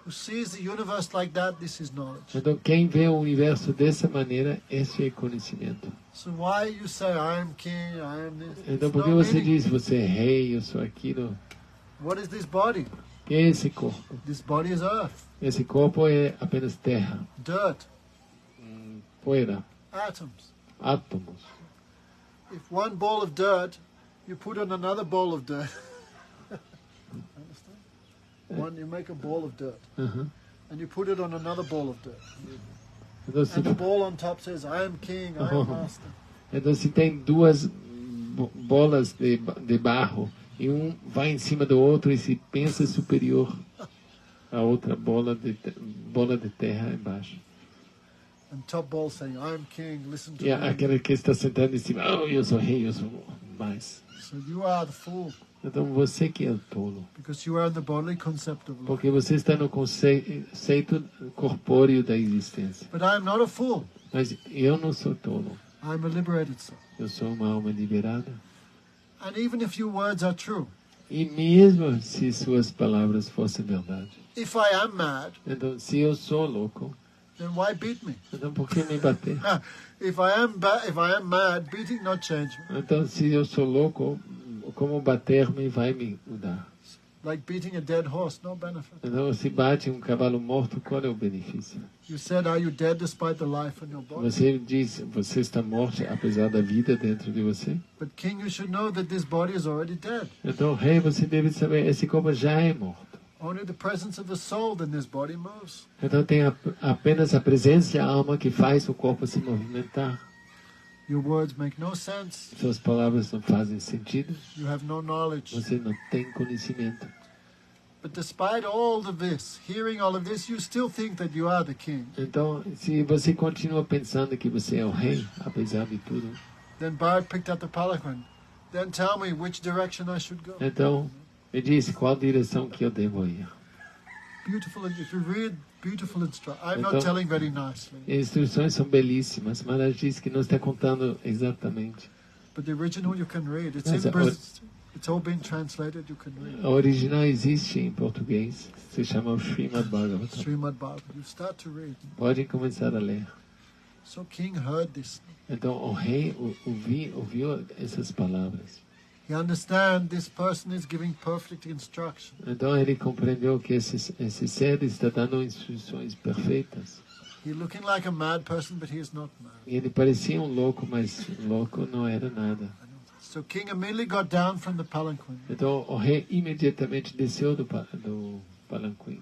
B: Who sees the universe like that, this is knowledge.
A: Então, quem vê o universo dessa maneira, esse é conhecimento.
B: So why you say, I am king, I am this?
A: Então,
B: It's
A: por que
B: no
A: você
B: meaning.
A: diz, você é rei, eu sou aquilo?
B: What is this body?
A: O que é esse corpo?
B: This body is earth,
A: Esse corpo é apenas terra,
B: dirt,
A: poeira,
B: atoms.
A: átomos.
B: If one ball of dirt, you put on another ball of dirt. Understand? You make a ball of dirt,
A: Uhum.
B: and you put it on another ball of dirt.
A: Então, se,
B: And the ball on top says, I am king, I am master.
A: então, se tem duas bolas de barro e um vai em cima do outro e se pensa superior, a outra bola de terra embaixo.
B: And top ball saying, I am king, listen to
A: E
B: me.
A: aquele que está sentado em cima, oh, eu sou rei, eu sou mais.
B: So you are the fool,
A: Então você que é o tolo,
B: because you are in the bodily concept of life.
A: porque você está no conceito corpóreo da existência.
B: But I am not a fool.
A: Mas eu não sou tolo,
B: I am a liberated soul.
A: eu sou uma alma liberada.
B: And even if your words are true,
A: E mesmo se suas palavras fossem verdade,
B: if I am mad,
A: então se eu sou louco,
B: then why beat me?
A: então por que me bater?
B: If I am mad, beating not change me.
A: Então se eu sou louco, como bater-me vai me mudar?
B: Like beating a dead horse, no benefit.
A: Então se bate um cavalo morto, qual é o benefício?
B: You said, are you dead despite the life in your body?
A: Você diz, você está morto apesar da vida dentro de você?
B: But King, you should know that this body is already dead.
A: Então, rei, você deve saber, esse corpo já é morto.
B: Only the presence of the soul, then this body moves.
A: Então tem apenas a presença da alma que faz o corpo se movimentar.
B: Your words make no sense.
A: Suas palavras não fazem sentido.
B: You have no knowledge.
A: Você não tem conhecimento.
B: But despite all of this, hearing all of this, you still think that you are the king.
A: Então, se você continua pensando que você é o rei, apesar de tudo,
B: Then Bharat picked up the palanquin. Then tell me which direction I should go.
A: então me diz qual direção que eu devo ir.
B: Beautiful. If you read Beautiful instruction. I'm
A: Então-
B: not telling very nicely,
A: As instruções são belíssimas. Maharaj diz que não está contando exatamente.
B: but the original you can read. It's
A: Mas
B: in
A: a-
B: Bris- It's all been translated. You can read.
A: A original existe em português. Se chama o Srimad Bhagavatam.
B: Srimad Bhagavatam. You start to read.
A: Podem começar a ler.
B: So King heard this.
A: Então o rei ouviu essas palavras.
B: He understands this person is giving perfect instruction.
A: Então ele compreendeu que esse ser está dando instruções perfeitas.
B: He's looking like a mad person, but he is not mad.
A: E ele parecia um louco, mas louco não era nada.
B: So King immediately got down from the palanquin.
A: Então o rei imediatamente desceu do palanquim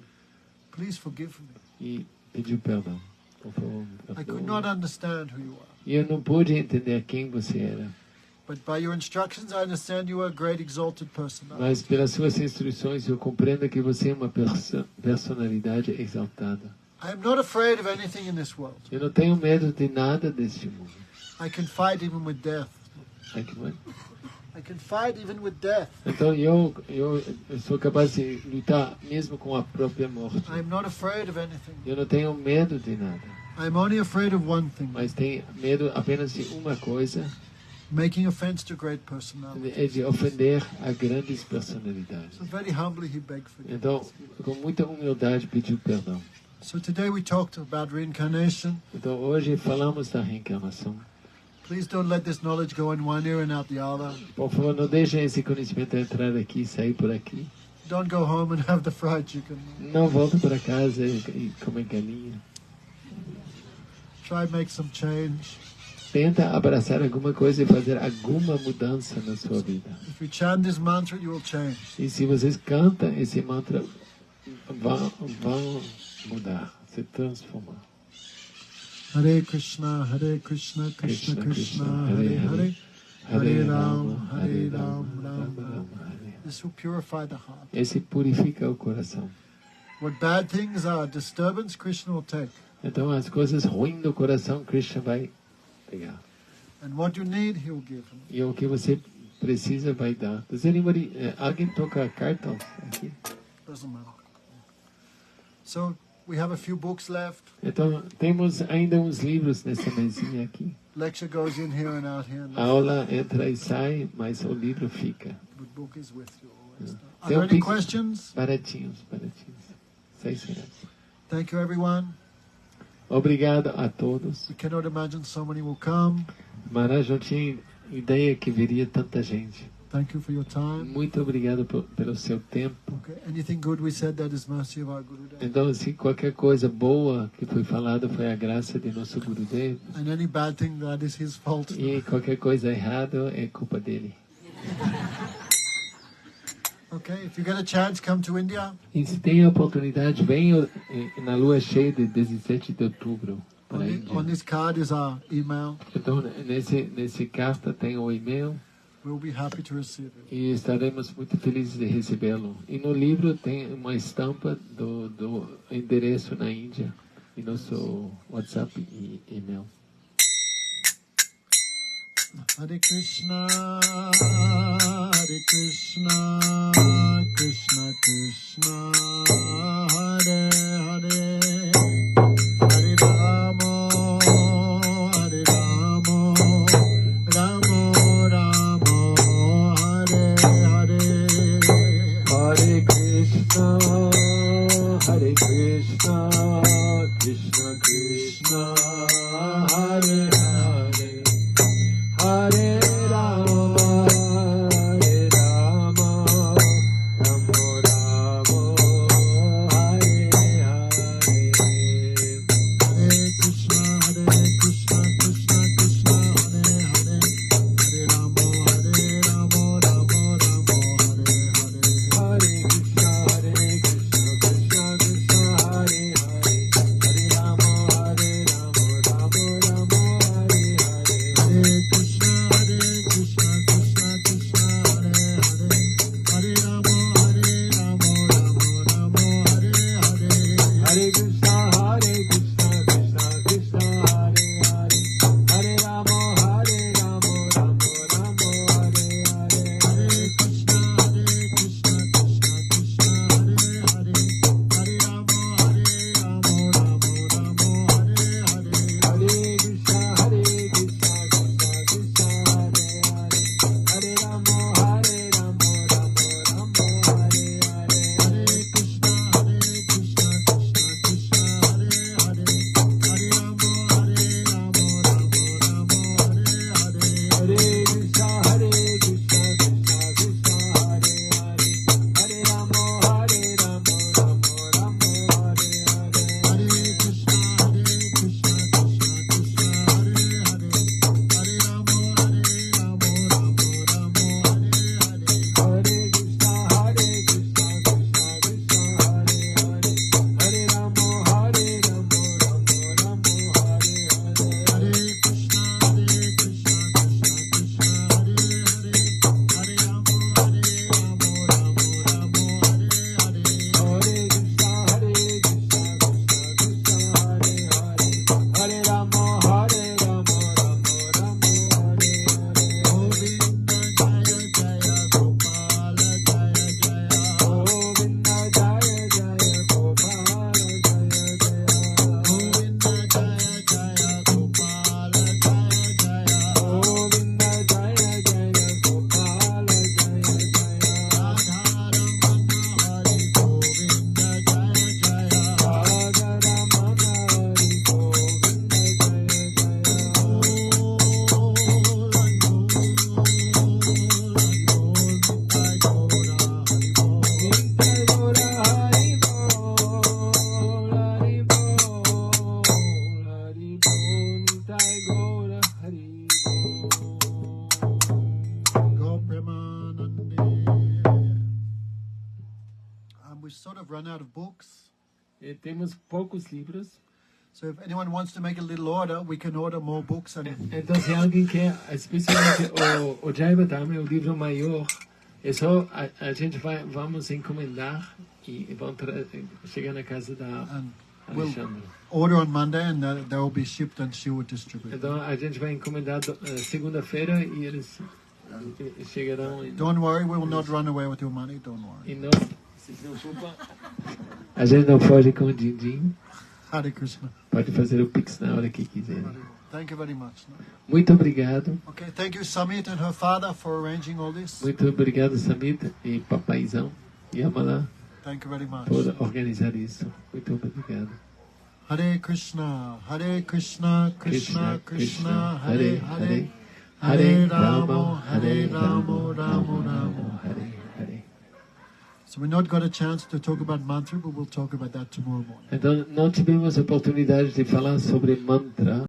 B: Please forgive me.
A: e pediu perdão. Por favor, me
B: I could
A: perdoe.
B: not understand who you are.
A: E eu não pude entender quem você era.
B: But by your instructions, I understand you are a great exalted person.
A: Mas pelas suas instruções eu compreendo que você é uma personalidade exaltada.
B: I am not afraid of anything in this world.
A: Eu não tenho medo de nada deste mundo.
B: I can fight even with death.
A: Ai, que mano.
B: I can fight even with death.
A: Então eu sou capaz de lutar mesmo com a própria morte.
B: I am not afraid of anything.
A: Eu não tenho medo de nada,
B: I am only afraid of one thing,
A: mas tenho medo apenas de uma coisa,
B: making offense to great personalities.
A: é de ofender a grandes personalidades.
B: So very humbly he begged forgiveness.
A: Então, com muita humildade pediu perdão.
B: So today we talked about reincarnation.
A: Então hoje falamos da reencarnação.
B: Please don't let this knowledge go in one ear and out the other.
A: Por favor, não deixem esse conhecimento entrar aqui e sair por aqui.
B: Don't go home and have the fried chicken.
A: Não volte para casa e comer galinha.
B: Try and make some change.
A: Tenta abraçar alguma coisa e fazer alguma mudança na sua vida.
B: If you chant this mantra, you will change.
A: E se vocês cantam esse mantra, vão mudar, se transformar.
B: Hare Krishna, Krishna Krishna, Hare Hare, Hare Ram, Ram Ram. This will purify the heart.
A: Esse purifica o coração.
B: What bad things are disturbance, Krishna will take.
A: Então as coisas ruins do coração, Krishna vai pegar.
B: And what you need, he will give.
A: E o que você precisa vai dar. Does anybody, alguém toca cartas aqui?
B: Doesn't matter. So we have a few books left.
A: Então temos ainda uns livros nessa mesinha aqui.
B: Lecture goes in here and out here.
A: A aula entra e sai, mas o livro fica.
B: The book is with you always.
A: Yeah.
B: Are there any
A: Tem um
B: questions?
A: Baratinhos. 6 reais.
B: Thank you, everyone.
A: Obrigado a todos.
B: We cannot imagine so many will come.
A: Maharaj não tinha ideia que viria tanta gente.
B: Thank you for your time.
A: Muito obrigado pelo seu tempo.
B: Okay. Anything good we said, that is mercy of our Gurudev.
A: Então, se qualquer coisa boa que foi falada foi a graça de nosso Gurudev,
B: And any bad thing, that is his fault.
A: e qualquer coisa errada é culpa dele.
B: Okay, if you get a chance, come to India.
A: E se tem a oportunidade, venha na lua cheia de 17 de outubro para a
B: On
A: Índia.
B: this card is our email.
A: Então, nesse carta tem o e-mail
B: We'll be happy to receive it.
A: e estaremos muito felizes de recebê-lo. E no livro tem uma estampa do endereço na Índia e nosso WhatsApp e e-mail.
B: Hare Krishna, Krishna Krishna, Hare Hare, Hare Rama, Rama Rama, Hare Hare,
A: Hare Krishna, Krishna Krishna, Hare Hare, Hare Rama, Rama Rama,
B: I've run out of books.
A: Temos poucos livros.
B: So if anyone wants to make a little order, we can order more books. And
A: Então, se alguém quer, especialmente o Jaiva Dhamma, o livro maior, é só a gente vamos encomendar e vão chegar na casa da
B: we'll
A: Alexandra.
B: order on Monday, and they will be shipped, and she will distribute.
A: Então, a gente vai encomendar segunda-feira e eles chegarão.
B: Don't worry, we will not run away with your money. Don't worry.
A: E não se preocupa. A gente não foge com o din-din.
B: Hare Krishna.
A: Pode fazer o Pix na hora que quiser.
B: Thank you very much.
A: Muito obrigado.
B: Okay, thank you, Samit and her father, for arranging all this.
A: Muito obrigado, Samit e papaizão. Yamala
B: Thank you very much.
A: por organizar isso. Muito obrigado.
B: Hare Krishna, Krishna, Krishna, Hare Hare,
A: Hare
B: Rama,
A: Hare
B: Rama,
A: Rama,
B: Rama.
A: Hare Hare.
B: So we not got a chance to talk about mantra, but we'll talk about that tomorrow morning.
A: Então, não tivemos oportunidade de falar sobre mantra.